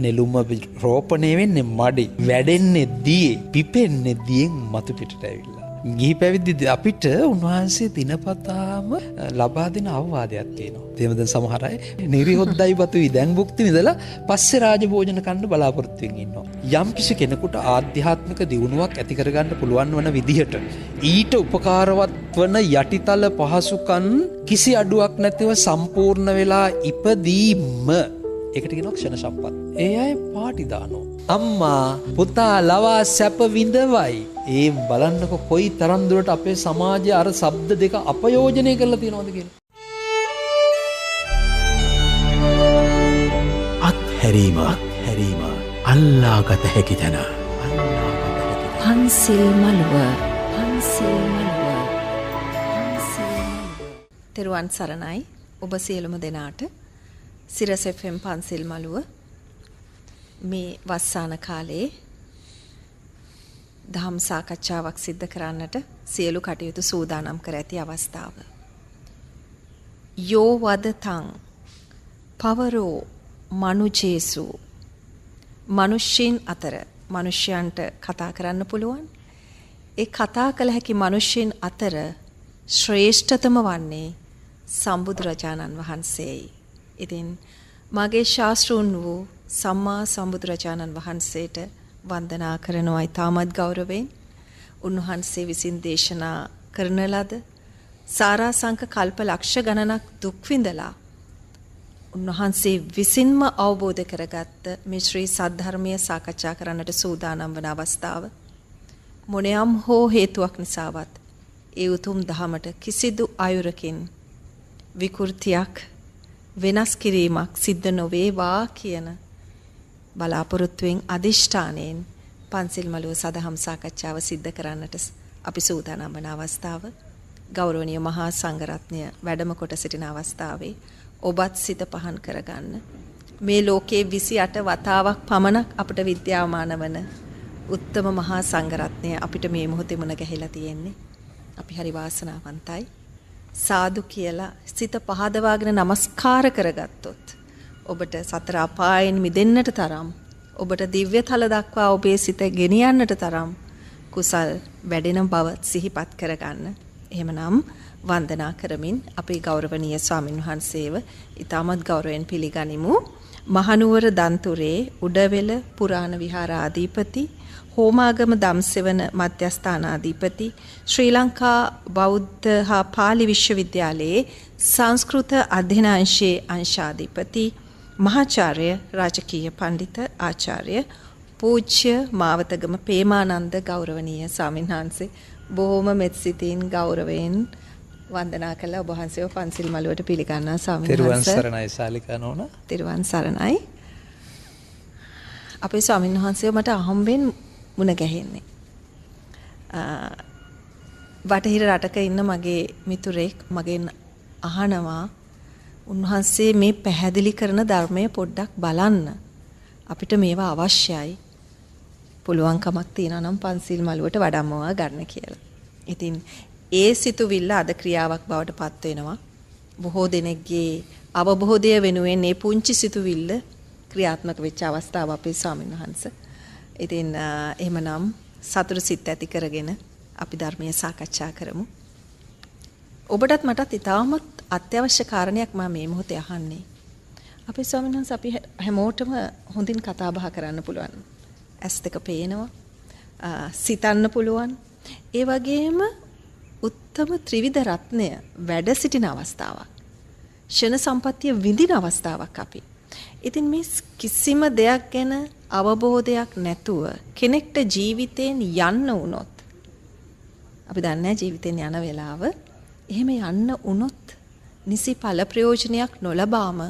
නෙළුම රෝපණය වෙන්නේ මඩේ, වැඩෙන්නේ දියේ, පිපෙන්නේ දියෙන් මතු පිටට ඇවිල්ලා. ගිහි පැවිදි අපිට උන්වහන්සේ දිනපතාම ලබා දෙන අවවාදයක් තියෙනවා. එහෙම දැන් සමහර අය නිරිහොද්දයි බතුයි දැන් භුක්ති විඳලා පස්සේ රාජභෝජන කන්න බලාපොරොත්තු වෙමින් ඉන්නවා. යම් කිසි කෙනෙකුට ආධ්‍යාත්මික දියුණුවක් ඇති කරගන්න පුළුවන් වන විදිහට ඊට උපකාරවත් වන යටිතල පහසුකම් කිසි අඩුවක් නැතිව සම්පූර්ණ වෙලා ඉපදීම, ඒකට කියනවා ක්ෂණ සම්පත්. ඒ අය පාටි දානවා. අම්මා පුතා ලවා සැප විඳවයි. ඒ බලන්නකො කොයි තරම් දුරට අපේ සමාජයේ අර ශබ්ද දෙක අපයෝජනය කරලා තියෙනවද කියලා. අත්හැරීම අල්ලාගත හැකි තැන. පන්සිල් මළුව. තෙරුවන් සරණයි ඔබ සියලුම දෙනාට. සිරස FM පන්සිල් මළුව මේ වස්සාන කාලේ දහම් සාකච්ඡාවක් සිද්ධ කරන්නට සියලු කටයුතු සූදානම් කර ඇති අවස්ථාව. යෝ වදතං පවරෝ මනුජේසු, මිනිස්යන් අතර මිනිස්යන්ට කතා කරන්න පුළුවන්. ඒ කතා කළ හැකි මිනිස්යන් අතර ශ්‍රේෂ්ඨතම වන්නේ සම්බුදුරජාණන් වහන්සේයි. ඉතින් මගේ ශාස්ත්‍රූන් වූ සම්මා සම්බුදුරජාණන් වහන්සේට වන්දනා කරනවා ඊටමත් ගෞරවයෙන්. උන්වහන්සේ විසින් දේශනා කරන ලද සාරාංශක කල්ප ලක්ෂ ගණනක් දුක් විඳලා උන්වහන්සේ විසින්ම අවබෝධ කරගත්ත මේ ශ්‍රී සද්ධර්මය සාකච්ඡා කරන්නට සූදානම් වන අවස්ථාව. මොනියම් හෝ හේතුවක් නිසාවත් ඒ උතුම් දහමට කිසිදු අයුරකින් විකෘතියක් වෙනස් කිරීමක් සිද්ධ නොවේවා කියන බලාපොරොත්තුවෙන් අදිෂ්ඨානයෙන් පන්සිල් මළුව සදහම් සාකච්ඡාව සිද්ධ කරන්නට අපි සූදානම් වන අවස්ථාව. ගෞරවනීය මහා සංඝරත්නය වැඩම කොට සිටින අවස්ථාවේ ඔබත් සිත පහන් කරගන්න. මේ ලෝකයේ 28 වතාවක් පමණක් අපට විද්‍යාමාන වන උත්තම මහා සංඝරත්නය අපිට මේ මොහොතේ මුණ ගැහිලා තියෙන්නේ. අපි හරි වාසනාවන්තයි. සාදු කියලා සිත පහදවාගෙන নমස්කාර කරගත්තොත් ඔබට සතර අපායන් මිදෙන්නට තරම්, ඔබට දිව්‍ය තල දක්වා ඔබේ සිත ගෙනියන්නට තරම් කුසල් වැඩෙන බව සිහිපත් කරගන්න. එහෙමනම් වන්දනා කරමින් අපේ ගෞරවනීය ස්වාමින් වහන්සේව ඊටමත් ගෞරවයෙන් පිළිගනිමු. මහනුවර දන්තුරේ උඩවෙල පුරාණ විහාරාධිපති, හෝමාගම දම්සෙවන මධ්‍යස්ථානාධිපති, ශ්‍රී ලංකා බෞද්ධ හා පාලි විශ්වවිද්‍යාලයේ සංස්කෘත අධ්‍යනාංශයේ අංශාධිපති, මහාචාර්ය රාජකීය පඬිත ආචාර්ය පූජ්‍ය මාවතගම පේමානන්ද ගෞරවනීය ස්වාමීන් වහන්සේ බොහොම මෙත්සිතින් ගෞරවයෙන් වන්දනා කළ ඔබ වහන්සේව පන්සිල් මළුවට පිළිගන්නා ස්වාමීන් වහන්සේ. තෙරුවන් සරණයි ශාලිකා නෝනා. තෙරුවන් සරණයි. අපේ ස්වාමීන් වහන්සේව මට අහම්බෙන් මුණ ගැහෙන්නේ. වටහිර රටක ඉන්න මගේ මිතුරෙක් මගෙන් අහනවා, උන්වහන්සේ මේ පැහැදිලි කරන ධර්මය පොඩ්ඩක් බලන්න. අපිට මේවා අවශ්‍යයි. පුළුවන්කමක් තියෙනවා නම් පන්සිල් මළුවට වඩම්මවා ගන්න කියලා. ඉතින් ඒ සිතුවිල්ල අද ක්‍රියාවක් බවට පත් වෙනවා. බොහෝ දෙනෙක්ගේ අවබෝධය වෙනුවෙන් මේ පුංචි සිතුවිල්ල ක්‍රියාත්මක වෙච්ච අවස්ථාව අපේ ස්වාමීන් වහන්සේ. ඉතින් එහෙමනම් සතුරු සිත් ඇති කරගෙන අපි ධර්මයේ සාකච්ඡා කරමු. ඔබටත් මටත් ඉතාමත් අත්‍යවශ්‍ය කාරණයක් මම මේ මොහොතේ අහන්නේ. අපේ ස්වාමීන් වහන්සේ අපි හැමෝටම හොඳින් කතා බහ කරන්න පුළුවන්. ඇස් දෙක පේනවා. සිතන්න පුළුවන්. ඒ වගේම උත්තම ත්‍රිවිධ රත්නය වැඩ සිටින අවස්ථාවක්. ෂණ සම්පත්තිය විඳින අවස්ථාවක් අපි. ඉතින් මේ කිසිම දෙයක් ගැන අවබෝධයක් නැතුව කෙනෙක්ට ජීවිතෙන් යන්න වුණොත්, අපි දන්නේ ජීවිතෙන් යන වෙලාව, එහෙම යන්න වුණොත් නිසි ඵල ප්‍රයෝජනයක් නොලබාම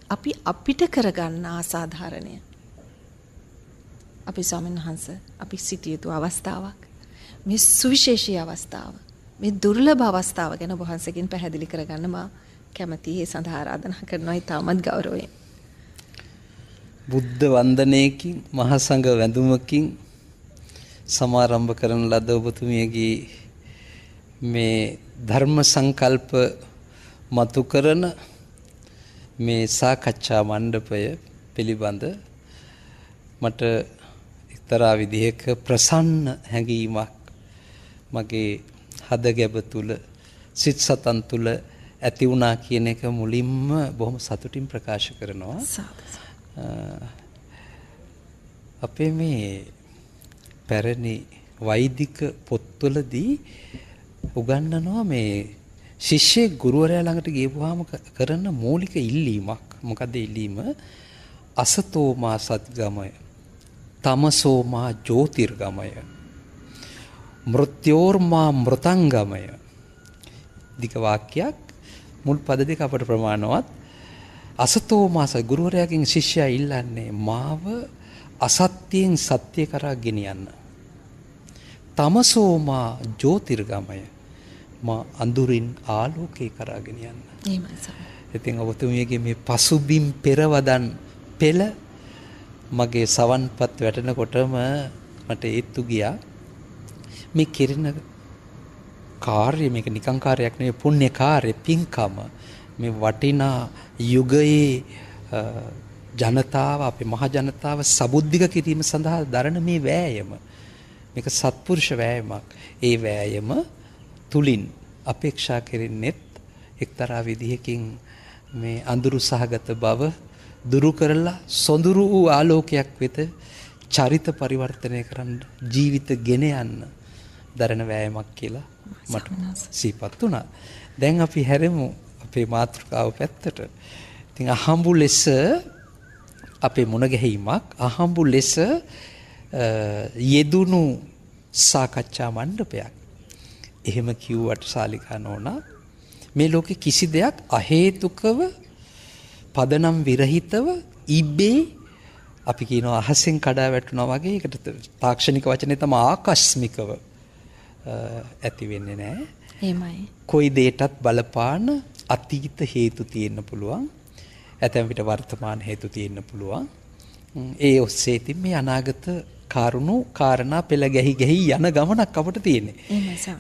අපි අපිට කරගන්න අසාධාරණය. අපි ස්වාමීන් වහන්සේ අපි සිටිය යුතු අවස්ථාවක්. මේ සුවිශේෂී අවස්ථාව, මේ දුර්ලභ අවස්ථාව ගැන ඔබ වහන්සේගෙන් පැහැදිලි කරගන්න මා කැමැතියි. ඒ සඳහා ආරාධනා කරනවා ඊටමත් ගෞරවයෙන්. බුද්ධ වන්දනයකින් මහා සංඝ වැඳුමකින් සමාරම්භ කරන ලද ඔබතුමියගේ මේ ධර්ම සංකල්ප මතු කරන මේ සාකච්ඡා මණ්ඩපය පිළිබඳ මට එක්තරා විදිහක ප්‍රසන්න හැඟීමක් මගේ හද ගැබ තුල සිත් සතන් තුල ඇති වුණා කියන එක මුලින්ම බොහොම සතුටින් ප්‍රකාශ කරනවා. අපේ මේ පැරණි වෛදික පොත්වලදී උගන්වනවා මේ ශිෂ්‍යෙක් ගුරුවරයා ළඟට ගියපුවාම කරන මූලික ඉල්ලීමක්. මොකද්ද ඉල්ලීම? අසතෝමා සත්ගමය, තමසෝමා ජෝතිර්ගමය, මෘත්‍යෝර්මා මෘතංගමය. දික වාක්‍යයක්. මුල් පද දෙක අපට ප්‍රමාණවත්. අසතෝමාස ගුරුවරයාගෙන් ශිෂ්‍යයා ඉල්ලන්නේ මාව අසත්‍යයෙන් සත්‍ය කරා ගෙනියන්න. තමසෝමා ජෝතිර්ගමය, මා අඳුරින් ආලෝකේ කරා ගෙනියන්න. එහෙමයි සර්. ඉතින් ඔබතුමියගේ මේ පසුබිම් පෙරවදන් පෙළ මගේ සවන්පත් වැටෙනකොටම මට ඒත්තු ගියා. මේ කෙරෙන කාර්ය මේක නිකං කාර්යයක් නෙවෙයි, පුණ්‍ය කාර්ය, පින්කම. මේ වටිනා යුගයේ ජනතාව, අපේ මහ ජනතාව සබුද්ධික කිරීම සඳහා දරන මේ වෑයම, මේක සත්පුරුෂ වෑයමක්. ඒ වෑයම තුලින් අපේක්ෂා කෙරෙන්නේත් එක්තරා විදිහකින් මේ අඳුරු සහගත බව දුරු කරලා සොඳුරු වූ ආලෝකයක් වෙත චරිත පරිවර්තනය කරන්න, ජීවිත ගෙන යන්න දරන වෑයමක් කියලා මට සිහිපත් වුණා. දැන් අපි හැරෙමු අපේ මාතෘකාව පැත්තට. ඉතින් අහඹු ලෙස අපේ මුණ ගැහිීමක්, අහඹු ලෙස යෙදුණු සාකච්ඡා මණ්ඩපයක්. එහෙම කිව්වට ශාලිකා නෝනා, මේ ලෝකේ කිසි දෙයක් අහේතුකව, පදනම් විරහිතව, ඉබේ අපි කියනවා අහසෙන් කඩා වැටුණා වගේ, ඒකට තාක්ෂණික වචනේ තමයි ආකස්මිකව ඇති වෙන්නේ නැහැ. එහෙමයි. කොයි දෙයකටත් බලපාන අතීත හේතු තියෙන්න පුළුවන්. ඇතැම් විට වර්තමාන හේතු තියෙන්න පුළුවන්. ඒ ඔස්සේ ඉතින් මේ අනාගත කාරුණු කාරණා පෙළ ගැහි යන ගමනක් අපට තියෙන්නේ.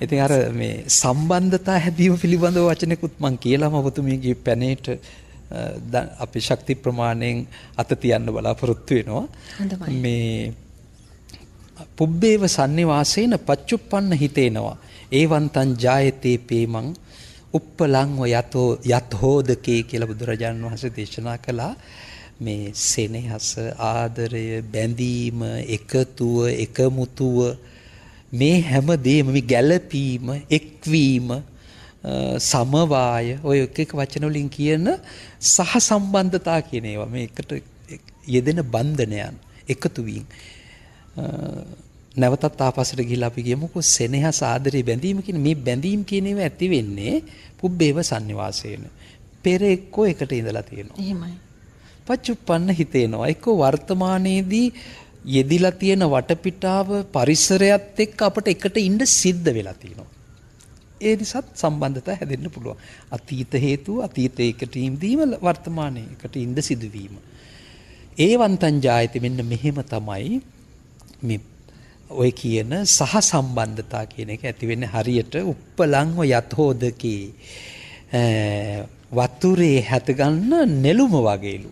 ඉතින් අර මේ සම්බන්ධතා හැදීම පිළිබඳව වචනකුත් මම කියලාම ඔබතුමියගේ පැනේට අපේ ශක්ති ප්‍රමාණයෙන් අත තියන්න බලාපොරොත්තු වෙනවා. මේ පුබ්බේව සන්නිවාසේන පච්චුප්පන්න හිතේනවා ඒවන්තං ජායතේ පේමං උප්පලං යතෝදකේ කියලා බුදුරජාණන් වහන්සේ දේශනා කළා. මේ සෙනෙහස, ආදරය, බැඳීම, එකතුව, එකමුතුව, මේ හැම දෙයක්ම, මේ ගැළපීම, එක්වීම, සමவாய, ඔය එක වචන වලින් කියන සහ සම්බන්ධතා කියන ඒවා, මේ එකට යෙදෙන බන්ධනයන්, එකතු වීම. නැවතත් ආපස්සට ගිහිල්ලා අපි කියමුකෝ සෙනෙහස, ආදරය, බැඳීම කියන මේ බැඳීම් කියන ඒවා ඇති වෙන්නේ පුබ්බේව සන්නිවාසේන. පෙර එක්කෝ එකට ඉඳලා තියෙනවා. එහෙමයි. පච්චුප්පන්න හිතේනවා. එක්කෝ වර්තමානයේදී යෙදිලා තියෙන වටපිටාව, පරිසරයත් එක්ක අපට එකට ඉන්න සිද්ධ වෙලා තියෙනවා. ඒ නිසාත් සම්බන්ධතා හැදෙන්න පුළුවන්. අතීත හේතුව, අතීතයේ එකට ඉඳීම, වර්තමානයේ එකට ඉඳ සිදුවීම. ඒවන්තං ජායති, මෙන්න මෙහෙම තමයි මේ ඔය කියන සහ සම්බන්ධතා කියන එක ඇති වෙන්නේ. හරියට උප්පලංව යතෝදකේ, වතුරේ හැත ගන්න නෙළුම වගේලු.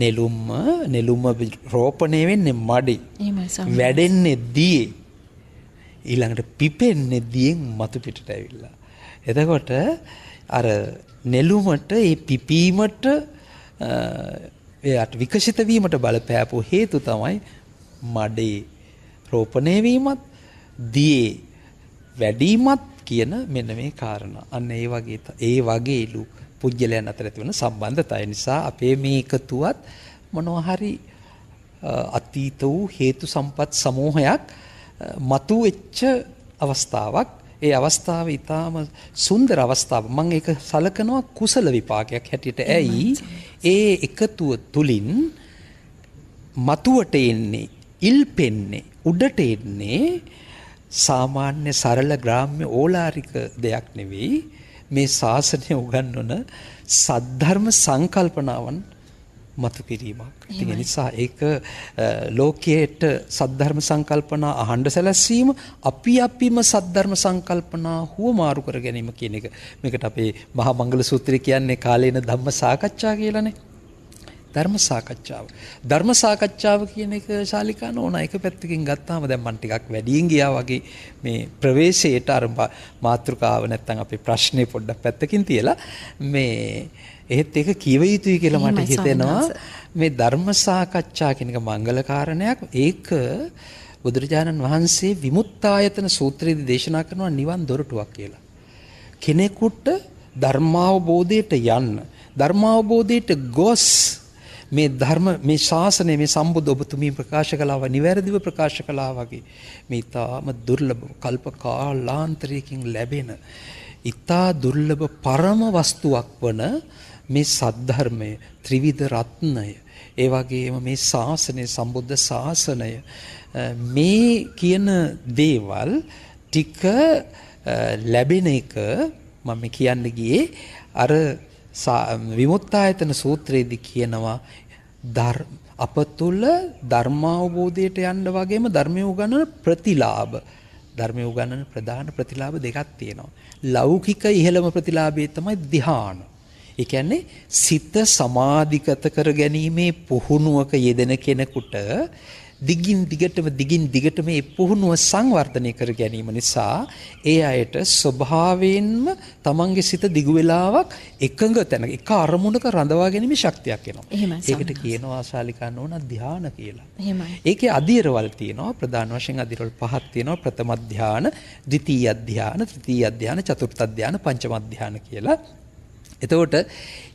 නෙළුම රෝපණය වෙන්නේ මඩේ, වැඩෙන්නේ දියේ, ඊළඟට පිපෙන්නේ දියෙන් මතු පිටට ඇවිල්ලා. එතකොට අර නෙළුමට ඒ පිපීමට, එයාට විකසිත වීමට බලපෑපු හේතු තමයි මඩේ රෝපණය වීමත්, දියේ වැඩිමත් කියන මෙන්න මේ කාරණා. අන්න ඒ වගේලු පුජ්‍යලයන් අතර ඇති වෙන සම්බන්ධතාවය නිසා අපේ මේ එකතුවත් මොනවා හරි අතීත වූ හේතු සම්පත් සමූහයක් මතු වෙච්ච අවස්ථාවක්. ඒ අවස්ථාව ඊටාම සුන්දර අවස්ථාවක්. මම ඒක සලකනවා කුසල විපාකයක් හැටියට. ඇයි? ඒ එකතුව තුලින් මතුවට එන්නේ, ඉල්පෙන්නේ, උඩට එන්නේ සාමාන්‍ය සරල ග්‍රාම්‍ය ඕලාරික දෙයක් නෙවෙයි. මේ ශාසනය උගන්වන සද්ධර්ම සංකල්පනාවන් මතු කිරීමක්. ඒ නිසා ඒක ලෝකයට සද්ධර්ම සංකල්පනා අහඬ සැලැස්වීම, අපිම සද්ධර්ම සංකල්පනා හුවමාරු කර ගැනීම කියන එක. මේකට අපේ මහා මංගල සූත්‍රය කියන්නේ කාලේන ධම්ම සාකච්ඡා කියලානේ. ධර්ම සාකච්ඡාව. ධර්ම සාකච්ඡාව කියන එක ශාලිකා නෝනා එක පැත්තකින් ගත්තාම දැන් මම ටිකක් වැඩියෙන් ගියා වගේ මේ ප්‍රවේශයට අර මාතෘකාව නැත්තම් අපේ ප්‍රශ්නේ පොඩ්ඩක් පැත්තකින් තියලා මේ එහෙත් ඒක කියව යුතුයි කියලා මට හිතෙනවා. මේ ධර්ම සාකච්ඡා කියන එක මංගල කාරණයක්. ඒක බුදුරජාණන් වහන්සේ විමුක්තායතන සූත්‍රයේදී දේශනා කරනවා නිවන් දොරටුවක් කියලා. කෙනෙකුට ධර්මාවබෝධයට යන්න ධර්මාවබෝධයට ගොස් මේ ධර්ම මේ ශාසනය මේ සම්බුද්ධ ඔබතුමී ප්‍රකාශ කළා නිවැරදිව ප්‍රකාශ කළා වගේ මේ ඊටාම දුර්ලභ කල්ප කාලාන්තරයකින් ලැබෙන ඊටා දුර්ලභ පරම වස්තුවක් වන මේ සද්ධර්මය ත්‍රිවිධ රත්නය ඒ වගේම මේ ශාසනය සම්බුද්ධ ශාසනය මේ කියන දේවල් ටික ලැබෙන එක මම කියන්න ගියේ අර විමුක්තායතන සූත්‍රයේදී කියනවා අප තුළ ධර්මාවබෝධයට යන්න වගේම ධර්මය උගන්වන ප්‍රතිලාභ ධර්මය උගන්වන ප්‍රධාන ප්‍රතිලාභ දෙකක් තියෙනවා. ලෞකික ඉහළම ප්‍රතිලාභය තමයි ධ්‍යාන. ඒ කියන්නේ සිත සමාධිගත කර ගැනීමේ පුහුණුවක යෙදෙන කෙනෙකුට දිගින් දිගටම මේ පුහුණුව සංවර්ධනය කර ගැනීම නිසා ඒ අයට ස්වභාවයෙන්ම තමන්ගේ සිත දිගු වෙලාවක් එකඟ තැනක එක අරමුණක රඳවා ගැනීමේ ශක්තියක් එනවා. ඒකට කියනවා ශාලිකා නෝනා ධ්‍යාන කියලා. ඒකේ අධීරවල තියෙනවා ප්‍රධාන වශයෙන් අධීරවල පහක් තියෙනවා. ප්‍රථම ධ්‍යාන, ද්විතීය ධ්‍යාන, තෘතීය ධ්‍යාන, චතුර්ථ ධ්‍යාන, පංචම ධ්‍යාන කියලා. එතකොට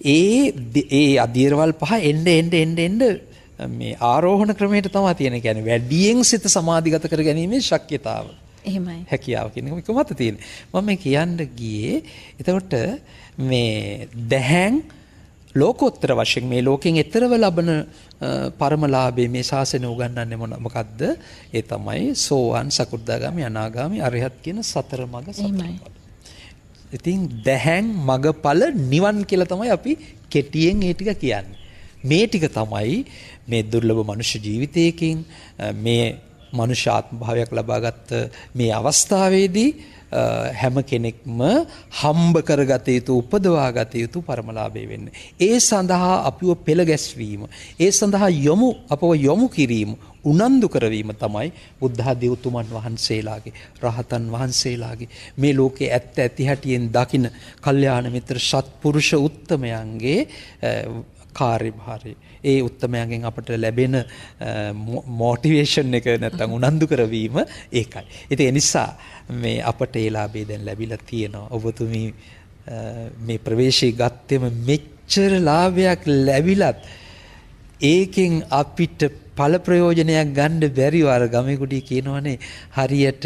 ඒ අධීරවල පහ එන්න මේ ආරෝහණ ක්‍රමයට තමයි තියෙන. කියන්නේ වැඩියෙන් සිත සමාධිගත කර ගැනීමේ ශක්්‍යතාව. එහෙමයි. හැකියාව කියන එක මත තියෙන්නේ. මම මේ කියන්න ගියේ එතකොට මේ දැහැන් ලෝකෝත්තර වශයෙන් මේ ලෝකෙන් එතරව ලබන පරමලාභයේ මේ ශාසනය උගන්වන්නේ මොකද්ද? ඒ තමයි සෝවාන්, සකෘදාගාමි, අනාගාමි, අරිහත් කියන සතර මඟ සතර. ඉතින් දැහැන් මගඵල නිවන් කියලා තමයි අපි කෙටියෙන් ඒ ටික කියන්නේ. මේ ටික තමයි මේ දුර්ලභ මනුෂ්‍ය ජීවිතයකින් මේ මනුෂ්‍ය ආත්ම භාවයක් ලබාගත් මේ අවස්ථාවේදී හැම කෙනෙක්ම හම්බ කරගත යුතු උපදවාගත යුතු පරමලාභය වෙන්නේ. ඒ සඳහා අපිව පෙළ ගැස්වීම, ඒ සඳහා අපව යොමු කිරීම, උනන්දු කරවීම තමයි බුද්ධ ආදී උතුමන් වහන්සේලාගේ, රහතන් වහන්සේලාගේ මේ ලෝකයේ ඇත්ත ඇති හැටියෙන් දකින කල්යාණ මිත්‍ර සත්පුරුෂ උත්තමයන්ගේ කාර්යභාරය. ඒ උත්තමයන්ගෙන් අපට ලැබෙන මොටිවේෂන් එක නැත්නම් උනන්දු කරවීම ඒකයි. ඉතින් ඒ නිසා මේ අපට ඒ ලාභය දැන් ලැබිලා තියෙනවා. ඔබතුමී මේ ප්‍රවේශය ගත්තෙම මෙච්චර ලාභයක් ලැබිලත් ඒකෙන් අපිට ඵල ප්‍රයෝජනයක් ගන්න බැරිව අර ගමේකුඩිය කියනවනේ හරියට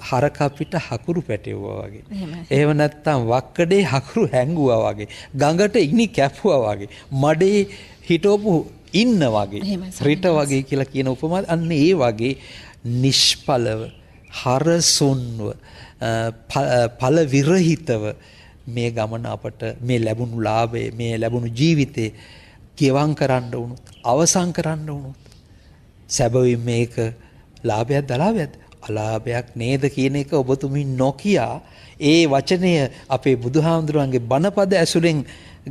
හරක අපිට හකුරු පැටවුවා වගේ. එහෙම නැත්නම් වක්කඩේ හකුරු හැංගුවා වගේ. ගඟට ඉනි කැපුවා වගේ. මඩේ හිටවපු ඉන්න වගේ. රිට වගේ කියලා කියන උපමාව අන්න ඒ වගේ නිෂ්ඵලව හරසුන්ව ඵල විරහිතව මේ ගමන අපට මේ ලැබුණු ලාභය මේ ලැබුණු ජීවිතේ ගෙවම් කරන්න වුණොත් අවසන් කරන්න වුණොත් සැබවින් මේක ලාභයක්ද අලාභයක්ද? අලාභයක් නේද කියන එක ඔබතුමින් නොකියා ඒ වචනය අපේ බුදුහාමුදුරන්ගේ බණපද ඇසුරෙන්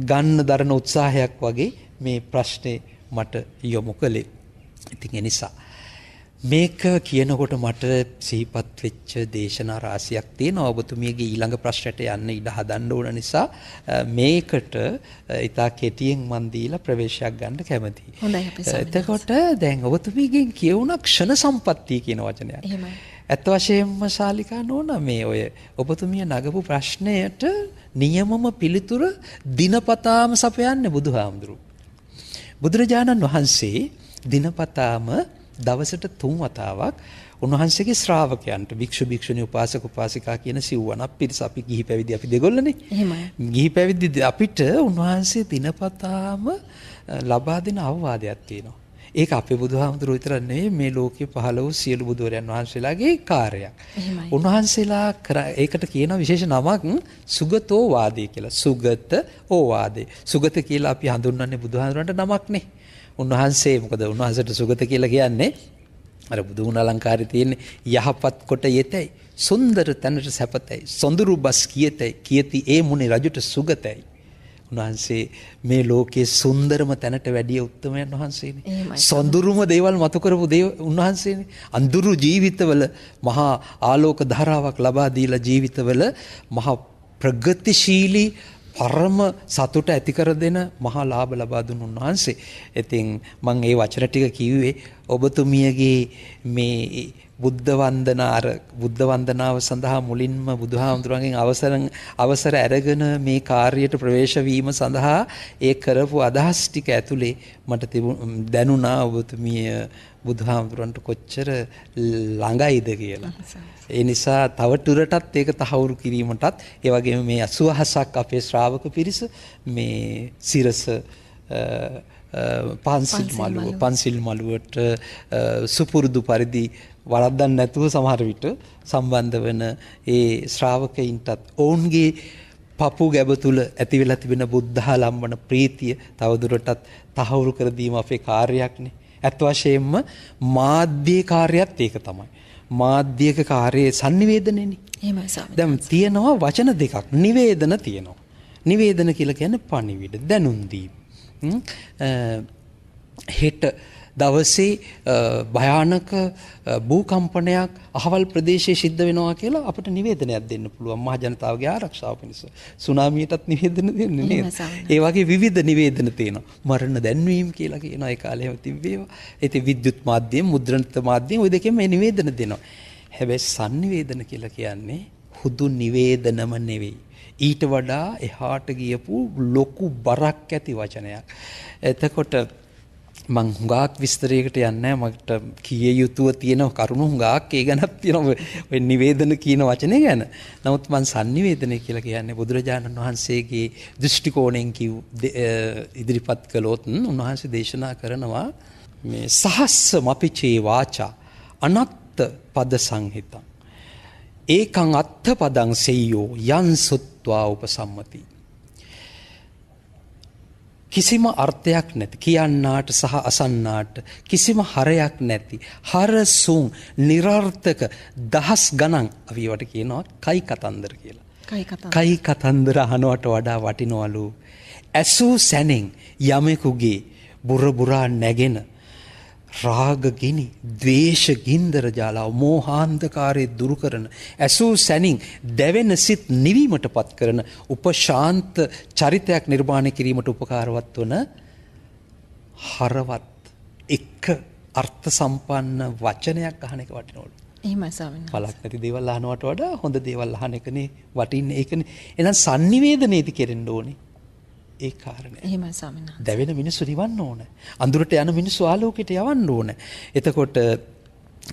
ගන්න දරන උත්සාහයක් වගේ මේ ප්‍රශ්නේ මට යොමු කළේ. ඉතින් ඒ නිසා මේක කියනකොට මට සිහිපත් වෙච්ච දේශනා රාශියක් තියෙනවා. ඔබතුමියගේ ඊළඟ ප්‍රශ්නට යන්න ඉඩ හදන්න ඕන නිසා මේකට ඉතා කෙටියෙන් මන් දීලා ප්‍රවේශයක් ගන්න කැමතියි. හොඳයි අපි සමහරවිට. එතකොට දැන් ඔබතුමියගෙන් කියවුණා ක්ෂණ සම්පත්තිය කියන වචනයක්. එහෙමයි. ඇත්ත වශයෙන්ම ශාලිකා නෝනා මේ ඔය ඔබතුමිය නගපු ප්‍රශ්නයට නියමම පිළිතුර දිනපතාම සපයන්නේ බුදුහාමුදුරුවෝ. බුදුරජාණන් වහන්සේ දිනපතාම දවසට 3 වතාවක් උන්වහන්සේගේ ශ්‍රාවකයන්ට භික්ෂු භික්ෂුණී උපාසක උපාසිකා කියන සිව්වනක් පිරිස අපි ගිහි පැවිදි අපි දෙගොල්ලනේ. එහෙමයි. ගිහි පැවිදි අපිට උන්වහන්සේ දිනපතාම ලබා දෙන අවවාදයක් තියෙනවා. ඒක අපේ බුදුහාමුදුරුවෝ විතර නෙවෙයි මේ ලෝකේ පහළ වූ සියලු බුදුරයන් වහන්සේලාගේ කාර්යයක්. උන්වහන්සේලා ඒකට කියන විශේෂ නමක් සුගතෝ වාදේ කියලා. සුගත ඕවාදේ. සුගත කියලා අපි හඳුන්වන්නේ බුදුහාමුදුරන්ට නමක් නේ. උන්වහන්සේ මොකද උන්වහන්සේට සුගත කියලා කියන්නේ අර බුදු ගුණ අලංකාරය තියෙන්නේ යහපත් කොට යෙතයි සුන්දර තැනට සැපතයි සොඳුරු බස් කියතයි කියති ඒ මුනි රජුට සුගතයි. උන්වහන්සේ මේ ලෝකයේ සුන්දරම තැනට වැඩිය උත්තමයන් වහන්සේනේ. එහෙමයි. සොඳුරුම දේවල් මතු කරපු උන්වහන්සේනේ. අඳුරු ජීවිතවල මහා ආලෝක ධාරාවක් ලබා දීලා ජීවිතවල මහා ප්‍රගතිශීලී පරම සතුට ඇති කර දෙන මහා ලාභ ලබා දුන් උන්වහන්සේ. ඉතින් මම ඒ වචන ටික කිව්වේ ඔබතුමියගේ මේ බුද්ධ වන්දනාව සඳහා මුලින්ම බුදුහාමුදුරන්ගෙන් අවසර අරගෙන මේ කාර්යයට ප්‍රවේශ වීම සඳහා ඒ කරපු අදහස් ටික ඇතුලේ මට දැනුණා ඔබතුමිය බුදුහාමුදුරන්ට කොච්චර ළඟයිද කියලා. ඒ නිසා තව දුරටත් ඒක තහවුරු කිරීමටත් ඒ වගේම මේ 80,000ක් අපේ ශ්‍රාවක පිරිස මේ සිරස පන්සිල් මළුවට සුපුරුදු පරිදි වරද්දන්න නැතුව සමහර විට සම්බන්ධ වෙන ඒ ශ්‍රාවකයින්ටත් ඔවුන්ගේ පපු ගැබ තුල ඇති වෙලා තිබෙන බුද්ධාලම්බන ප්‍රීතිය තවදුරටත් තහවුරු කර දීම අපේ කාර්යයක්නේ. අත් වශයෙන්ම මාධ්‍ය කාර්යයත් ඒක තමයි. මාධ්‍යක කාර්යයේ sannivedanaනේ. එහෙමයි ස්වාමී. දැන් තියෙනවා වචන දෙකක්. නිවේදන තියෙනවා. නිවේදන කියලා කියන්නේ පණිවිඩ දැනුම් දීම. හෙට දවසේ භයානක භූකම්පනයක් අහවල් ප්‍රදේශයේ සිද්ධ වෙනවා කියලා අපිට නිවේදනයක් දෙන්න පුළුවන් මහ ජනතාවගේ ආරක්ෂාව පිණිස. සුනාමියටත් නිවේදන දෙන්නේ නේද? ඒ වගේ විවිධ නිවේදන තියෙනවා. මරණ දැන්වීම කියලා කියනවා ඒ කාලේ හැම තිබ්බේවා. ඉතින් විද්‍යුත් මාධ්‍යයෙන් මුද්‍රණිත මාධ්‍යයෙන් ওই දෙකෙන් මේ නිවේදන දෙනවා. හැබැයි sannivedana කියලා කියන්නේ හුදු නිවේදනම නෙවෙයි. ඊට වඩා එහාට ගියපු ලොකු බරක් ඇති වචනයක්. එතකොට මං හුඟක් විස්තරයකට යන්නේ මට කිය යුතුව තියෙන කරුණු හුඟක් ඒ ගැනත් තියෙනවා ඔය නිවේදන කියන වචනේ ගැන. නමුත් මං sannivedana කියලා කියන්නේ බුදුරජාණන් වහන්සේගේ දෘෂ්ටි කෝණයෙන් ඉදිරිපත් කළොත් උන්වහන්සේ දේශනා කරනවා මේ සහස්ස මපිචේ වාචා අනත්ත පද සංහිතං ඒකං අත්ථ පදං සෙය්‍යෝ යන් සුත්වා උපසම්මති. කිසිම අර්ථයක් නැති කියන්නාට සහ අසන්නාට කිසිම හරයක් නැති හරසුන් නිරර්ථක දහස් ගණන් අපි වට කියනවා කයි කතන්දර කියලා. කයි කතන්දර අහනවට වඩා වටිනවලු ඇසූ සැනෙන් යමෙකුගේ බුරබුරා නැගෙන රාග ගිනි ද්වේෂ ගින්දර ජාලාව මෝහාන්ධකාරයේ දුරු කරන ඇසූ සැනින් දැවෙන සිත් නිවීමටපත් කරන උපශාන්ත චරිතයක් නිර්මාණය කිරීමට උපකාරවත් වන හරවත් එක්ක අර්ථ සම්පන්න වචනයක් අහන එක වටිනවලු. එහෙමයි ස්වාමීන් වහන්සේ. පළක් නැති දේවල් අහනවට වඩා හොඳ දේවල් අහන එකනේ වටින්නේ. ඒකනේ. එහෙනම් sannivedanayedi කෙරෙන්න ඕනේ. ඒ කාරණය. එහෙමයි ස්වාමීන් වහන්සේ. දැවෙන මිනිස්සු නිවන්න ඕන. අඳුරට යන මිනිස්සු ආලෝකයට යවන්න ඕන. එතකොට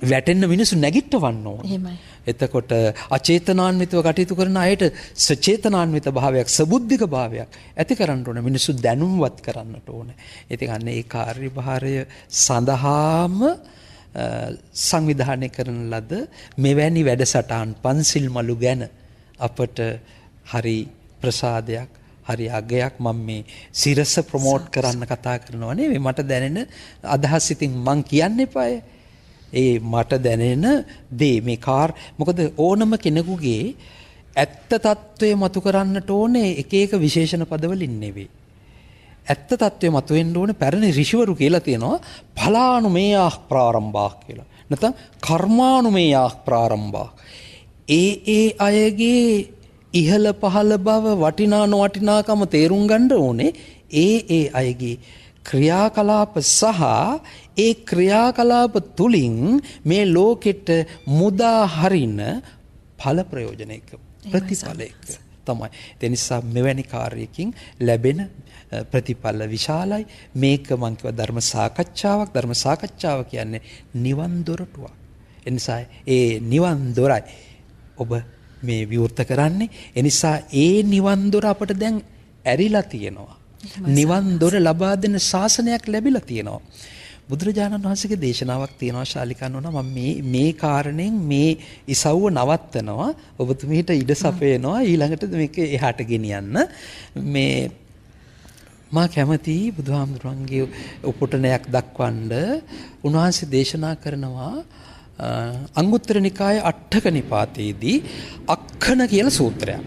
වැටෙන්න මිනිස්සු නැගිටවන්න ඕන. එහෙමයි. එතකොට අචේතනාන්විතව කටයුතු කරන අයට සචේතනාන්විත භාවයක්, සබුද්ධික භාවයක් ඇති කරන්න ඕන. මිනිස්සු දැනුම්වත් කරන්නට ඕන. ඉතින් අන්න ඒ කාර්යභාරය සඳහාම සංවිධානය කරන ලද මෙවැනි වැඩසටහන් පන්සිල් මලු ගැන අපට හරි ප්‍රසාදයක් හරි අගයක් මම මේ සිරස ප්‍රොමෝට් කරන්න කතා කරනවා නෙවෙයි මට දැනෙන අදහස් ඉතින් මං කියන්න එපාය. ඒ මට දැනෙන දේ මේ මොකද ඕනම කෙනෙකුගේ ඇත්ත తත්වය මතු කරන්නට ඕනේ එක එක විශේෂණ පදවලින් නෙවෙයි. ඇත්ත తත්වය මතු වෙන්න ඕනේ පැරණි ඍෂිවරු කියලා තියෙනවා ඵලානුමේයah ප්‍රාරම්භා කියලා. නැත්නම් කර්මානුමේයah ප්‍රාරම්භා. ඒ අයගේ ඉහළ පහළ බව වටිනා නොවටිනාකම තේරුම් ගන්න ඕනේ ඒ අයගේ ක්‍රියාකලාප සහ ඒ ක්‍රියාකලාප තුලින් මේ ලෝකෙට මුදා හරින ඵල ප්‍රයෝජනයක ප්‍රතිඵලයක තමයි. ඒ නිසා මෙවැනි කාර්යයකින් ලැබෙන ප්‍රතිඵල විශාලයි. මේක මම කියව ධර්ම සාකච්ඡාව කියන්නේ නිවන් දොරටුවක්. ඒ නිසා ඒ නිවන් දොරයි ඔබ මේ විවෘත කරන්නේ. එනිසා ඒ නිවන් දොර අපට දැන් ඇරිලා තියෙනවා. නිවන් දොර ලබා දෙන ශාසනයක් ලැබිලා තියෙනවා. බුදුරජාණන් වහන්සේගේ දේශනාවක් තියෙනවා ශාලිකා නෝනා මම මේ කාරණෙන් මේ ඉසව්ව නවත්තනවා ඔබතුමීට ඉඩ සපයනවා ඊළඟට මේක එහාට ගෙනියන්න. මේ මා කැමති බුදුහාමුදුරන්ගේ උපුටනයක් දක්වන්න උන්වහන්සේ දේශනා කරනවා අංගුත්තර නිකායේ අට්ඨක නිපාතයේදී අක්ඛන කියලා සූත්‍රයක්.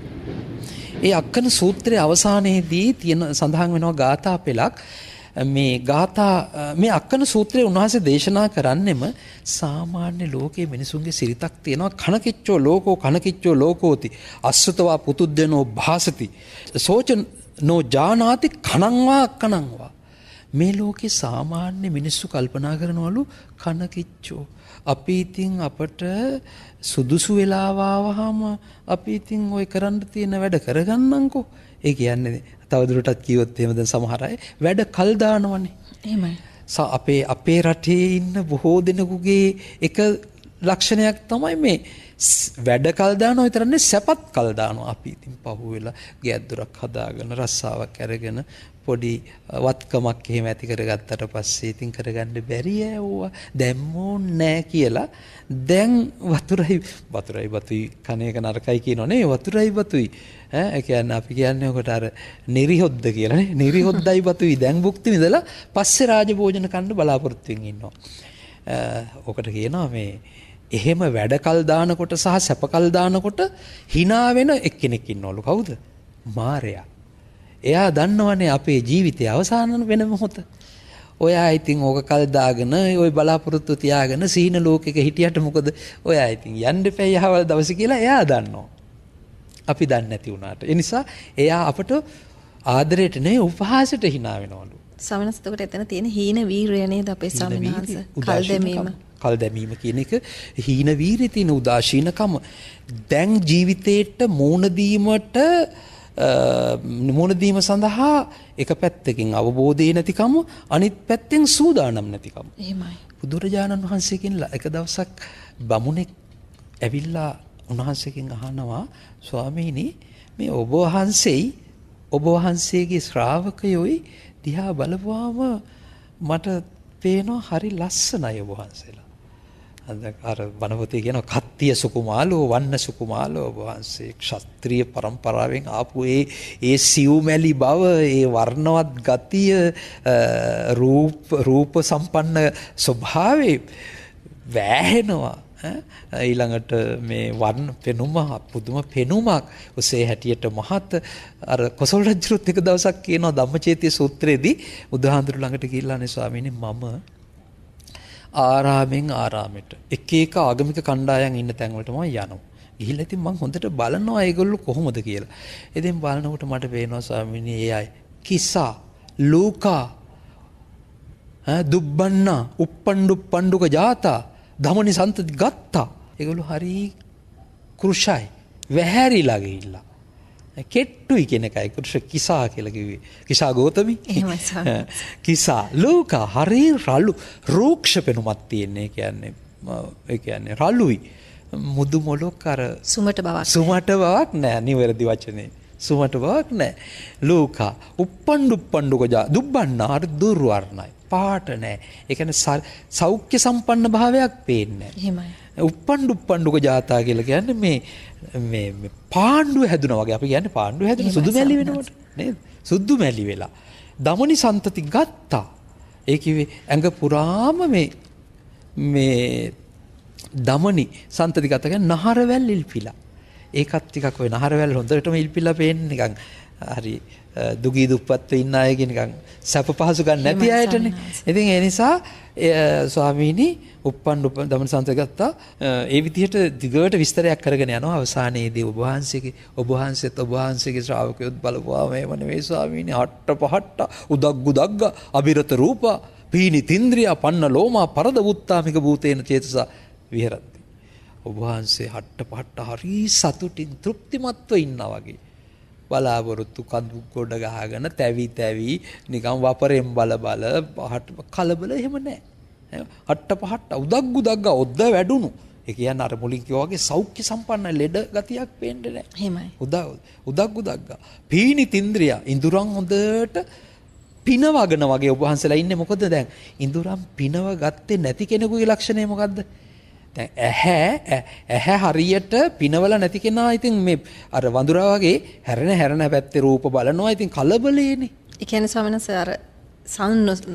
ඒ අක්කන සූත්‍රයේ අවසානයේදී තියෙන සඳහන් වෙනවා ගාථා පෙළක්. මේ අක්කන සූත්‍රයේ උන්වහන්සේ දේශනා කරන්නෙම සාමාන්‍ය ලෝකයේ මිනිසුන්ගේ සිරිතක් තියෙනවා. කනකිච්චෝ ලෝකෝ කනකිච්චෝ ලෝකෝති අස්සතවා පුතුද්දනෝ භාසති සෝච නෝ ජානාති කනංවා අක්කනංවා. මේ ලෝකේ සාමාන්‍ය මිනිස්සු කල්පනා කරනවලු කනකිච්චෝ අපි ඉතින් අපට සුදුසු වෙලාව ආවහම අපි ඉතින් ওই කරන්න තියෙන වැඩ කරගන්නම්කෝ. ඒ කියන්නේ තවදුරටත් කිව්වොත් එහෙම දැන් සමහර අය වැඩ කල් දානවනේ. එහෙමයි. අපේ රටේ ඉන්න බොහෝ දෙනෙකුගේ එක ලක්ෂණයක් තමයි මේ වැඩ කල් දානවා විතරනේ සැපත් කල් දානවා. අපි ඉතින් පහුවෙලා ගෑද්දොරක් හදාගෙන රස්සාවක් අරගෙන පොඩි වත්කමක් එහෙම ඇති කරගත්තට පස්සේ ඉතින් කරගන්න බැරි ඇවුවා. දැම්මෝ නෑ කියලා දැන් වතුරයි බතුයි කන එක නරකයි කියනෝනේ. වතුරයි බතුයි ඒ කියන්නේ අපි කියන්නේ ඔකට අර නිරිහොද්ද කියලානේ. නිරිහොද්දයි බතුයි දැන් භුක්ති විඳලා පස්සේ රාජභෝජන කන්න බලාපොරොත්තු වෙමින් ඉන්නවා. ඔකට කියනවා මේ එහෙම වැඩකල් දානකොට සහ සැපකල් දානකොට hina වෙන එක්කෙනෙක් ඉන්නවලු. කවුද? මාරයා. එයා දන්නවනේ අපේ ජීවිතයේ අවසාන වෙන මොහොත. ඔයා ඉතින් ඕක කල් දාගෙන ওই බලාපොරොත්තු තියාගෙන සීන ලෝකෙක හිටියට මොකද ඔයා ඉතින් යන්න එපැයි යහවල් දවසේ කියලා එයා දන්නවා. අපි දන්නේ නැති වුණාට. ඒ නිසා එයා අපට ආදරයට නෙවෙයි උපහාසයට hina වෙනවලු. සමනස්තකට එතන තියෙන හීන වීරය නේද අපේ ස්වාමීන් වහන්සේ. කල් දැමීම. කල් දැමීම කියන එක හීන වීරය තියෙන උදාසීනකම. දැන් ජීවිතේට මෝන දීම සඳහා එක පැත්තකින් අවබෝධය නැතිකම අනිත් පැත්තෙන් සූදානම් නැතිකම. එහෙමයි. බුදුරජාණන් වහන්සේගෙන් එක දවසක් බමුණෙක් ඇවිල්ලා උන්වහන්සේගෙන් අහනවා ස්වාමීනි මේ ඔබ වහන්සේගේ ශ්‍රාවකයෝයි දිහා බලපුවාම මට පේනවා හරි ලස්සනයි ඔබ වහන්සේලා. අර බණපොතේ කියනවා කත්තිය සුකුමාලෝ වන්න සුකුමාලෝ ඔබ වහන්සේ ක්ෂත්‍රීය පරම්පරාවෙන් ආපු ඒ සිව්මැලි බව ඒ වර්ණවත් ගතිය රූප සම්පන්න ස්වභාවය වැහෙනවා. ඊළඟට මේ වර්ණ පෙනුම පුදුම පෙනුමක් ඔසේ හැටියට මහත් අර කොසල් රජුත් එක දවසක් කියනවා ධම්මචේතිය සූත්‍රයේදී බුදුහාඳුරු ළඟට ගිහිල්ලානේ ස්වාමීනි මම ආරාමෙන් ආරාමෙට එක ආගමික කණ්ඩායම් ඉන්න තැන් වලට මම යනවා. ගිහිල්ලා ඉතින් මම හොඳට බලනවා ඒගොල්ලෝ කොහොමද කියලා. ඉතින් බලනකොට මට පේනවා ස්වාමීනි ඒ අය කිසා ලූකා දුබ්බන්නා උප්පණ්ඩුක ජාතා ධමනි සන්තති ගත්තා. ඒගොල්ලෝ හරි කෘෂයි වැහැරිලා ගිහිල්ලා. කෙට්ටුයි කියන එකයි කෘෂ කිසා කියලා කිව්වේ. කිසා ගෝතමි. කිසා ලෝකා හරි රළු රූක්ෂ පෙනුමක් තියෙන්නේ කියන්නේ රළුයි. මුදු මොලොක් අර සුමට බවක් නෑ නිවැරදි වචනේ. සුමට බවක් නෑ. ලෝකා උප්පණ්ඩුක දුබ්බන්නා හරි දුර්වර්ණයි. පාට නෑ. ඒ කියන්නේ සෞඛ්‍ය සම්පන්න භාවයක් පේන්නේ නෑ. එහෙමයි. උප්පණ්ඩුක ජාතා කියලා කියන්නේ මේ පාණ්ඩුව හැදුනා වගේ. අපි කියන්නේ පාණ්ඩුව හැදුන සුදු මැලි වෙනකොට නේද? සුදු මැලි වෙලා. දමනි සන්තති ගත්තා. ඒ කිව්වේ ඇඟ පුරාම මේ දමනි සන්තති ගත්තා කියන්නේ නහරවැල් ඉල්පිලා. ඒකත් ටිකක් ඔය නහරවැල් හොඳටම ඉල්පිලා පේන්නේ නිකන් හරි දුගී දුප්පත් ඉන්න අයගේ නිකන් සැප පහසු ගන්න නැති අයටනේ. ඉතින් ඒ නිසා ස්වාමීනි උප්පණ්ඩ දමන සන්තති ගත්තා. ඒ විදිහට දිගට විස්තරයක් කරගෙන යනවා. අවසානයේදී ඔබ වහන්සේගේ ශ්‍රාවකයොත් බලපුවාම එහෙම නෙවෙයි ස්වාමීනි හට්ට පහට්ට උදග්ගු දග්ග අබිරත රූප පීනි තින්ද්‍රිය පන්න ලෝමා පරද වුත්තාමික භූතේන චේතසා විහෙරති. ඔබ වහන්සේ හට්ට පහට්ට හරි සතුටින් තෘප්තිමත්ව ඉන්නා වගේ. බලාපොරොත්තු කඳු ගොඩ ගහගෙන තැවි නිකන් වපරෙන් බල කලබල එහෙම නැහැ. හට්ට පහට්ට උදග්ගු දග්ග ඔද්ද වැඩුණු. ඒ කියන්නේ අර මුලින් කිව්වා වගේ සෞඛ්‍ය සම්පන්න ලෙඩ ගතියක් පේන්නේ නැහැ. එහෙමයි. උදග්ගු දග්ග. පීනි තින්ද්‍රිය ඉඳුරන් හොඳට පිනවගෙන වගේ ඔබ වහන්සලා ඉන්නේ. මොකද දැන් ඉඳුරන් පිනව ගත්තේ නැති කෙනෙකුගේ ලක්ෂණය මොකද්ද? දැන් ඇහැ හරියට පිනවල නැති කෙනා ඉතින් මේ අර වඳුරා වගේ හැරෙන පැත්තේ රූප බලනවා. ඉතින් කලබලේනේ. ඒ කියන්නේ ස්වාමීන් වහන්සේ අර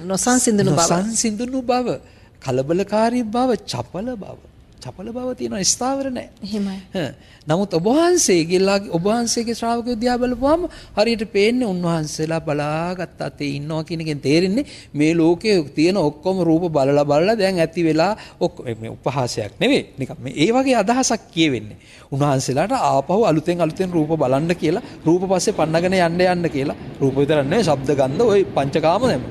නොසන්සිඳුණු බව, කලබලකාරී බව, චපල චපල බව තියෙනවා ස්ථාවර නැහැ. එහෙමයි. නමුත් ඔබ වහන්සේගේ ශ්‍රාවකයෝ දිහා බලපුවාම හරියට පේන්නේ උන්වහන්සේලා බලාගත් අතේ ඉන්නවා කියන එකෙන් තේරෙන්නේ මේ ලෝකයේ තියෙන ඔක්කොම රූප බලලා දැන් ඇති වෙලා මේ උපහාසයක් නෙවෙයි. නිකන් මේ වගේ අදහසක් කියවෙන්නේ. උන්වහන්සේලාට ආපහු අලුතෙන් රූප බලන්න කියලා රූප පස්සේ පන්නගෙන යන්න කියලා රූප විතර නෙවෙයි ශබ්ද ගන්ධ ওই පංචකාම නෙම.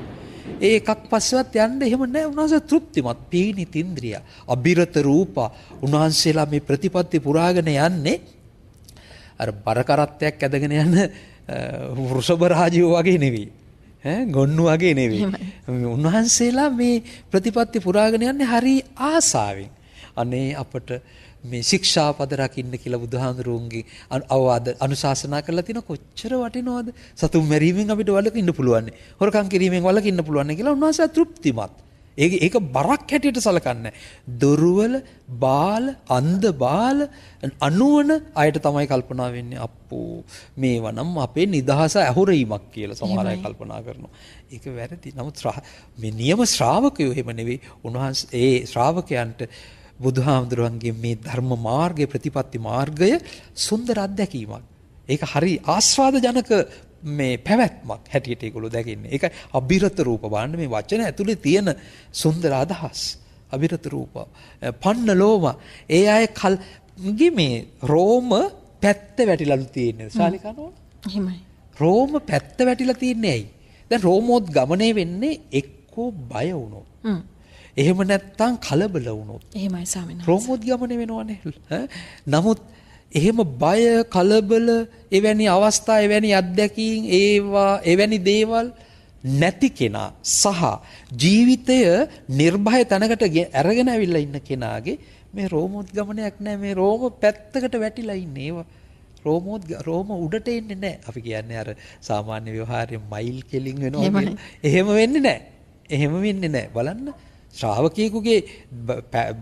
ඒ එකක් පස්සෙවත් යන්න එහෙම නැහැ. උන්වහන්සේ තෘප්තිමත් පීනිත ඉන්ද්‍රිය අබිරත රූප උන්වහන්සේලා මේ ප්‍රතිපත්ති පුරාගෙන යන්නේ අර බර කරත්තයක් ඇදගෙන යන වෘෂභ රාජයෝ වගේ නෙවෙයි. ගොන්නු වගේ නෙවෙයි. උන්වහන්සේලා මේ ප්‍රතිපත්ති පුරාගෙන යන්නේ හරි ආසාවෙන්. අනේ අපට මේ ශික්ෂාපද රකින්න කියලා බුදුහාඳුරුවන්ගේ අවවාද අනුශාසනා කරලා තියෙන කොච්චර වටිනවද? සතුන් මැරීමෙන් අපිට වළකින්න පුළුවන්. හොරකම් කිරීමෙන් වළකින්න පුළුවන් කියලා උන්වහන්සේ තෘප්තිමත්. ඒක බරක් හැටියට සලකන්නේ. දුර්වල, බාල, අන්ධ බාල, අනුවන අයට තමයි කල්පනා වෙන්නේ අප්පෝ මේවනම් අපේ නිදහස ඇහුරීමක් කියලා සමහර අය කල්පනා කරනවා. ඒක වැරදි. නමුත් මේ නියම ශ්‍රාවකයෝ එහෙම නෙවෙයි. උන්වහන්සේ ඒ ශ්‍රාවකයන්ට බුදුහාමුදුරුවන්ගේ මේ ධර්ම මාර්ගයේ ප්‍රතිපත්ති මාර්ගය සුන්දර අත්දැකීමක්. ඒක හරි ආස්වාදජනක මේ පැවැත්මක් හැටියට ඒගොල්ලෝ දැකින්නේ. ඒක අබිරත රූප බලන්න මේ වචන ඇතුලේ තියෙන සුන්දර අදහස්. අබිරත රූප. පන්න ලෝම ඒ අය මේ රෝම පැත්ත වැටිලාලු තියෙන්නේ. ශාලිකනෝ. එහෙමයි. රෝම පැත්ත වැටිලා තියන්නේ ඇයි? දැන් රෝමෝත් ගමනේ වෙන්නේ එක්කෝ බය වුණොත්. එහෙම නැත්තම් කලබල වුණොත්. එහෙමයි ස්වාමීන් වහන්සේ. රෝමෝද්ගමනය වෙනවනේ. නමුත් එහෙම බය කලබල එවැනි අවස්ථා එවැනි අත්දැකීම් එවැනි දේවල් නැති කෙනා සහ ජීවිතය නිර්භය තැනකට අරගෙන ඇවිල්ලා ඉන්න කෙනාගේ මේ රෝමෝද්ගමනයක් නැහැ. මේ රෝම පැත්තකට වැටිලා ඉන්නේ. රෝම උඩට එන්නේ නැහැ. අපි කියන්නේ අර සාමාන්‍ය ව්‍යවහාරයේ මයිල් කෙලින් වෙනවා. එහෙම වෙන්නේ නැහැ. එහෙම වෙන්නේ නැහැ. බලන්න ශ්‍රාවකයෙකුගේ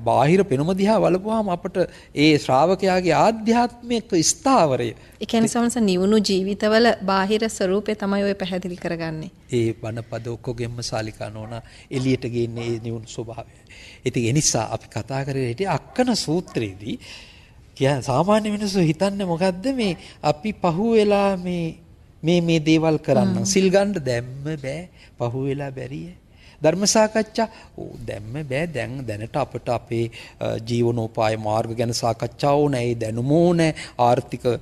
බාහිර පෙනුම දිහා බලපුවාම අපට ඒ ශ්‍රාවකයාගේ ආධ්‍යාත්මික ස්ථාවරය ඒ කියන්නේ සමහරවිට නිවුණු ජීවිතවල බාහිර ස්වરૂපේ තමයි ඔය පැහැදිලි කරගන්නේ. ඒ බණපද ඔක්කොගෙම ශාලිකා නෝනා එළියට ගේන්නේ ඒ නිවුණු ස්වභාවය. ඉතින් ඒ නිසා අපි කතා කරේ හිටියේ අක්කන සූත්‍රයේදී සාමාන්‍ය මිනිස්සු හිතන්නේ මොකද්ද මේ අපි පහුවෙලා මේ දේවල් කරන්න සිල් ගන්න දැම්ම බෑ පහුවෙලා බැරිය. ධර්ම සාකච්ඡා දැම්ම බෑ දැනට අපට අපේ ජීවනෝපාය මාර්ග ගැන සාකච්ඡා ඕනේ. ඒ දැනුම ඕනේ. ආර්ථිකය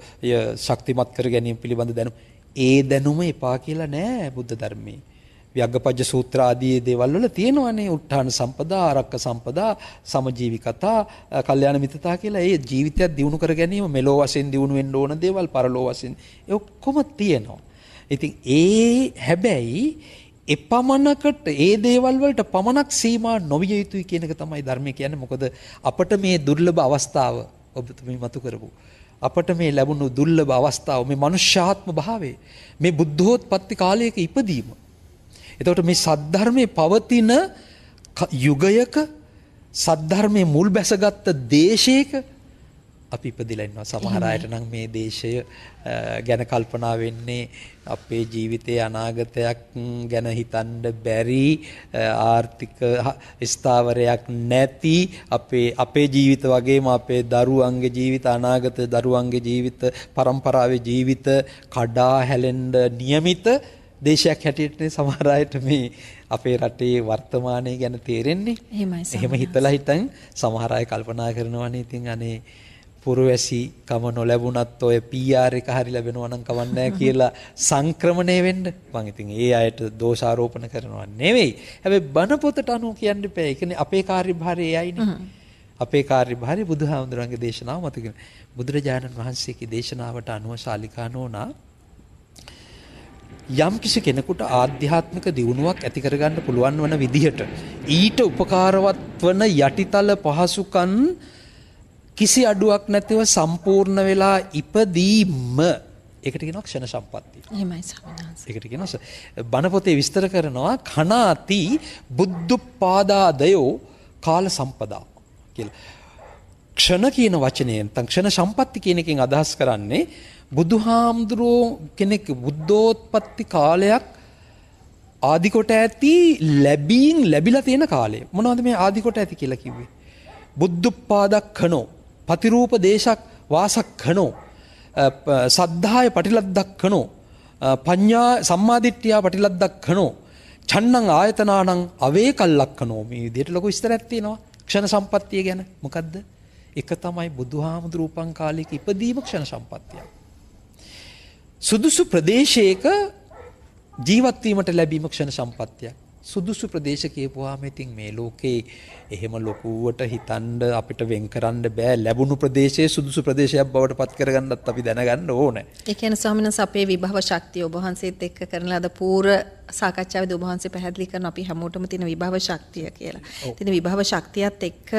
ශක්තිමත් කර ගැනීම පිළිබඳ දැනුම. ඒ දැනුම එපා කියලා නෑ බුද්ධ ධර්මයේ. ව්‍යග්ගපජ්ජ සූත්‍ර ආදී දේවල් වල තියෙනවානේ උත්ථාන සම්පදා, ආරක්ක සම්පදා, සමජීවිකතා, කල්යාණ මිත්‍රතා කියලා. ඒ ජීවිතය දියුණු කර ගැනීම මෙලෝ වශයෙන් දියුණු වෙන්න ඕන දේවල් පරලෝ වශයෙන් ඒ ඔක්කොම තියෙනවා. ඉතින් හැබැයි එපමණකට ඒ දේවල් වලට පමණක් සීමා නොවිය යුතුයි කියන එක තමයි ධර්මය කියන්නේ. මොකද අපට මේ දුර්ලභ අවස්ථාව ඔබතුමී මතු කරපු අපට මේ ලැබුණු දුර්ලභ අවස්ථාව මේ මනුෂ්‍යාත්ම භාවයේ මේ බුද්ධෝත්පත්ති කාලයක ඉපදීම. එතකොට මේ සද්ධර්මයේ පවතින යුගයක සද්ධර්මයේ මුල් බැසගත් දේශයක අපි ඉපදිලා ඉන්නවා. සමහර අයට නම් මේ දේශය ගැන කල්පනා වෙන්නේ අපේ ජීවිතයේ අනාගතයක් ගැන හිතන්න බැරි ආර්ථික ස්ථාවරයක් නැති අපේ ජීවිත වගේම අපේ දරුවන්ගේ ජීවිත අනාගත දරුවන්ගේ ජීවිත පරම්පරාවේ ජීවිත කඩා හැලෙන්න නියමිත දේශයක් හැටියට සමහර අයට මේ අපේ රටේ වර්තමානයේ ගැන තේරෙන්නේ. එහෙම හිතලා හිතන් සමහර අය කල්පනා කරනවානේ ඉතින් අනේ පුරවැසි කම නොලැබුණත් ඔය PR එක හරි ලැබෙනවා නම් කවන්නේ නැහැ කියලා සංක්‍රමණය වෙන්න. මම ඉතින් ඒ අයට දෝෂාරෝපණ කරනවා නෙවෙයි. හැබැයි බණ පොතට අනුව කියන්න බෑ. ඒ කියන්නේ අපේ කාර්යභාරය එයයිනේ. අපේ කාර්යභාරය බුදුහාමුදුරන්ගේ දේශනාව මත කියන. බුදුරජාණන් වහන්සේගේ දේශනාවට අනුව ශාලිකා නෝනා යම් කිසි කෙනෙකුට ආධ්‍යාත්මික දියුණුවක් ඇති කරගන්න පුළුවන් වන විදිහට ඊට උපකාරවත් වන යටිතල පහසුකම් කිසි අඩුවක් නැතිව සම්පූර්ණ වෙලා ඉපදීම ඒකට කියනවා ක්ෂණ සම්පත්තිය. එහෙමයි සමහරවිට. ඒකට කියනවා බණ පොතේ විස්තර කරනවා කනාති බුද්ධපාදාදයෝ කාල සම්පදා කියලා. ක්ෂණ කියන වචනයෙන් නැත්නම් ක්ෂණ සම්පatti කියන එකෙන් අදහස් කරන්නේ බුදුහාමුදුරුවෝ කෙනෙක් බුද්ධෝත්පත්ති කාලයක් ආදි කොට ඇති ලැබිලා තියෙන කාලය. මොනවද මේ ආදි කොට ඇති කියලා කිව්වේ? බුද්ධුප්පාදක් කනෝ පතිරූප දේශක් වාසක් කනෝ සද්ධාය පටිලද්දක් කනෝ පඤ්ඤා සම්මාදිට්ඨියා පටිලද්දක් කනෝ චන්නං ආයතනානං අවේකල්ලක් කනෝ මේ විදිහට ලොකු විස්තරයක් තියෙනවා ක්ෂණ සම්පත්තිය ගැන. මොකද්ද? එක තමයි බුදුහාමුදුරු උපන් කාලයක ඉපදීම ක්ෂණ සම්පත්තිය. සුදුසු ප්‍රදේශයක ජීවත් වීමට ලැබීම ක්ෂණ සම්පත්තියක්. සුදුසු ප්‍රදේශ කියපුවාම ඉතින් මේ ලෝකේ එහෙම ලොකුවට හිතන්න අපිට වෙන් කරන්න බෑ. ලැබුණු ප්‍රදේශයේ සුදුසු ප්‍රදේශයක් බවට පත් කරගන්නත් අපි දැනගන්න ඕනේ. ඒ කියන්නේ ස්වාමීන් වහන්සේ අපේ විභව ශක්තිය ඔබ වහන්සේත් එක්ක කරන ලද පූර්ව සාකච්ඡාවේදී ඔබ වහන්සේ පැහැදිලි කරන අපි හැමෝටම තියෙන විභව ශක්තිය කියලා. ඉතින් විභව ශක්තියත් එක්ක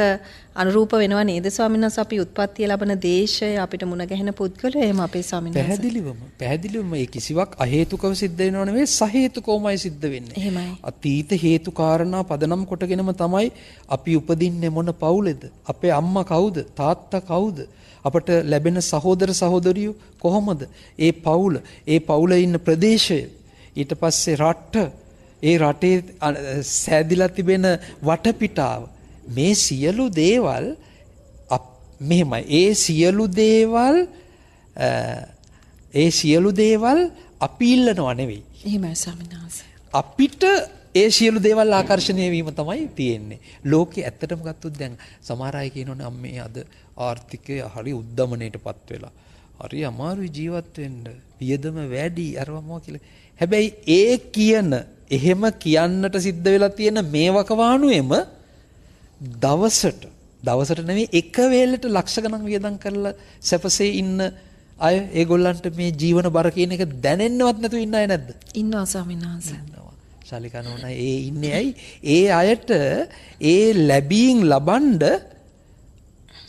අනුරූප වෙනවා නේද ස්වාමීන් වහන්සේ අපි උත්පත්තිය ලබන දේශය අපිට මුණ ගැහෙන පුද්ගලයෝ එහෙම අපේ ස්වාමීන් වහන්සේ. පැහැදිලිවම මේ කිසිවක් අහේතුකව සිද්ධ වෙනව නෙවෙයි සහේතුකවමයි සිද්ධ වෙන්නේ. එහෙමයි. අතීත හේතු කාරණා පදනම් කොටගෙනම තමයි අපි උපදින්නේ මොන පවුලේද? අපේ අම්මා කවුද? තාත්තා කවුද? අපට ලැබෙන සහෝදර සහෝදරියෝ කොහොමද? ඒ පවුලේ ඉන්න ප්‍රදේශය, ඊට පස්සේ රට, ඒ රටේ සෑදිලා තිබෙන වටපිටාව, මේ සියලු දේවල් මෙහෙමයි. ඒ සියලු දේවල් අපි ඉල්ලනවා නෙවෙයි. එහෙමයි ස්වාමීන් වහන්සේ. අපිට ඒ සියලු දේවල් ආකර්ෂණය වීම තමයි තියෙන්නේ. ලෝකේ ඇත්තටම ගත්තොත් දැන් සමහර අය කියනෝනේ අම්මේ අද ආර්ථිකය හරි උද්දමනයටපත් වෙලා. හරි අමාරුයි ජීවත් වෙන්න. වියදම වැඩි අරවමෝ කියලා. හැබැයි ඒ එහෙම කියන්නට සිද්ධ වෙලා තියෙන මේ වකවානුවේම දවසට නෙවෙයි එක වේලට ලක්ෂ ගණන් වියදම් කරලා සැපසේ ඉන්න අය ඒගොල්ලන්ට මේ ජීවන බර කියන එක දැනෙන්නවත් නැතුව ඉන්න අය නැද්ද? ඉන්නවා ස්වාමීන් වහන්සේ. ශාලිකනෝන ඒ ඉන්නේ ඇයි? ඒ අයට ඒ ලැබීම් ලබනද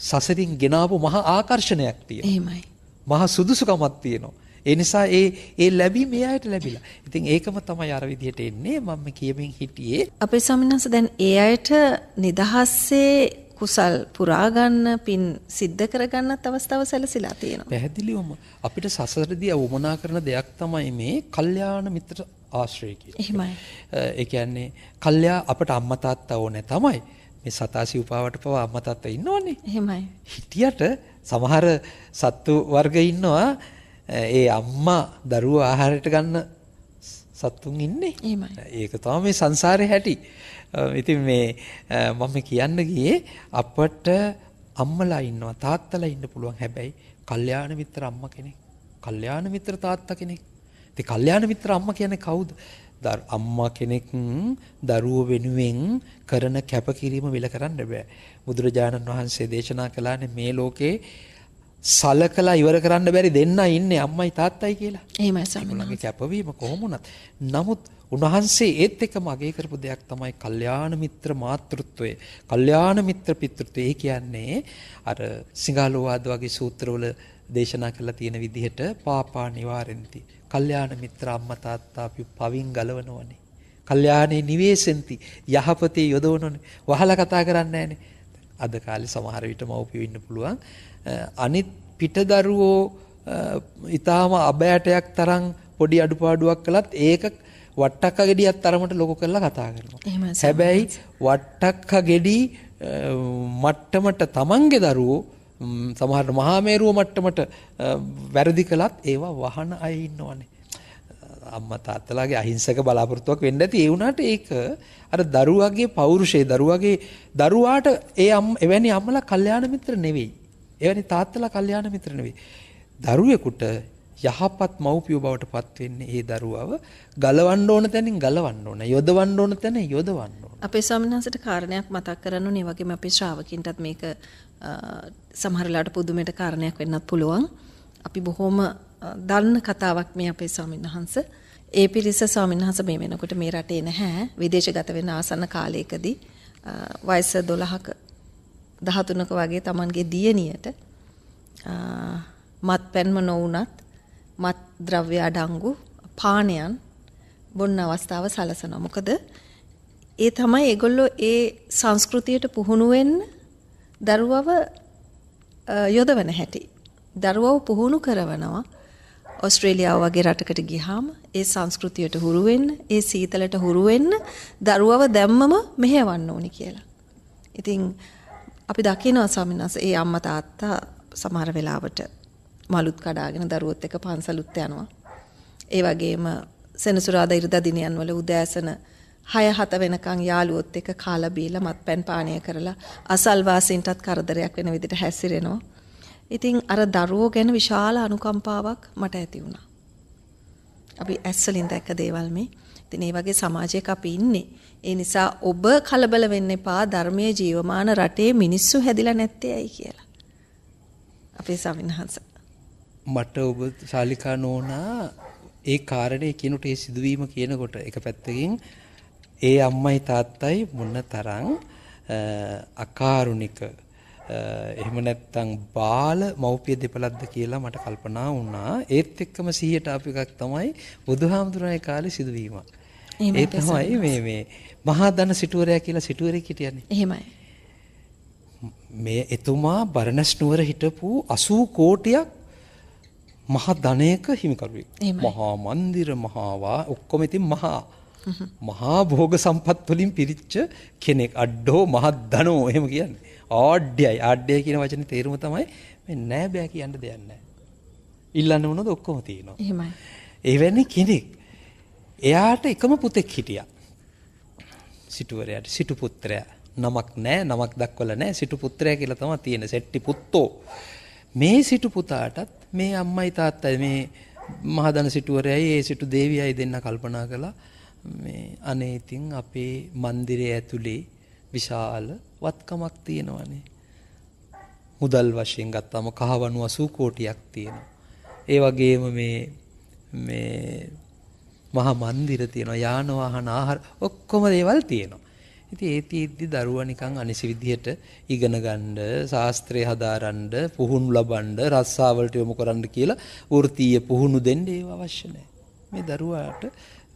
සසරින් ගෙනාවු මහා ආකර්ෂණයක් තියෙනවා. එහෙමයි. මහා සුදුසුකමක් තියෙනවා. ඒ නිසා ඒ ලැබීම ඒ අයට ලැබිලා. ඉතින් ඒකම තමයි අර විදිහට එන්නේ මම කියමින් හිටියේ. අපේ ස්වාමීන් වහන්සේ දැන් ඒ අයට නිදහස්සේ කුසල් පුරා ගන්න පින් සිද්ධ කර ගන්නත් අවස්ථාව සැලසීලා තියෙනවා. පැහැදිලිවම අපිට සසරදී වමනා කරන දෙයක් තමයි මේ කල්යාණ මිත්‍ර ආශ්‍රය කියන්නේ. එහෙමයි. ඒ කියන්නේ කල්යා අපට අම්මා තාත්තා ඕනේ තමයි. මේ සතාසි උපාවට පව අම්මා තාත්තා ඉන්නවනේ. එහෙමයි. හිටියට සමහර සත්තු වර්ග ඉන්නවා ඒ අම්මා දරුවෝ ආහාරයට ගන්න සත්තුන් ඉන්නේ. එහෙමයි. ඒක තමයි මේ සංසාරේ හැටි. ඉතින් මේ මම කියන්න ගියේ අපට අම්මලා ඉන්නවා තාත්තලා ඉන්න පුළුවන්. හැබැයි කල්යාණ මිත්‍ර අම්මා කෙනෙක්, කල්යාණ මිත්‍ර තාත්තා කෙනෙක්. ඉතින් කල්යාණ මිත්‍ර අම්මා කියන්නේ කවුද? අම්මා කෙනෙක් දරුවෝ වෙනුවෙන් කරන කැපකිරීම විල කරන්න බෑ. බුදුරජාණන් වහන්සේ දේශනා කළානේ මේ ලෝකේ සලකලා ඉවර කරන්න බැරි දෙන්න ඉන්නේ අම්මයි තාත්තයි කියලා. එහෙමයි ස්වාමීන් වහන්සේ. කැපවීම කොහොම වුණත් නමුත් උන්වහන්සේ ඒත් එක්කම අගය කරපු දෙයක් තමයි කල්යාණ මිත්‍ර මාතෘත්වය, කල්යාණ මිත්‍ර පිතෘත්වය. ඒ කියන්නේ අර සිංහලෝවාද වගේ සූත්‍රවල දේශනා කරලා තියෙන විදිහට පාපා නිවාරෙන්ති. කල්යාණ මිත්‍ර අම්මා තාත්තා අපි පවින් ගලවනවනේ. කල්යාණේ නිවේසෙන්ති. යහපතේ යොදවනවනේ. වහලා කතා කරන්නේ නැහනේ. අද කාලේ සමහර විට මව්පියෝ ඉන්න පුළුවන්. අනිත් පිටදරුවෝ ඊටාම අබෑටයක් තරම් පොඩි අඩුපාඩුවක් කළත් ඒක වට්ටක්ක ගෙඩියක් තරමට ලොකු කරලා කතා කරනවා. හැබැයි වට්ටක්ක ගෙඩි මට්ටමට තමන්ගේ දරුවෝ සමහර මහා මේරුව මට්ටමට වැරදි කළත් ඒවා වහන අය ඉන්නවනේ. අම්මා තාත්තලාගේ අහිංසක බලාපොරොත්තුවක් වෙන්න ඇති. ඒ වුණාට ඒක අර දරුවාගේ පෞරුෂය, දරුවාට එවැනි අම්මලා කල්යාණ මිත්‍ර නෙවෙයි. එවැනි තාත්තලා කල්යාණ මිත්‍ර නෙවෙයි. දරුවෙකුට යහපත් මව්පියෝ බවට පත් වෙන්නේ ඒ දරුවව ගලවන්න ඕන තැනින් ගලවන්න ඕන, යොදවන්න ඕන තැන යොදවන්න ඕන. අපේ ස්වාමීන් වහන්සේට කාරණයක් මතක් කරන්න ඕනේ. වගේම අපේ ශ්‍රාවකින්ටත් මේක සමහර වෙලාවට පුදුමයට කාරණයක් වෙන්නත් පුළුවන්. අපි බොහොම දන්න කතාවක් මේ අපේ ස්වාමීන් වහන්සේ. ඒ පිරිස ස්වාමීන් වහන්සේ මේ වෙනකොට මේ රටේ නැහැ. විදේශගත වෙන ආසන්න කාලයකදී වයස 12ක 13ක වගේ Tamanගේ දියණියට මත්පැන්ම නොවුනත් මත් ද්‍රව්‍ය අඩංගු පානයන් බොන්න අවස්ථාව සලසනවා. මොකද ඒ තමයි ඒගොල්ලෝ ඒ සංස්කෘතියට පුහුණු වෙන්න දරුවව යොදවන හැටි. දරුවව පුහුණු කරවනවා. ඕස්ට්‍රේලියාව වගේ රටකට ගියාම ඒ සංස්කෘතියට හුරු වෙන්න, ඒ සීතලට හුරු වෙන්න දරුවව දැම්මම මෙහෙවන්න ඕනි කියලා. ඉතින් අපි දකිනවා ස්වාමීන් වහන්සේ ඒ අම්මා තාත්තා සමහර වෙලාවට මලුත් කඩාගෙන දරුවොත් එක්ක පන්සලුත් යනවා. ඒ වගේම සෙනසුරාදා ඉරිදා දිනයන් වල උදෑසන 6-7 වෙනකන් යාළුවොත් එක්ක කාලා බීලා මත්පැන් පානය කරලා අසල්වාසීන්ටත් කරදරයක් වෙන විදිහට හැසිරෙනවා. ඉතින් අර දරුවෝ ගැන විශාල අනුකම්පාවක් මට ඇති වුණා. අපි ඇස්වලින් දැක්ක දේවල් මේ. ඉතින් මේ වගේ සමාජයක අපි ඉන්නේ. ඒ නිසා ඔබ කලබල වෙන්න එපා ධර්මයේ ජීවමාන රටේ මිනිස්සු හැදිලා නැත්තේ ඇයි කියලා. අපේ ස්වාමීන් වහන්සේ. මට ඔබ ශාලිකා නෝනා ඒ කාරණේ කියනට ඒ සිදුවීම කියනකොට එක පැත්තකින් ඒ අම්මයි තාත්තයි මොන තරම් අකාරුණික එහෙම නැත්තම් බාල මව්පිය දෙපළක්ද කියලා මට කල්පනා වුණා. ඒත් එක්කම 100ට ආපු එකක් තමයි බුදුහාමුදුරනේ කාලේ සිදුවීමක්. ඒ තමයි මේ මහා ධන සිටුවරයා කියලා සිටුවරෙක් හිටියනේ. එහෙමයි. මේ එතුමා බරණැස් නුවර හිටපු 80 කෝටියක් මහා ධනයක හිමිකරුවෙක්. මහා මන්දිර මහා ඔක්කොම ඉතින් මහා භෝග සම්පත් වලින් පිරිච්ච කෙනෙක්. අඩෝ මහා ධනෝ එහෙම කියන්නේ. ආඩ්‍යයි කියන වචනේ තේරුම තමයි මේ නෑ බෑ කියන්න දෙයක් නෑ. ඉල්ලන්න මොනවද ඔක්කොම තියෙනවා. එහෙමයි. එවැනි කෙනෙක්. එයාට එකම පුතෙක් හිටියා. සිටුවරයාට සිටු පුත්‍රයා. නමක් නෑ, නමක් දක්වලා නෑ. සිටු පුත්‍රයා කියලා තමයි තියෙන්නේ. සෙට්ටි පුත්තෝ. මේ සිටු පුතාටත් මේ අම්මයි තාත්තයි මේ මහදන සිටුවරයයි ඒ සිටු දේවියයි දෙන්න කල්පනා කළා මේ අනේ ඉතින් අපේ මන්දිරය ඇතුලේ විශාල වත්කමක් තියෙනවානේ. මුදල් වශයෙන් ගත්තාම කහවණු 80 කෝටියක් තියෙනවා. ඒ වගේම මේ මහා මන්දිර තියෙනවා, යාන වාහන ආහාර ඔක්කොම දේවල් තියෙනවා. ඉතින් ඒ තීද්දි දරුවා නිකන් අනිසි විදිහට ඉගෙන ගන්න, ශාස්ත්‍රය හදාරන්න, පුහුණු ලබන්න, රස්සාවලට යොමු කරන්න කියලා වෘත්තීය පුහුණු දෙන්න ඒව අවශ්‍ය නැහැ. මේ දරුවාට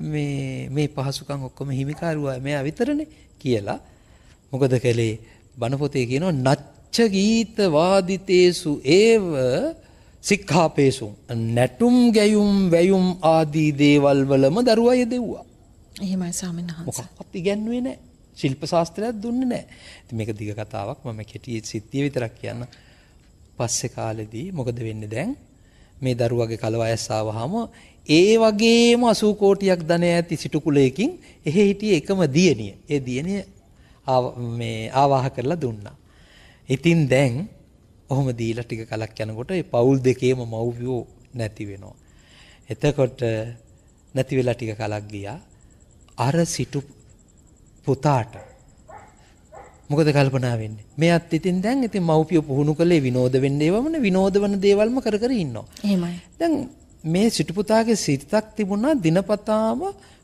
මේ පහසුකම් ඔක්කොම හිමිකාරුවා මෙයා විතරනේ කියලා. මොකද කලේ බණ පොතේ කියනවා නච්ච ගීත වාදිතේසු ඒව සික්ඛාපේසු නැටුම් ගැයුම් වැයුම් ආදී දේවල් වලම දරුවා යෙදුවා. එහෙමයි ස්වාමීන් වහන්සේ. මොකක්වත් ඉගැන්වුවේ නැහැ. ශිල්ප ශාස්ත්‍රයක් දුන්නේ නැහැ. ඉතින් මේක දිග කතාවක්. මම කෙටි සිද්ධිය විතරක් කියන්න. පස්සේ කාලෙදී මොකද වෙන්නේ දැන්? මේ දරුවගේ කල වයස ආවහම ඒ වගේම 80 කෝටියක් ධනය ඇති සිටු කුලයකින් එහෙ හිටියේ එකම දියණිය. ඒ දියණිය ආවාහ කරලා දුන්නා. ඉතින් දැන් ඔහොම දීලා ටික කලක් යනකොට ඒ පවුල් දෙකේම මව්පියෝ නැති වෙනවා. එතකොට නැති වෙලා ටික කලක් ගියා. අර සිටු පුතාට මොකද කල්පනා වෙන්නේ? මෙයත් ඉතින් දැන් ඉතින් මව්පියෝ පුහුණු කළේ විනෝද වෙන්න ඒවමනේ විනෝද වන දේවල්ම කර කර ඉන්නවා. එහෙමයි. දැන් මේ සිටු පුතාගේ සිතක් තිබුණා දිනපතාම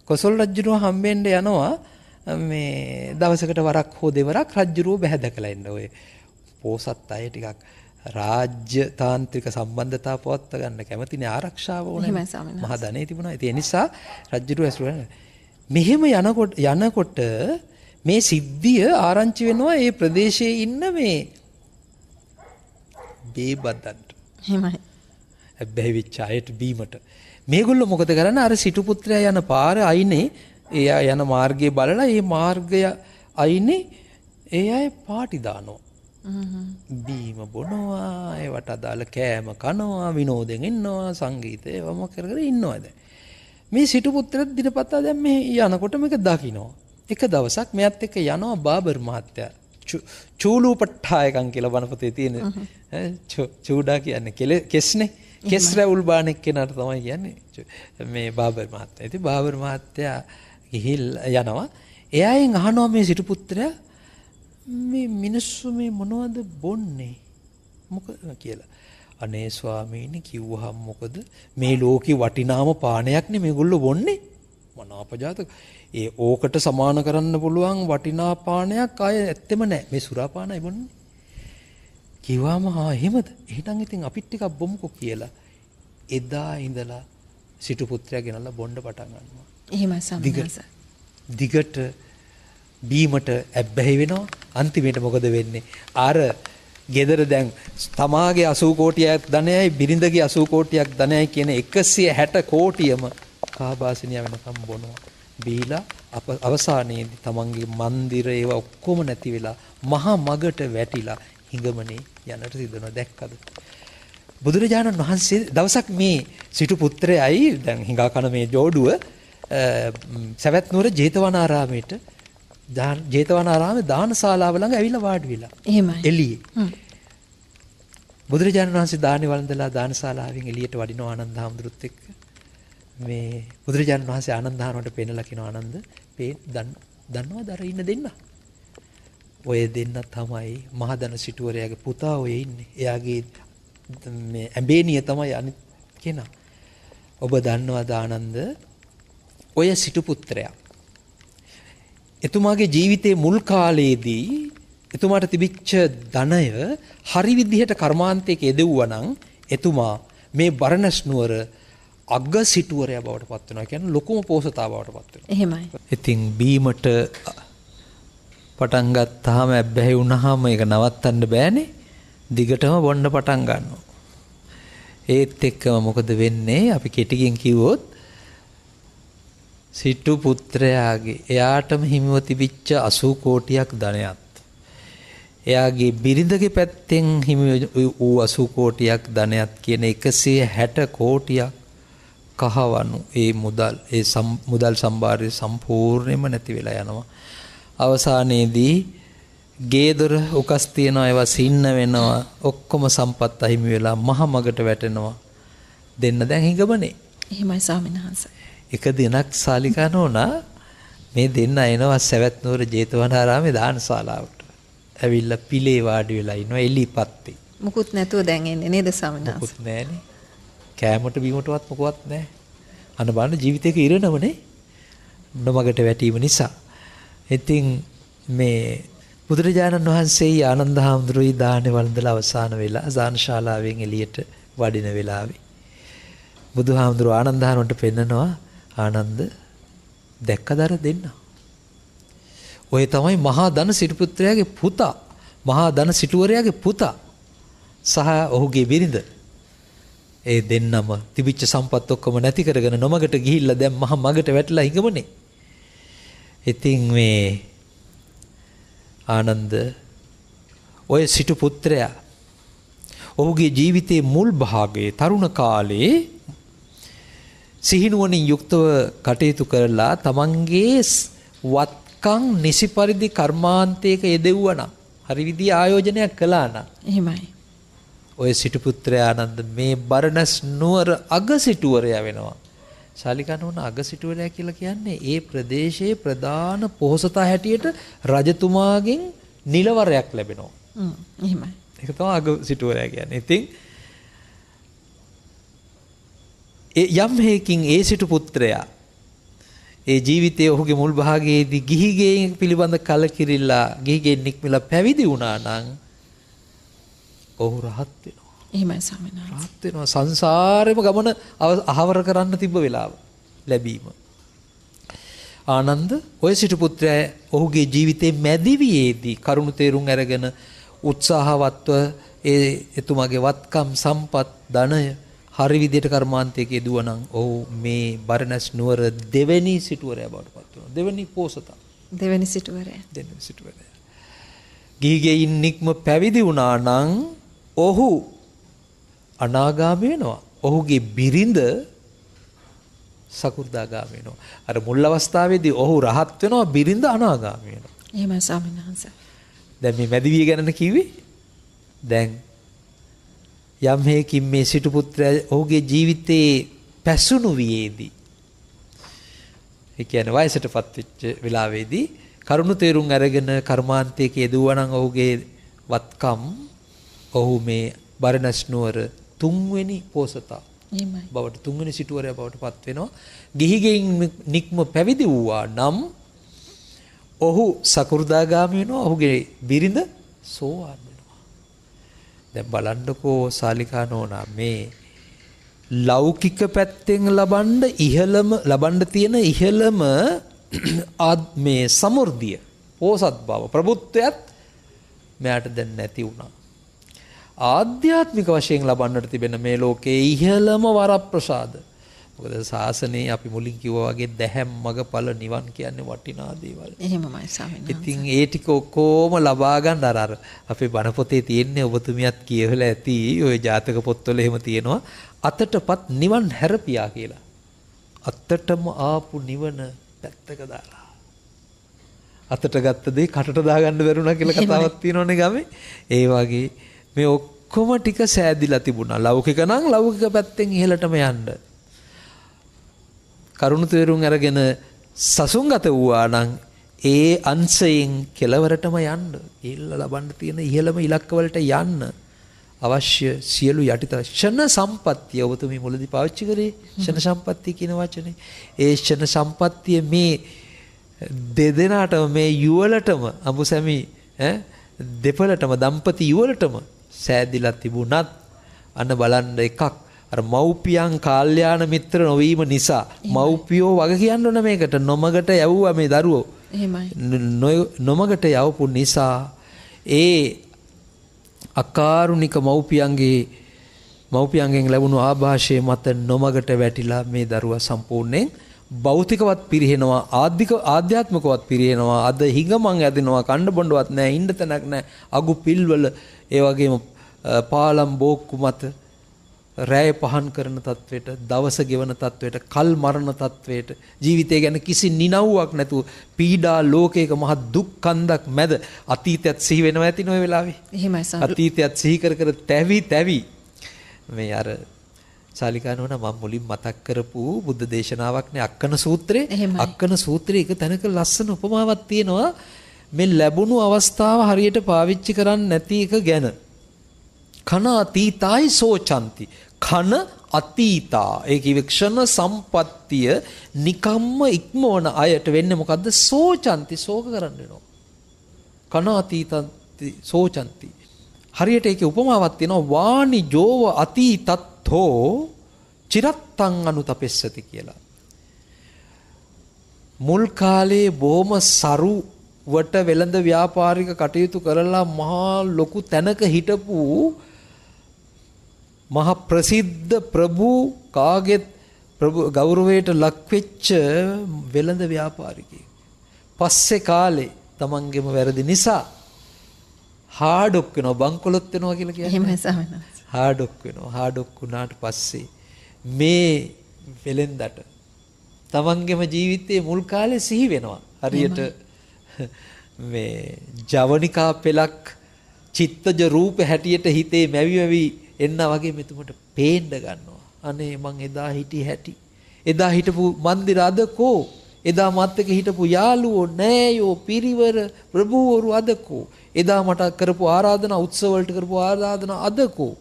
කොසල් රජුව හම්බෙන්න යනවා මේ දවසකට වරක් හෝ දෙවරක් රජුව බැහැ දැකලා ඉන්න. ඔය පෝසත් අය ටිකක් රාජ්‍ය තාන්ත්‍රික සම්බන්ධතා පවත්වා ගන්න කැමතිනේ ආරක්ෂාව ඕනේ. මහා ධනෙ තිබුණා. ඒ නිසා රජුව ඇසුරන මෙහෙම යනකොට මේ සිද්ධිය ආරංචි වෙනවා මේ ප්‍රදේශයේ ඉන්න මේ බේබද්දන්ට. එහෙමයි. හැබැයි වෙච්ච අයට බීමට. මේගොල්ලෝ මොකද කරන්නේ? අර සිටු පුත්‍රයා යන පාර අයිනේ එයා යන මාර්ගය බලලා ඒ මාර්ගය අයිනේ ඒ අය පාටි දානවා. බීම බොනවා, ඒවට අදාළ කෑම කනවා, විනෝදෙන් ඉන්නවා, සංගීතය වම කර කර ඉන්නවා දැන්. මේ සිටු පුත්‍රයා දිනපතා දැන් මේ යනකොට මේක දකින්නවා. එක දවසක් මෙයත් එක්ක යනවා බාබර් මහත්තයා. චූලූපට්ඨායකම් කියලා බණ පොතේ තියෙන චූඩා කියන්නේ කෙස්නේ. කෙස් රැවුල් බාන එක්කෙනාට තමයි කියන්නේ මේ බාබර් මහත්තයා. ඉතින් බාබර් මහත්තයා ගිහිල්ලා යනවා. එයාගෙන් අහනවා මේ සිටු පුත්‍රයා මේ මිනිස්සු මේ මොනවද බොන්නේ මොකද කියලා. අනේ ස්වාමීනි කිව්වහම මොකද මේ ලෝකේ වටිනාම පානයක් නේ මේගොල්ලෝ බොන්නේ. මනාපජාතක ඒ ඕකට සමාන කරන්න පුළුවන් වටිනා පානයක් ආය ඇත්තෙම නැහැ. මේ සුරාපානයි බොන්නේ. කිව්වම එහෙමද? එහෙනම් ඉතින් අපිත් ටිකක් බොමුකෝ කියලා. එදා ඉඳලා සිටු පුත්‍රයා ගෙනල්ලා බොන්න පටන් ගන්නවා. එහෙමයි සම්මාස. දිගට බීමට ඇබ්බැහි වෙනවා. අන්තිමේට මොකද වෙන්නේ? අර ගෙදර දැන් තමාගේ 80 කෝටියක් ධනයයි බිරිඳගේ 80 කෝටියක් ධනයයි කියන 160 කෝටියම කාබාසිනිය වෙනකම් බොනවා. බීලා අවසානයේදී තමන්ගේ මන්දිර ඒවා ඔක්කොම නැති වෙලා මහා මගට වැටිලා හිඟමනේ යන්නට සිදුවන දැක්කද? බුදුරජාණන් වහන්සේ දවසක් මේ සිටු පුත්‍රයයි දැන් හිඟා කන මේ ජෝඩුව සවැත් නුවර ජේතවනාරාමයට ජේතවනාරාමේ දානශාලාව ළඟ ඇවිල්ලා වාඩි වෙලා. එහෙමයි. එළියේ. බුදුරජාණන් වහන්සේ දානේ වළඳලා දානශාලාවෙන් එළියට වඩිනවා ආනන්ද හාමුදුරුවොත් එක්ක. මේ බුදුරජාණන් වහන්සේ ආනන්ද හාමුදුරුවන්ට පෙන්නලා කියනවා ආනන්ද දන්නවද අර ඉන්න දෙන්න? ඔය දෙන්න තමයි මහදන සිටුවරයාගේ පුතා ඔය ඉන්නේ. එයාගේ මේ ඇඹේනිය තමයි අනිත් කෙනා. ඔබ දන්නවද ආනන්ද? ඔය සිටු පුත්‍රයා. එතුමාගේ ජීවිතයේ මුල් කාලයේදී එතුමාට තිබිච්ච ධනය හරි විදිහට කර්මාන්තයක යෙදුවා නම් එතුමා මේ බරණැස් නුවර අග සිටුවරයා බවට පත් වෙනවා. කියන්නේ ලොකුම පෝසතා බවට පත් වෙනවා. එහෙමයි. ඉතින් බීමට පටන් ගත්තාම ඇබ්බැහි වුණාම ඒක නවත්තන්න බෑනේ. දිගටම බොන්න පටන් ගන්නවා. ඒත් එක්කම මොකද වෙන්නේ? අපි කෙටියෙන් කිව්වොත් සිටු පුත්‍රයාගේ එයාටම හිමිව තිබිච්ච 80 කෝටියක් ධනයත් එයාගේ බිරිඳගේ පැත්තෙන් හිමි වූ 80 කෝටියක් ධනයත් කියන 160 කෝටියක් කහවණු ඒ මුදල් සම්භාරය සම්පූර්ණයෙන්ම නැති වෙලා යනවා. අවසානයේදී ගේදොර උකස් තියනවා ඒවා සින්න වෙනවා ඔක්කොම සම්පත් අහිමි වෙලා මහ මගට වැටෙනවා. දෙන්න දැන් හිඟමනේ. එහෙමයි ස්වාමීන් වහන්සේ. එක දිනක් සාලිකා නෝනා මේ දෙන්න එනවා සවැත් නුවර ජේතවනාරාමේ දානශාලාවට. ඇවිල්ලා පිලේ වාඩි වෙලා ඉනවා එළිපත්තේ. මුකුත් නැතුව දැන් එන්නේ නේද ස්වාමීන් වහන්සේ? මුකුත් නැහනේ. කෑමට බීමටවත් මොකවත් නැහැ. අන්න බලන්න ජීවිතේක ඉරණමනේ. නොමගට වැටීම නිසා. ඉතින් මේ බුදුරජාණන් වහන්සේ ආනන්ද හාමුදුරුවෝ දානේ වළඳලා අවසාන වෙලා දානශාලාවෙන් එළියට වඩින වෙලාවේ බුදුහාමුදුරුවෝ ආනන්ද හාමුදුරුවන්ට පෙන්නනවා ආනන්ද දැක්කද අර දෙන්න? ඔය තමයි මහා ධන සිටුපුත්‍රයාගේ පුතා. මහා ධන සිටුවරයාගේ පුතා සහ ඔහුගේ බිරිඳ. ඒ දෙන්නම තිබිච්ච සම්පත් ඔක්කොම නැති කරගෙන නොමගට ගිහිල්ලා දැන් මහා මගට වැටලා හිඟමනේ. ඉතින් මේ ආනන්ද ඔය සිටු පුත්‍රයා ඔහුගේ ජීවිතයේ මුල් භාගයේ තරුණ කාලේ සිහිනුවණින් යුක්තව කටයුතු කරලා තමන්ගේ වත්කම් නිසි පරිදි කර්මාන්තයක යෙදුවා නම් හරි විදිහ ආයෝජනයක් කළා නම් එහෙමයි. ඔය සිටු පුත්‍රයා ආනන්ද මේ බරණැස් නුවර අග සිටුවරයා වෙනවා. ශාලිකනෝන අග සිටුවරයා කියලා කියන්නේ ඒ ප්‍රදේශයේ ප්‍රධාන පොහොසතා හැටියට රජතුමාගෙන් නිලවරයක් ලැබෙනවා. එහෙමයි. ඒක තමයි අග සිටුවරයා කියන්නේ. ඉතින් යම් හේකින් ඒ සිටු පුත්‍රයා ඒ ජීවිතයේ ඔහුගේ මුල් භාගයේදී ගිහිගේ පිළිබඳ කලකිරිලා ගිහිගෙන් නික්මලා පැවිදි වුණා නම් ඔහු රහත් වෙනවා. එහෙමයි ස්වාමීන් වහන්සේ. රහත් වෙනවා. සංසාරෙම ගමන අහවර කරන්න තිබ්බ වෙලාව ලැබීම. ආනන්ද ඔය සිටු පුත්‍රයා ඔහුගේ ජීවිතයේ මැදිවියේදී කරුණ තේරුම් අරගෙන උත්සාහවත්ව ඒ එතුමාගේ වත්කම් සම්පත් ධනය හරි විදියට කර්මාන්තයක යෙදුවා නම් ඔහු මේ බරණැස් නුවර දෙවෙනි සිටුවරයා බවට පත් වෙනවා. දෙවෙනි පෝසතා. දෙවෙනි සිටුවරයා. දෙවෙනි සිටුවරයා. ගිහිගෙයින් නික්ම පැවිදි වුණා නම් ඔහු අනාගාමී වෙනවා. ඔහුගේ බිරිඳ සකු르දාගාමී වෙනවා. අර මුල් අවස්ථාවේදී ඔහු රහත් වෙනවා, බිරිඳ අනාගාමී වෙනවා. එහෙමයි ස්වාමීන් වහන්සේ. දැන් මේ මැදිවිය ගැනද කිව්වේ? දැන් යම් හේකින් මේ සිටු පුත්‍රයා ඔහුගේ ජීවිතේ පැසුණු වියේදී ඒ කියන්නේ වයසටපත් වෙච්ච වෙලාවේදී කරුණ තේරුම් අරගෙන කර්මාන්තයක යෙදුවා නම් ඔහුගේ වත්කම් ඔහු මේ බරණැස් නුවර තුන්වෙනි පෝසතා බවට තුන්වෙනි සිටුවරයා බවට පත් වෙනවා. ගිහිගෙන් නික්ම පැවිදි වූවා නම් ඔහු සකු르දාගාමී වෙනවා. ඔහුගේ බිරිඳ සෝවාන් වෙනවා. දැන් බලන්නකෝ ශාලිකා නෝනා මේ ලෞකික පැත්තෙන් ලබන්න තියෙන ඉහළම මේ සමෘද්ධිය පෝසත් බව ප්‍රබුද්ධයත් මෙයාට දැන් නැති වුණා. ආධ්‍යාත්මික වශයෙන් ලබන්නට තිබෙන මේ ලෝකයේ ඉහළම වරප්‍රසාද මොකද ශාසනයේ අපි මුලින් කිව්වා වගේ දැහැම් මගඵල නිවන් කියන්නේ වටිනා දේවල්. එහෙමමයි ස්වාමීන් වහන්සේ. ඉතින් ඒ ටික ඔක්කොම ලබා ගන්න අර අපේ බණ පොතේ තියෙන්නේ ඔබතුමියත් කියවලා ඇති ওই ජාතක පොත්වල එහෙම තියෙනවා අතටපත් නිවන් හැරපියා කියලා. අතටම ආපු නිවන පැත්තක දාලා අතට ගත්ත දේ කටට දාගන්න බැරුණා කියලා කතාවක් තියෙනවනේ ගමේ. ඒ වගේ මේ ඔක්කොම ටික සෑදිලා තිබුණා. ලෞකික නම් ලෞකික පැත්තෙන් ඉහළටම යන්න. කරුණු තේරුම් අරගෙන සසුන්ගත වූවා නම් ඒ අංශයෙන් කෙලවරටම යන්න. ඉල්ල ලබන්න තියෙන ඉහළම ඉලක්ක වලට යන්න අවශ්‍ය සියලු යටිතල ෂණ සම්පත්තිය ඔබතුමී මුලදී පාවිච්චි කරේ ෂණ සම්පත්තිය කියන වචනේ. ඒ ෂණ සම්පත්තිය මේ දෙදෙනාටම මේ යුවලටම අඹුසැමි දෙපළටම දම්පති යුවලටම සෑදිලා තිබුණත් අන්න බලන්න එකක් අර මව්පියන් කාල්යාන මිත්‍ර නොවීම නිසා මව්පියෝ වග කියන්න ඕන මේකට නොමගට යවුවා මේ දරුවෝ. එහෙමයි. නොමගට යවපු නිසා ඒ අකාරුණික මව්පියන්ගෙන් ලැබුණු ආభాෂය මත නොමගට වැටිලා මේ දරුවා සම්පූර්ණයෙන් භෞතිකවත් පිරිහෙනවා ආධ්‍යාත්මිකවත් පිරිහෙනවා. අද හිඟමන් ඇදෙනවා කණ්ඩ බොණ්ඩවත් නැහැ ඉන්න තැනක් නැහැ අගු පිල්වල ඒ වගේම පාලම් බෝක්කු මත රැය පහන් කරන තත්වයට දවස ගෙවන තත්වයට කල් මරණ තත්වයට ජීවිතය ගැන කිසි නිනව්වක් නැතුව පීඩා ලෝකයක මහ දුක් කන්දක් මැද අතීතයත් සිහි වෙනවා ඇති නොවේ වෙලාවේ. එහෙමයි සර්. අතීතයත් සිහි කර කර තැවි මේ අර ශාලිකානෝන මම මුලින් මතක් කරපු බුද්ධ දේශනාවක්නේ අක්කන සූත්‍රේ. අක්කන සූත්‍රයේ එක තැනක ලස්සන උපමාවක් තියෙනවා මේ ලැබුණු අවස්ථාව හරියට පාවිච්චි කරන්නේ නැති එක ගැන. කන අතීතයි සෝචන්ති. කන අතීතා ඒ කිව්වේ ක්ෂණ සම්පත්තිය නිකම්ම ඉක්මවන අයට වෙන්නේ මොකද්ද? සෝචන්ති ශෝක කරන්න වෙනවා. කන අතීතන්ති සෝචන්ති. හරියට ඒකේ උපමාවක් තියෙනවා වානි ජෝව අතීතත්ථෝ චිරත්තං අනුතපෙස්සති කියලා. මුල් කාලේ බොහොම සරුවට වෙළඳ ව්‍යාපාරික කටයුතු කරලා මහා ලොකු තැනක හිටපු මහ ප්‍රසිද්ධ ප්‍රභු කාගෙත් ගෞරවයට ලක්වෙච්ච වෙළඳ ව්‍යාපාරිකයෙක්. පස්සේ කාලේ තමන්ගේම වැරදි නිසා හාඩොක් වෙනවා බංකොලොත් වෙනවා කියලා කියන්නේ. එහෙමයි ස්වාමීනි. හාඩොක් වෙනවා. හාඩොක් වුණාට පස්සේ මේ වෙලෙන්දට තමන්ගේම ජීවිතයේ මුල් කාලේ සිහි වෙනවා. හරියට මේ ජවනිකා පෙලක් චිත්තජ රූප හැටියට හිතේ මැවි එන්න වගේ මෙතුමට පේන්න ගන්නවා. අනේ මං එදා හිටි හැටි. එදා හිටපු මන්දිර අද කෝ? එදා මත් එක්ක හිටපු යාළුවෝ නෑයෝ පිරිවර ප්‍රභූවරු අද කෝ? එදා මට කරපු ආරාධනා උත්සව වලට කරපු ආරාධනා අද කෝ?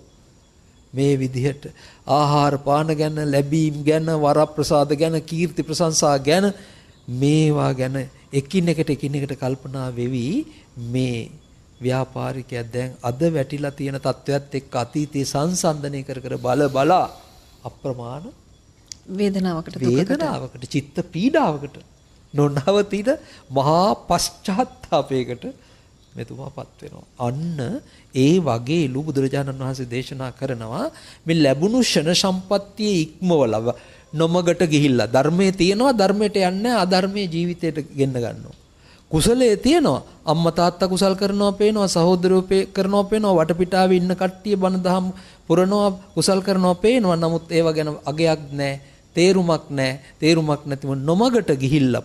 මේ විදිහට ආහාර පාන ගැන ලැබීම් ගැන වරප්‍රසාද ගැන කීර්ති ප්‍රශංසා ගැන මේවා ගැන එකිනෙකට කල්පනා වෙවි මේ ව්‍යාපාරිකයා දැන් අද වැටිලා තියෙන තත්වයක් එක්ක අතීතයේ සංසන්දනය කර බලා අප්‍රමාණ වේදනාවකට චිත්ත පීඩාවකට නොනවතින මහා පශ්චාත්තාපයකට මෙතුමාපත් වෙනවා. අන්න ඒ වගේලු බුදුරජාණන් වහන්සේ දේශනා කරනවා මේ ලැබුණු ෂණ සම්පත්තියේ ඉක්මවල නොමගට ගිහිල්ලා ධර්මයේ තියෙනවා ධර්මයට යන්නේ අධර්මයේ ජීවිතයට ගෙන්න ගන්නවා. කුසලයේ තියෙනවා අම්මා තාත්තා කුසල් කරනවා පේනවා සහෝදරයෝ කරනවා පේනවා වටපිටාවේ ඉන්න කට්ටිය බණ දහම් පුරනවා කුසල් කරනවා පේනවා. නමුත් ඒව ගැන අගයක් නැහැ තේරුමක් නැතිව නොමගට ගිහිල්ලා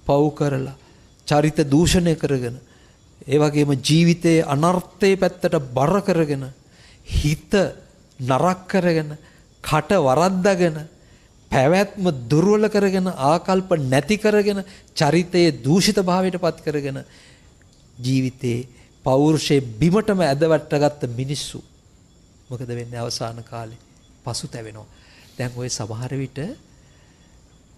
පව් කරලා චරිත දූෂණය කරගෙන ඒ වගේම ජීවිතයේ අනර්ථයේ පැත්තට බර කරගෙන හිත නරක කරගෙන කට වරද්දාගෙන පැවැත්ම දුර්වල කරගෙන ආකල්ප නැති කරගෙන චරිතයේ දූෂිත භාවයට පත් කරගෙන ජීවිතේ පෞරුෂයේ බිමටම ඇදවට්ටගත්ත මිනිස්සු මොකද වෙන්නේ අවසාන කාලේ? පසුතැවෙනවා. දැන් ওই සමහර විට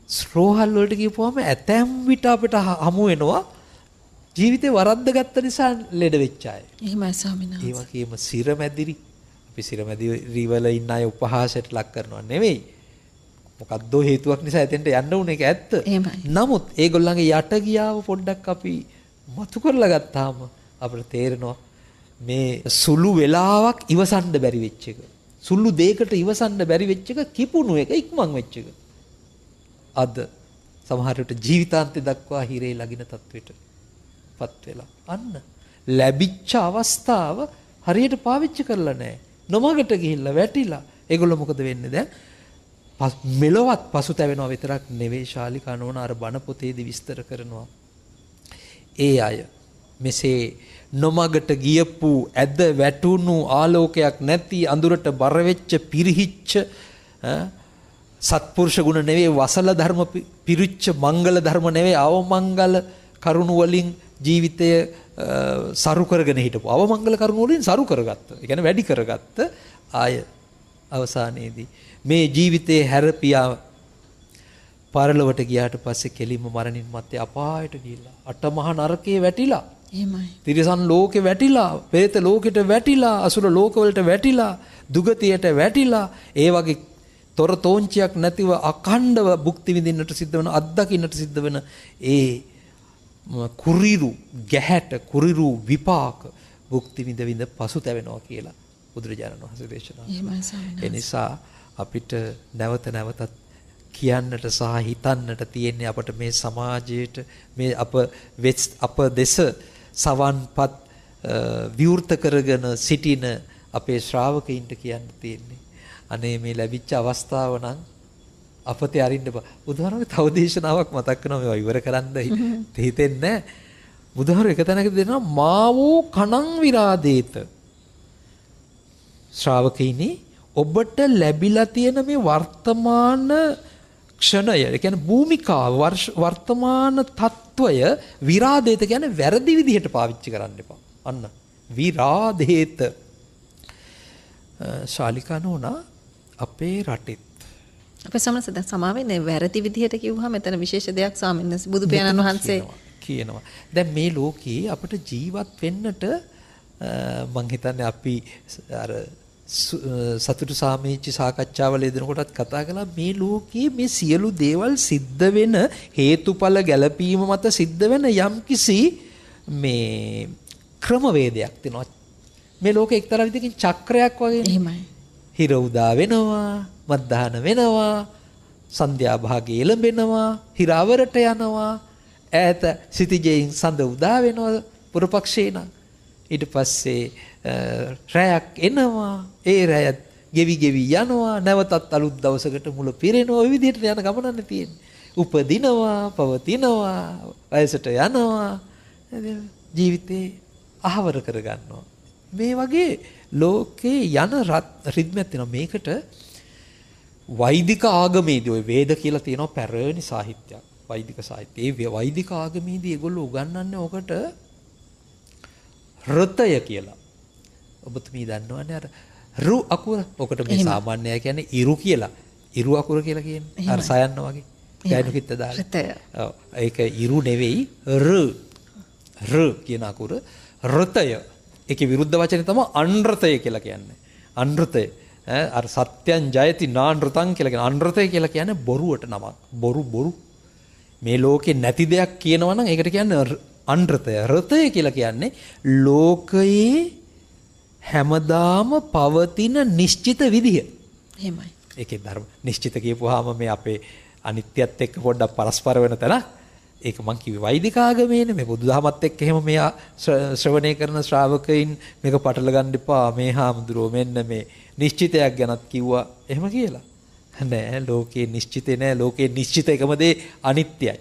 ස්රෝහල් වලට ගිහපුවම ඇතැම් විට අපිට හමු වෙනවා ජීවිතේ වරද්දගත්ත නිසා ලෙඩ වෙච්ච අය. එහෙමයි ස්වාමීනි. ඒ වගේම සිරමැදිරි අපි සිරමැදිරි වල ඉන්න අය උපහාසයට ලක් කරනවා නෙවෙයි. මොකද්ද හේතුවක් නිසා එතෙන්ට යන්න උනේ ඒක ඇත්ත. නමුත් ඒගොල්ලන්ගේ යට ගියාව පොඩ්ඩක් අපි මතු කරලා ගත්තාම අපිට තේරෙනවා මේ සුළු වෙලාවක් ඉවසන්න බැරි වෙච්ච එක. සුළු දෙයකට ඉවසන්න බැරි වෙච්ච එක කිපුණු එක ඉක්මන් වෙච්ච එක. අද සමහර විට ජීවිතාන්තය දක්වා හිරේ ලගින තත්වෙට පත් වෙලා. අන්න ලැබිච්ච අවස්ථාව හරියට පාවිච්චි කරලා නැහැ. නොමගට ගිහිල්ලා වැටිලා. ඒගොල්ලෝ මොකද වෙන්නේ දැන්? මෙලොවත් පසුතැවෙනවා විතරක් නෙවෙයි ශාලිකා නෝන අර බණ පොතේදී විස්තර කරනවා. ඒ අය මෙසේ නොමගට ගියපු ඇද වැටුණු ආලෝකයක් නැති අඳුරට බර වෙච්ච පිරිහිච්ච සත්පුරුෂ ගුණ නෙවෙයි වසල ධර්ම පිරිච්ච මංගල ධර්ම නෙවෙයි අවමංගල කරුණ වලින් ජීවිතය සරු කරගෙන හිටපු අවමංගල කරුණ වලින් සරු කරගත්ත. ඒ කියන්නේ වැඩි කරගත්ත ආය අවසානයේදී මේ ජීවිතයේ හැරපියා පරලොවට ගියාට පස්සේ කෙලින්ම මරණින් මත්තේ අපායට ගිහිල්ලා අටමහා නරකයේ වැටිලා. එහෙමයි. තිරිසන් ලෝකේ වැටිලා, പ്രേත ලෝකෙට වැටිලා, අසුර ලෝකවලට වැටිලා, දුගතියට වැටිලා, ඒ වගේ තොර තෝංචියක් නැතිව අඛණ්ඩව භුක්ති විඳින්නට සිද්ධ වෙන, අත්දකින්නට සිද්ධ වෙන ඒ කුරිරු ගැහැට කුරිරු විපාක භුක්ති විඳ පසුතැවෙනවා කියලා බුදුරජාණන් වහන්සේ දේශනා කළා. ඒ නිසා අපිට නැවත නැවතත් කියන්නට සහ හිතන්නට තියෙන්නේ අපට මේ සමාජයට මේ අප දෙස සවන්පත් විවෘත කරගෙන සිටින අපේ ශ්‍රාවකයින්ට කියන්න තියෙන්නේ. අනේ මේ ලැබිච්ච අවස්ථාව නම් අපතේ අරින්න බා. බුදුහාමුදුරුවෝ තව දේශනාවක් මතක් කරනවා මේවා ඉවර කරන්න හිතෙන්නේ නැහැ. බුදුහාමුදුරුවෝ එක තැනකදී දෙනවා මාවෝ කණං විරාදේත. ශ්‍රාවකයිනි ඔබට ලැබිලා තියෙන මේ වර්තමාන ක්ෂණය, ඒ කියන්නේ භූමිකාව වර්තමාන తত্ত্বය විරාදේත කියන්නේ වැරදි විදිහට පාවිච්චි කරන්න එපා. අන්න විරාදේත. ශාලිකා නෝනා අපේ රටෙත් අපේ සමහර දැන් සමාවෙන්නේ වැරදි විදිහට කිව්වහම මෙතන විශේෂ දෙයක් ස්වාමීන් වහන්සේ බුදු පියාණන් වහන්සේ කියනවා. දැන් මේ ලෝකේ අපිට ජීවත් වෙන්නට මං හිතන්නේ අපි අර සතුටු සාමීචි සාකච්ඡාවල යෙදෙනකොටත් කතා කළා මේ ලෝකයේ මේ සියලු දේවල් සිද්ධ වෙන හේතුඵල ගැළපීම මත සිද්ධ වෙන යම්කිසි මේ ක්‍රමවේදයක් තියෙනවා. මේ ලෝකේ එක්තරා විදිහකින් චක්‍රයක් වගේ. එහෙමයි. හිර උදා වෙනවා, මධ්‍යාහන වෙනවා, සන්ධ්‍යා භාගයේ එළඹෙනවා, හිර අවරට යනවා, ඈත සිටිජෙයින් සඳ උදා වෙනවා පුරපක්ෂේ නම්. ඊට පස්සේ රැයක් එනවා, ඒ රැය ගෙවි යනවා, නැවතත් අලුත් දවසකට මුල පිරෙනවා. ওই විදිහට යන ගමනක් තියෙන්නේ. උපදිනවා, පවතිනවා, වයසට යනවා, ජීවිතේ අහවර කරගන්නවා. මේ වගේ ලෝකේ යන රිද්මයක් තියෙනවා. මේකට වෛදික ආගමේදී ඔය වේද කියලා තියෙනවා පැරණි සාහිත්‍යයක්. වෛදික සාහිත්‍ය. ඒ වෛදික ආගමේදී ඒගොල්ලෝ උගන්වන්නේ ඔකට රතය කියලා. ඔබතුමී දන්නවනේ අර රු අකුර. ඔකට මේ සාමාන්‍යය කියන්නේ ඉරු කියලා. ඉරු අකුර කියලා කියන්නේ. අර සයන්න වගේ. ගායනුකිට දාලා. රතය. ඔව්. ඒක ඉරු නෙවෙයි ර කියන අකුර රතය. ඒකේ විරුද්ධ වචනේ තමයි අනෘතය කියලා කියන්නේ. අනෘතය. අර සත්‍යං ජයති නානෘතං කියලා කියන අනෘතය කියලා කියන්නේ බොරුවට නමක්. බොරු. මේ ලෝකේ නැති දෙයක් කියනවා නම් ඒකට කියන්නේ අනෘතය. රතය කියලා කියන්නේ ලෝකයේ හැමදාම පවතින නිශ්චිත විදිය. එහෙමයි. ඒකේ ධර්ම නිශ්චිත කියපුවාම මේ අපේ අනිත්‍යත් එක්ක පොඩ්ඩක් පරස්පර වෙන තැනක්. ඒක මං කිව්වේ වෛදික ආගමේනේ. මේ බුදුදහමත් එක්ක එහෙම මෙයා ශ්‍රවණය කරන ශ්‍රාවකයින් මේක පටල ගන්න එපා. මේ හාමුදුරුවෝ මෙන්න මේ නිශ්චිතයක් ගැනත් කිව්වා එහෙම කියලා. නෑ ලෝකේ නිශ්චිතේ නෑ. ලෝකේ නිශ්චිත එකම දේ අනිත්‍යයි.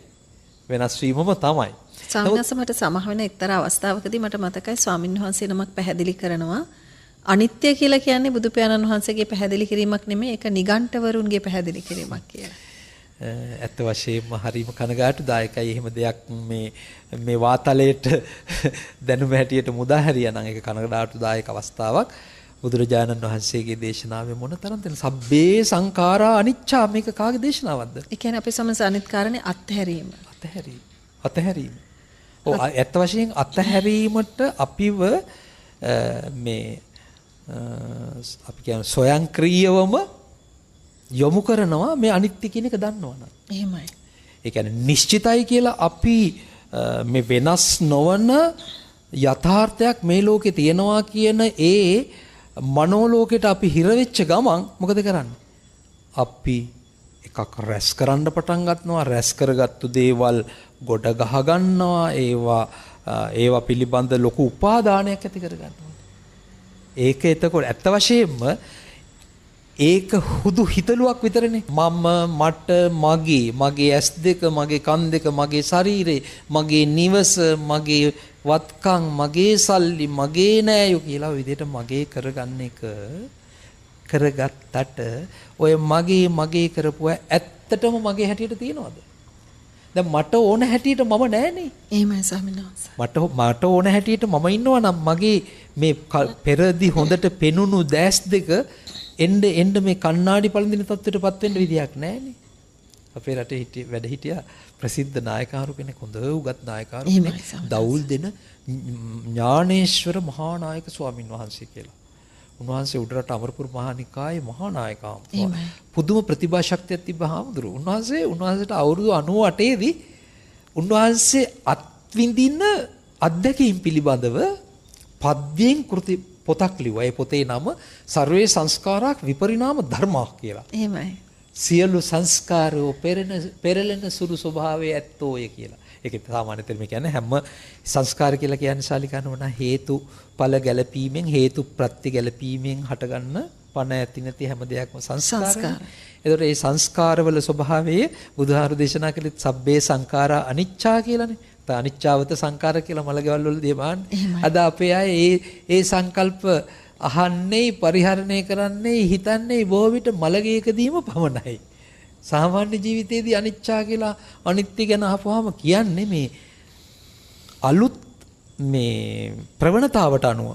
වෙනස් වීමම තමයි. සාමනස මට සමහ වෙන එක්තරා අවස්ථාවකදී මට මතකයි ස්වාමින් වහන්සේ නමක් පැහැදිලි කරනවා අනිත්‍ය කියලා කියන්නේ බුදු පියාණන් වහන්සේගේ පැහැදිලි කිරීමක් නෙමෙයි ඒක නිගණ්ඨවරුන්ගේ පැහැදිලි කිරීමක් කියලා. ඇත්ත වශයෙන්ම හරිම කනගාටුදායකයි එහෙම දෙයක් මේ වාතලයට දැනුම හැටියට මුදා හැරියානම් ඒක කනගාටුදායක අවස්ථාවක්. බුදුරජාණන් වහන්සේගේ දේශනාවේ මොනතරම් තියෙන සබ්බේ සංඛාරා අනිච්චා මේක කාගේ දේශනාවක්ද? ඒ කියන්නේ අපේ සමස අනිත් කාරණේ අත්හැරීම. අත්හැරීම. ඔව් ඇත්ත වශයෙන් අත්හැරීමට අපිව මේ අපි කියන්නේ ස්වයංක්‍රීයවම යොමු කරනවා මේ අනිත්‍ය කියන එක දන්නවනම්. එහෙමයි. ඒ කියන්නේ නිශ්චිතයි කියලා අපි මේ වෙනස් නොවන යථාර්ථයක් මේ ලෝකේ තියෙනවා කියන ඒ මනෝලෝකයට අපි හිර වෙච්ච ගමන් මොකද කරන්නේ? අපි එකක් රැස් කරන්න පටන් ගන්නවා. රැස් කරගත්තු දේවල් ගොඩ ගහ ගන්නවා. ඒවා පිළිබඳ ලොකු උපාදානයක් ඇති කර ගන්නවා. ඒක එතකොට ඇත්ත වශයෙන්ම ඒක හුදු හිතලුවක් විතරනේ. මම, මට, මගේ ඇස් දෙක, මගේ කන් දෙක, මගේ ශරීරේ, මගේ නිවස, මගේ වත්කම්, මගේ සල්ලි, මගේ නෑයෝ කියලා ඔය විදිහට මගේ කරගන්න එක කරගත්තට ඔය මගේ කරපුවා ඇත්තටම මගේ හැටියට තියනවද? දැන් මට ඕන හැටියට මම නෑනේ. එහෙමයි ස්වාමීන් වහන්සේ. මට ඕන හැටියට මම ඉන්නවා නම් මගේ මේ පෙරදි හොඳට පෙනුණු දැස් දෙක එන්න මේ කණ්ණාඩි පළඳින තත්ත්වයටපත් වෙන්න විදියක් නෑනේ. අපේ රටේ වැඩ හිටියා ප්‍රසිද්ධ නායකවරු කෙනෙක්, හොඳ උගත් නායකවරු කෙනෙක්, දවුල් දෙන ඥානේශ්වර මහා නායක ස්වාමින් වහන්සේ කියලා. උන්වහන්සේ උඩරට අමරපුර මහා නිකායේ මහා නායකවම. පුදුම ප්‍රතිභා ශක්තියක් තිබ්බ හාමුදුරුවෝ. උන්වහන්සේට අවුරුදු 98 දී උන්වහන්සේ අත්විඳින අත්දැකීම් පිළිබඳව පද්‍යයෙන් කෘති පොතක් ලිව්වා. ඒ පොතේ නම සර්වේ සංස්කාරාක් විපරිණාම ධර්මා කියලා. එහෙමයි. සියලු සංස්කාරෝ පෙරලෙන සුළු ස්වභාවයේ ඇත්තෝය කියලා. ඒක සාමාන්‍ය term කියන්නේ හැම සංස්කාර කියලා කියන්නේ ශාලිකනවන හේතුඵල ගැලපීමෙන් හේතු ප්‍රත්‍ය ගැලපීමෙන් හටගන්න පණ ඇති නැති හැම දෙයක්ම සංස්කාරයි. ඒතකොට මේ සංස්කාරවල ස්වභාවය බුදුහාරු දේශනා කළේ සබ්බේ සංඛාරා අනිච්චා කියලානේ. අනිච්චාවත සංඛාර කියලා මලගෙවල් වලදී බාන්නේ. අද අපේ අය ඒ සංකල්ප අහන්නේ, පරිහරණය කරන්නේ, හිතන්නේ බොහෝ විට මලගේකදීම පමණයි. සාමාන්‍ය ජීවිතයේදී අනිච්චා කියලා අනිත්‍ය ගැන අහපුවාම කියන්නේ මේ අලුත් මේ ප්‍රවණතාවට අනුව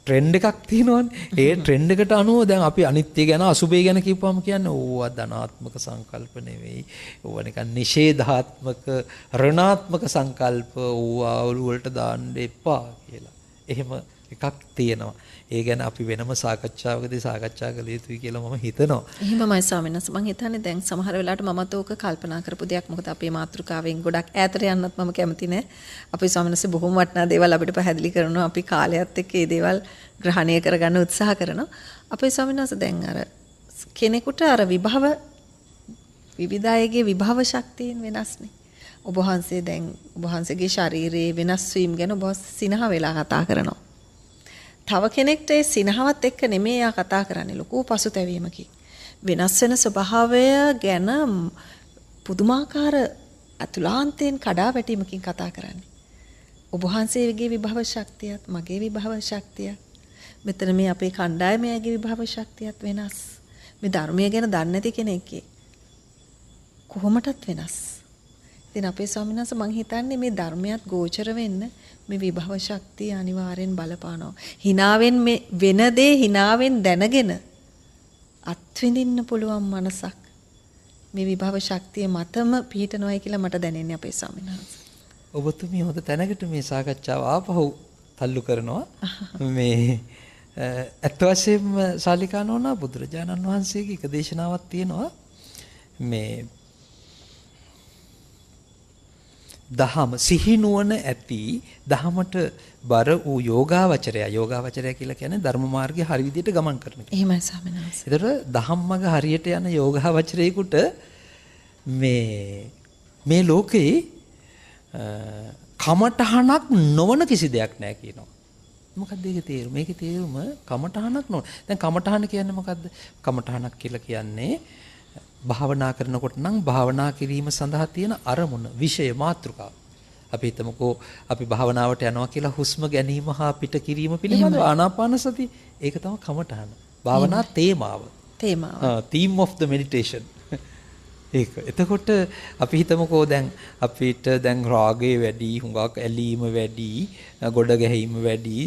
ට්‍රෙන්ඩ් එකක් තියෙනවනේ. ඒ ට්‍රෙන්ඩ් එකට අනුව දැන් අපි අනිත්‍ය ගැන, අසුභය ගැන කියපුවාම කියන්නේ ඕවා ධනාත්මක සංකල්ප නෙවෙයි. ඕවා නිකන් නිෂේධාත්මක, ඍණාත්මක සංකල්ප, ඕවා ඔලුව වලට දාන්න එපා කියලා. එහෙම එකක් තියෙනවා. ඒ ගැන අපි වෙනම සාකච්ඡාවකදී සාකච්ඡා කළ යුතුයි කියලා මම හිතනවා. එහෙමයි ස්වාමීන් වහන්සේ. මම හිතන්නේ දැන් සමහර වෙලාවට මමත් ඕක කල්පනා කරපු දෙයක්. මොකද අපේ මාතෘකාවෙන් ගොඩක් ඈතට යන්නත් මම කැමති නෑ. අපේ ස්වාමීන් වහන්සේ බොහොම වටිනා දේවල් අපිට පැහැදිලි කරනවා. අපි කාලයත් එක්ක මේ දේවල් ග්‍රහණය කරගන්න උත්සාහ කරනවා. අපේ ස්වාමීන් වහන්සේ දැන් අර කෙනෙකුට අර විභව විවිධායගේ විභව ශක්තියෙන් වෙනස්නේ. ඔබ වහන්සේ දැන් ඔබ වහන්සේගේ ශරීරයේ වෙනස් වීම ගැන ඔබ සිනහ වෙලා කතා කරනවා. තව කෙනෙක්ට ඒ සිනහවත් එක්ක නෙමෙයි යා කතා කරන්නේ, ලොකු පසුතැවීමකින්. වෙනස් වෙන ස්වභාවය ගැන පුදුමාකාර අතුලාන්තයෙන් කඩා වැටීමකින් කතා කරන්නේ. ඔබ වහන්සේගේ විභව ශක්තියත් මගේ විභව ශක්තියත්, මෙතන මේ අපේ කණ්ඩායමේගේ විභව ශක්තියත් වෙනස්. මේ ධර්මය ගැන දන්නේ නැති කෙනෙක්ගේ කොහොමටත් වෙනස්. ඉතින් අපේ ස්වාමීන් වහන්සේ මං හිතන්නේ මේ ධර්මයක් ගෝචර වෙන්න මේ විභව ශක්තිය අනිවාර්යෙන් බලපානවා. හිනාවෙන් මේ වෙන දේ හිනාවෙන් දැනගෙන අත්විඳින්න පුළුවන් මනසක් මේ විභව ශක්තිය මතම පිහිටනවායි කියලා මට දැනෙන්නේ අපේ ස්වාමීන් වහන්සේ. ඔබතුමිය හොඳ තැනකට මේ සාකච්ඡාව ආපහු තල්ලු කරනවා. මේ ඇත්ත වශයෙන්ම ශාලිකානෝනා බුදුරජාණන් වහන්සේගේ එක දේශනාවක් තියෙනවා. මේ දහම සිහිනුවන ඇති දහමට බර වූ යෝගාවචරය කියලා කියන්නේ ධර්ම මාර්ගයේ හරි විදිහට ගමන් කරන එක. එහෙමයි ස්වාමීන් වහන්සේ. ඒතර දහම්මග හරියට යන යෝගාවචරයෙකුට මේ ලෝකේ කමඨහනක් නොවන කිසි දෙයක් නැහැ කියනවා. මොකක්ද ඒකේ තේරුම? මේකේ තේරුම කමඨහනක් නොවන. දැන් කමඨහන කියන්නේ මොකද්ද? කමඨහනක් කියලා කියන්නේ භාවනා කරනකොට නම් භාවනා කිරීම සඳහා තියෙන අරමුණ, විෂය, මාතෘකාව. අපි හිතමුකෝ අපි භාවනාවට යනවා කියලා හුස්ම ගැනීම හා පිට කිරීම පිළිබඳව ආනාපාන සති. ඒක තමයි කමඨහන. භාවනා තේමාව. theme of the meditation. ඒක. එතකොට අපි හිතමුකෝ දැන් අපිට දැන් රාගය වැඩි, හුඟක් ඇලීම වැඩි, ගොඩ ගැහිම වැඩි,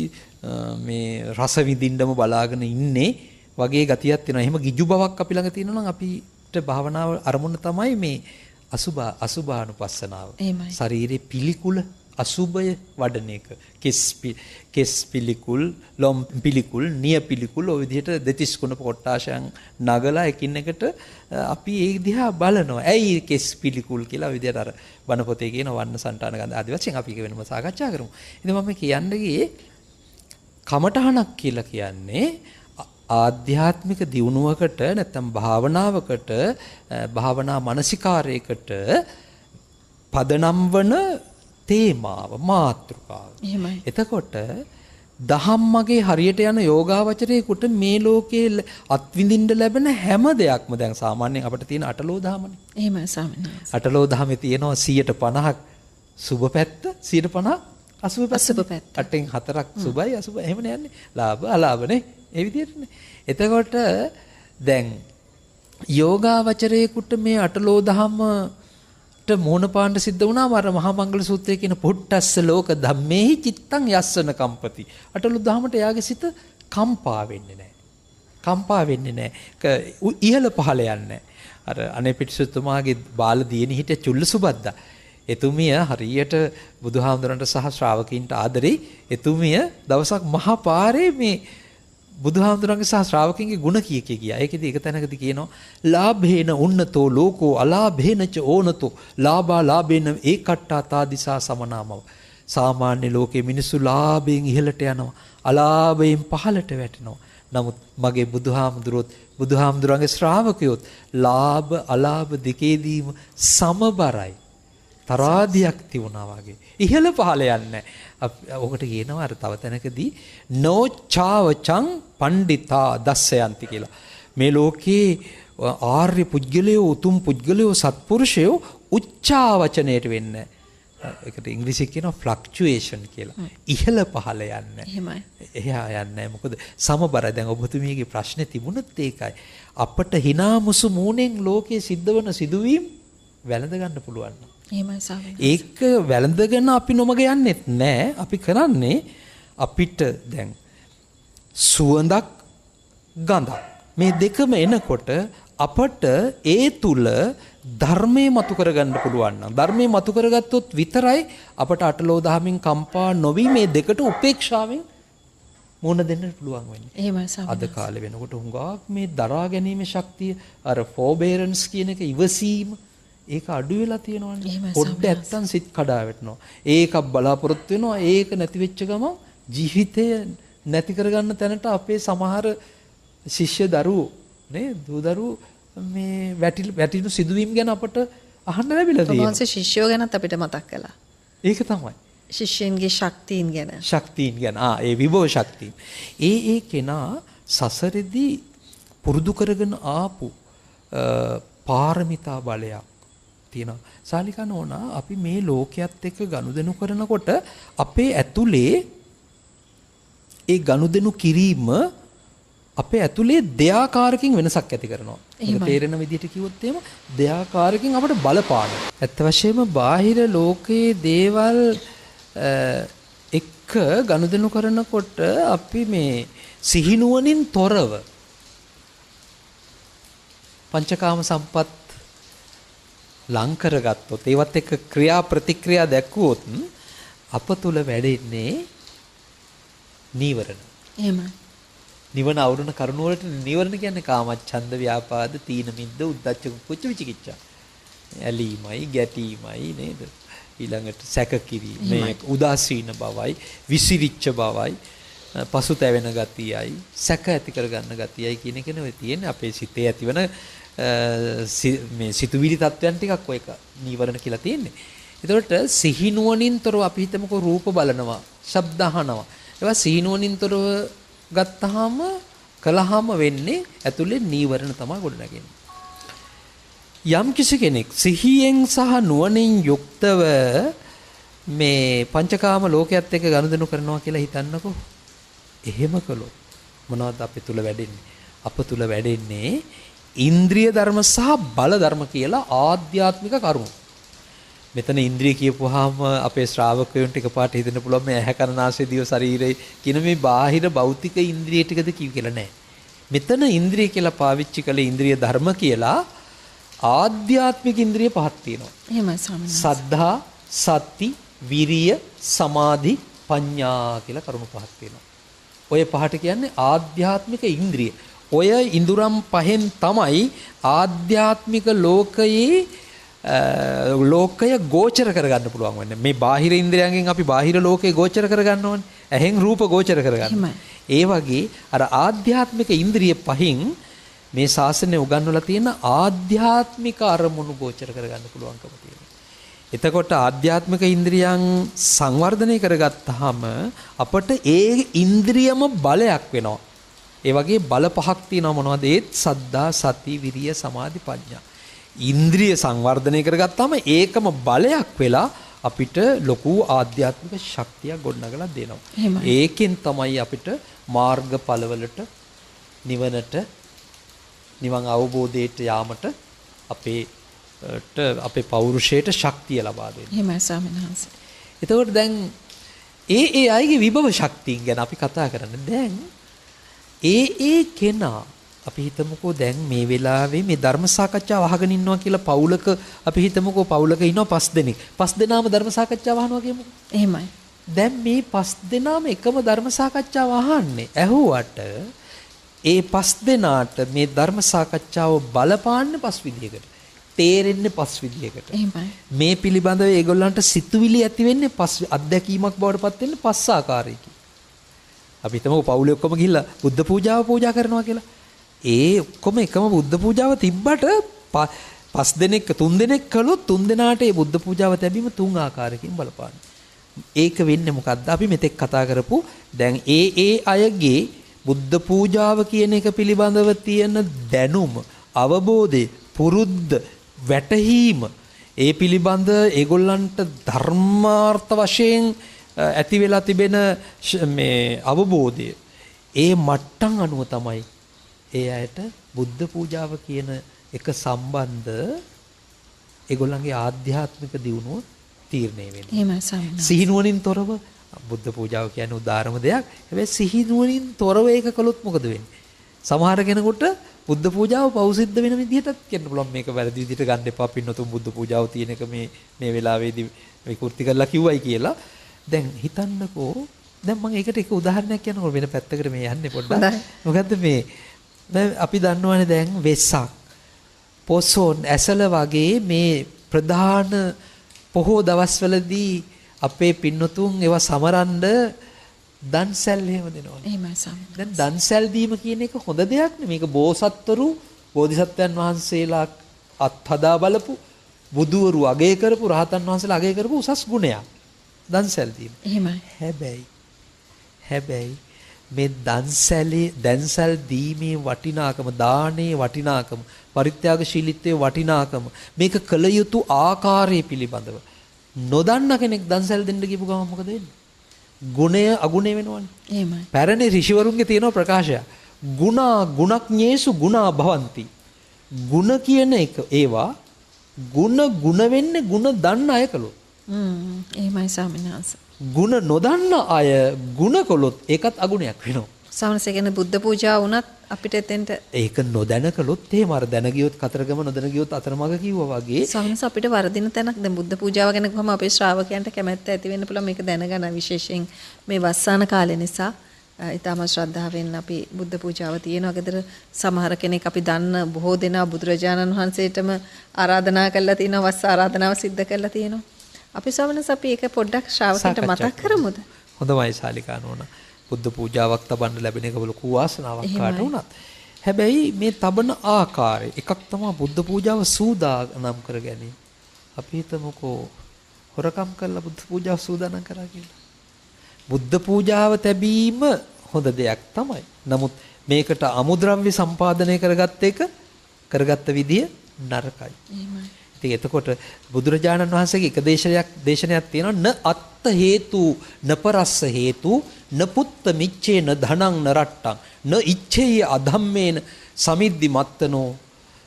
මේ රස විඳින්නම බලාගෙන ඉන්නේ වගේ ගතියක් තියෙනවා. එහෙම ගිජු බවක් අපි ළඟ තියෙනවා නම් අපිට භාවනාව අරමුණ තමයි මේ අසුභානුපස්සනාව. ශරීරේ පිළිකුල අසුභය වඩන එක. කෙස් පිළිකුල්, ලොම් පිළිකුල්, නිය පිළිකුල් ඔය විදිහට දෙතිස් කුණප කොට්ටාශයන් නගලා එකින් එකට අපි ඒ දිහා බලනවා. ඇයි කෙස් පිළිකුල් කියලා ඔය විදිහට අර බණ පොතේ කියන වන්න සංඨාන ගඳ ආදි වශයෙන් අපි ඒක වෙනම සාකච්ඡා කරමු. ඉතින් මම කියන්න ගියේ කමඨහනක් කියලා කියන්නේ ආධ්‍යාත්මික දියුණුවකට නැත්නම් භාවනාවකට භාවනා මානසිකාරයකට පදනම් වන තේමාව මාතෘකාව. එහෙමයි. එතකොට දහම්මගේ හරියට යන යෝගාවචරයේකට මේ ලෝකයේ අත්විඳින්න ලැබෙන හැම දෙයක්ම දැන් සාමාන්‍යයෙන් අපිට තියෙන අටලෝ දහමනේ. එහෙමයි ස්වාමීනි. අටලෝ දහමේ තියෙනවා 50ක් සුබ පැත්ත 50ක් අසුබ පැත්ත. අටෙන් 4ක් සුබයි අසුබ එහෙමනේ යන්නේ. ලාභ අලාභනේ ඒ විදිහටනේ. එතකොට දැන් යෝගාවචරයේකට මේ අටලෝ දහමට මෝන පාණ්ඩ සිද්ධ වුණාම අර මහා මංගල සූත්‍රයේ කියන පුට්ටස්ස ලෝක ධම්මේහි චිත්තං යස්සන කම්පති. අටලෝ දහමට එයාගේ සිත කම්පා වෙන්නේ නැහැ. කම්පා වෙන්නේ නැහැ. ඉහළ පහළ යන්නේ නැහැ. අර අනේ පිටිසුතුමාගේ බාල දියණි හිටිය චුල්ලසුබද්දා එතුමිය හරියට බුදුහාමුදුරන්ට සහ ශ්‍රාවකීන්ට ආදරෙයි. එතුමිය දවසක් මහා පාරේ මේ බුදුහාමුදුරන්ගේ සහ ශ්‍රාවකින්ගේ ගුණ කිය ගියා. ඒකෙදි එක තැනකදී කියනවා ලාභේන උන්නතෝ ලෝකෝ අලාභේන ච ඕනතෝ ලාභා ලාභේන ඒකට්ටා තාදිසා සමනාමව. සාමාන්‍ය ලෝකයේ මිනිස්සු ලාභයෙන් ඉහළට යනවා. අලාභයෙන් පහළට වැටෙනවා. නමුත් මගේ බුදුහාමුදුරුවොත් බුදුහාමුදුරන්ගේ ශ්‍රාවකයොත් ලාභ අලාභ දෙකේදීම සමබරයි. තරාදියක් තියුණා වගේ. ඉහළ පහළ යන්නේ. ඔකට කියනවා අර තව තැනකදී නොචාවචං පණ්ඩිතා දස්සයන්ති කියලා. මේ ලෝකේ ආර්ය පුජ්‍යලයෝ උතුම් පුජ්‍යලයෝ සත්පුරුෂයෝ උච්චාවචනයට වෙන්නේ. ඒකට ඉංග්‍රීසියෙන් කියනවා ෆ්ලක්චුේෂන් කියලා. ඉහළ පහළ යන්නේ. එහෙමයි. එහා යන්නේ. මොකද සමබරයි. දැන් ඔබතුමියගේ ප්‍රශ්නේ තිබුණත් ඒකයි. අපට hina මුසු මූණෙන් ලෝකයේ සිද්ධ වෙන සිදුවීම් වැළඳ ගන්න පුළුවන්. එහෙමයි ස්වාමීනි. ඒක වැළඳගෙන අපි නොමග යන්නෙත් නෑ. අපි කරන්නේ අපිට දැන් සුවඳක් ගඳක් මේ දෙකම එනකොට අපට ඒ තුල ධර්මයේ මතු කරගන්න පුළුවන් නම් ධර්මයේ මතු කරගත්තොත් විතරයි අපට අටලෝ දහමින් කම්පා නොවි මේ දෙකට උපේක්ෂාවෙන් මුණ දෙන්න පුළුවන් වෙන්නේ. එහෙමයි ස්වාමීනි. අද කාලේ වෙනකොට හුඟක් මේ දරා ගැනීමේ ශක්තිය අර forbearance කියන එක ඉවසීම ඒක අඩු වෙලා තියෙනවනේ. පොඩ්ඩ නැත්තම් සිත් කඩා වැටෙනවා. ඒකක් බලාපොරොත්තු වෙනවා. ඒක නැති වෙච්ච ගමන් ජීවිතය නැති කරගන්න තැනට අපේ සමහර ශිෂ්‍ය දරුවෝ නේ දූ දරුවෝ මේ වැටිනු සිදුවීම් ගැන අපට අහන්න ලැබිලා තියෙනවා. ඔබවහන්සේ ශිෂ්‍යෝ ගැනත් අපිට මතක් කළා. ඒක තමයි. ශිෂ්‍යයන්ගේ ශක්තියින් ගැන. ශක්තියින් ගැන. ඒ විභව ශක්තියින්. ඒ කෙනා සසරෙදී පුරුදු කරගෙන ආපු පාරමිතා බලයක් තියෙනවා. සාලිකා නෝනා අපි මේ ලෝකයේත් එක්ක ගනුදෙනු කරනකොට අපේ ඇතුලේ ඒ ගනුදෙනු කිරීම අපේ ඇතුලේ දෙයාකාරකින් වෙනසක් ඇති කරනවා. ඒක තේරෙන විදිහට කිව්වොත් එහෙම දෙයාකාරකින් අපිට බලපානවා. ඇත්ත වශයෙන්ම බාහිර ලෝකයේ දේවල් එක්ක ගනුදෙනු කරනකොට අපි මේ සිහිනුවණින් තොරව පංචකාම සම්පත් ලං කරගත්තොත් ඒවත් එක්ක ක්‍රියා ප්‍රතික්‍රියා දැක්වුවොත් අප තුල වැඩෙන්නේ නීවරණ. එහෙමයි. නිවන අවුරුණ කරුණ වලට නීවරණ කියන්නේ කාමච්ඡන්ද ව්‍යාපාද තීන මිද්ද උද්ධච්ච කුච්ච විචිකිච්ඡා. ඇලීමයි ගැටීමයි නේද? ඊළඟට සැක කිරීම මේ උදාසීන බවයි විසිරිච්ච බවයි පසුතැවෙන ගතියයි සැක ඇති කරගන්න ගතියයි කියන එකනේ ඔය තියෙන්නේ අපේ සිතේ ඇතිවන මේ සිතුවිලි තත්වයන් ටිකක් ඔය නීවරණ කියලා තියෙන්නේ. ඒතකොට සිහිනුවණින්තරව අපි හිතමුකෝ රූප බලනවා, ශබ්ද අහනවා. ඒවා සිහිනුවණින්තරව ගත්තාම කලහම වෙන්නේ ඇතුලේ නීවරණ තමයි ගොඩනගන්නේ. යම් කිසි කෙනෙක් සිහියෙන් සහ නුවණින් යුක්තව මේ පංචකාම ලෝකයේත් එක්ක ගනුදෙනු කරනවා කියලා හිතන්නකෝ. එහෙම කළොත් මොනවද අපේ තුල වැඩෙන්නේ? අප තුල වැඩෙන්නේ ඉන්ද්‍රිය ධර්ම සහ බල ධර්ම කියලා ආධ්‍යාත්මික කරුණු. මෙතන ඉන්ද්‍රිය කියපුවාම අපේ ශ්‍රාවකයන්ට එකපාරට හිතෙන්න පුළුවන් මේ ඇහැ කන නාසය දිව ශරීරය කියන මේ බාහිර භෞතික ඉන්ද්‍රිය ටිකද කියලා නෑ. මෙතන ඉන්ද්‍රිය කියලා පාවිච්චි කළේ ඉන්ද්‍රිය ධර්ම කියලා ආධ්‍යාත්මික ඉන්ද්‍රිය පහක් තියෙනවා. එහෙමයි ස්වාමීනි. සද්ධා, සති, විරිය, සමාධි, ප්‍රඥා කියලා කරුණු පහක් තියෙනවා. ඔය පහට කියන්නේ ආධ්‍යාත්මික ඉන්ද්‍රිය. ඔය ඉඳුරම් පහෙන් තමයි ආධ්‍යාත්මික ලෝකයේ ලෝකය ගෝචර කරගන්න පුළුවන් වෙන්නේ. මේ බාහිර ඉන්ද්‍රියයන්ගෙන් අපි බාහිර ලෝකේ ගෝචර කරගන්න ඕනේ. ඇහෙන් රූප ගෝචර කරගන්න. ඒ වගේ අර ආධ්‍යාත්මික ඉන්ද්‍රිය පහින් මේ ශාසනය උගන්වලා තියෙන ආධ්‍යාත්මික අරමුණු ගෝචර කරගන්න පුළුවන්කම තියෙනවා. එතකොට ආධ්‍යාත්මික ඉන්ද්‍රියන් සංවර්ධනය කරගත්තාම අපට ඒ ඉන්ද්‍රියම බලයක් වෙනවා. ඒ වගේ බල පහක් තියෙනවා මොනවද? ඒත් සද්දා, සති, විරිය, සමාධි, ප්‍රඥා. ඉන්ද්‍රිය සංවර්ධනය කරගත්තාම ඒකම බලයක් වෙලා අපිට ලොකු ආධ්‍යාත්මික ශක්තියක් ගොඩනගලා දෙනවා. ඒකෙන් තමයි අපිට මාර්ගඵලවලට නිවනට නිවන් අවබෝධයට යාමට අපේ පෞරුෂයට ශක්තිය ලබා දෙන්නේ. එහෙමයි ස්වාමීන් වහන්සේ. එතකොට දැන් ඒ අයගේ විභව ශක්තිය ගැන අපි කතා කරන්නේ. දැන් ඒ කෙනා අපි හිතමුකෝ දැන් මේ වෙලාවේ මේ ධර්ම සාකච්ඡාව අහගෙන ඉන්නවා කියලා පවුලක අපි හිතමුකෝ පවුලක ඉන්නවා 5 දෙනෙක්. 5 දෙනාම ධර්ම සාකච්ඡාව අහනවා කියමුකෝ. එහෙමයි. දැන් මේ 5 දෙනාම එකම ධර්ම සාකච්ඡාව අහන්නේ. ඇහුවට ඒ 5 දෙනාට මේ ධර්ම සාකච්ඡාව බලපාන්නේ 5 විදිහකට. තේරෙන්නේ 5 විදිහකට. එහෙමයි. මේ පිළිබඳව ඒගොල්ලන්ට සිතුවිලි ඇති වෙන්නේ 5 අත්දැකීමක් බවට පත් වෙන්නේ 5 ආකාරයකින්. අපි හිතමුකෝ පවුලේ ඔක්කොම ගිහිල්ලා බුද්ධ පූජාව පූජා කරනවා කියලා. ඒ ඔක්කොම එකම බුද්ධ පූජාව තිබ්බට 5 දෙනෙක් 3 දෙනෙක් කළොත් 3 දෙනාට ඒ බුද්ධ පූජාව තැබීම 3 ආකාරයකින් බලපාන. ඒක වෙන්නේ මොකද්ද? අපි මෙතෙක් කතා කරපු දැන් ඒ අයගේ බුද්ධ පූජාව කියන එක පිළිබඳව තියෙන දැනුම, අවබෝධය, පුරුද්ද, වැටහීම, ඒ පිළිබඳ ඒගොල්ලන්ට ධර්මාර්ථ වශයෙන් ඇති වෙලා තිබෙන මේ අවබෝධය, ඒ මට්ටම් අනුව තමයි ඒ අයට බුද්ධ පූජාව කියන එක සම්බන්ධ ඒගොල්ලන්ගේ ආධ්‍යාත්මික දියුණුව තීරණය වෙන්නේ. එහෙමයි ස්වාමීන් වහන්සේ. සිහිනුවණින් තොරව බුද්ධ පූජාව කියන්නේ උදාරම දෙයක්. හැබැයි සිහිනුවණින් තොරව ඒක කළොත් මොකද වෙන්නේ? සමහර කෙනෙකුට බුද්ධ පූජාව පෞසිද්ධ වෙන විදිහටත් කියන්න පුළුවන්. මේක වැරදි විදිහට ගන්න එපා පින්නතුන් බුද්ධ පූජාව තියෙන එක මේ වෙලාවේදී විකෘති කරලා කිව්වයි කියලා. දැන් හිතන්නකෝ දැන් මම ඒකට එක උදාහරණයක් කියනකොට වෙන පැත්තකට මේ යන්නේ පොඩ්ඩක්. මොකද්ද මේ අපි දන්නවනේ දැන් වෙස්සක්, පොසොන්, ඇසල වගේ මේ ප්‍රධාන පොහෝ දවස්වලදී අපේ පින්නතුන් ඒවා සමරන්න දන්සැල් එහෙම දෙනවා. එහෙමයි ස්වාමීන්. දැන් දන්සැල් දීම කියන එක හොඳ දෙයක් නේ. මේක බෝසත්වරු, බෝධිසත්වයන් වහන්සේලා අත්හදා බලපු, බුදුවරු අගය කරපු, රහතන් වහන්සේලා අගය කරපු උසස් ගුණයක්. දන්සැල් දීම. එහෙමයි. හැබැයි මේ දන්සැල් දීමේ වටිනාකම, දානයේ වටිනාකම, පරිත්‍යාගශීලීත්වයේ වටිනාකම, මේක කළ යුතු ආකාරය පිළිබඳව නොදන්න කෙනෙක් දන්සැල් දෙන්න ගිහපු ගමන් මොකද වෙන්නේ? ගුණය අගුණය වෙනවනේ. එහෙමයි. පැරණි ඍෂිවරුන්ගේ තියෙන ප්‍රකාශය. ගුණඥේසු ගුණා භවಂತಿ. ගුණ කියන එක ඒවා ගුණ වෙන්නේ ගුණ දන්න අය කළොත්. එහෙමයි ස්වාමීන් වහන්සේ. ගුණ නොදන්න අය ගුණ කළොත් ඒකත් අගුණයක් වෙනවා. සමහරවිට කියන්නේ බුද්ධ පූජාව වුණත් අපිට එතෙන්ට ඒක නොදැන කළොත් එහෙම අර දැන ගියොත් කතරගම නොදැන ගියොත් අතරමඟ කිව්වා වගේ සමහරවිට අපිට වරදින තැනක් දැන් බුද්ධ පූජාව ගැන කොහොම අපේ ශ්‍රාවකයන්ට කැමැත්ත ඇති වෙන්න පුළුවන් මේක දැනගන්න විශේෂයෙන් මේ වස්සාන කාලේ නිසා ඊටම ශ්‍රද්ධාවෙන් අපි බුද්ධ පූජාව තියෙනවා. ගෙදර සමහර කෙනෙක් අපි දන්න බොහෝ දෙනා බුදුරජාණන් වහන්සේටම ආරාධනා කරලා තියෙනවා, වස්ස ආරාධනාව සිද්ධ කරලා තියෙනවා. අපි සවනස අපි ඒක පොඩ්ඩක් ශ්‍රාවකයන්ට මතක් කරමුද? හොඳමයි ශාලිකා නෝනා. බුද්ධ පූජාවක් තබන්න ලැබෙන එක ලොකු වාසනාවක් කාට වුණත්. හැබැයි මේ තබන ආකාරය එකක් තමයි බුද්ධ පූජාව සූදානම් කර ගැනීම. අපි හිතමුකෝ හොරකම් කරලා බුද්ධ පූජාව සූදානම් කරා කියලා. බුද්ධ පූජාව තැබීම හොඳ දෙයක් තමයි. නමුත් මේකට අමුද්‍රව්‍ය සම්පාදනය කරගත්ත විදිය නරකයි. එහෙමයි. ඉතින් එතකොට බුදුරජාණන් වහන්සේගේ එක දේශනයක් තියෙනවා න අත්ත හේතු න පරස්ස හේතු න පුත්ත මිච්ඡේ න ධනං න රට්ටං න ඉච්ඡේය අධම්මේන සමිද්දි මත්තනෝ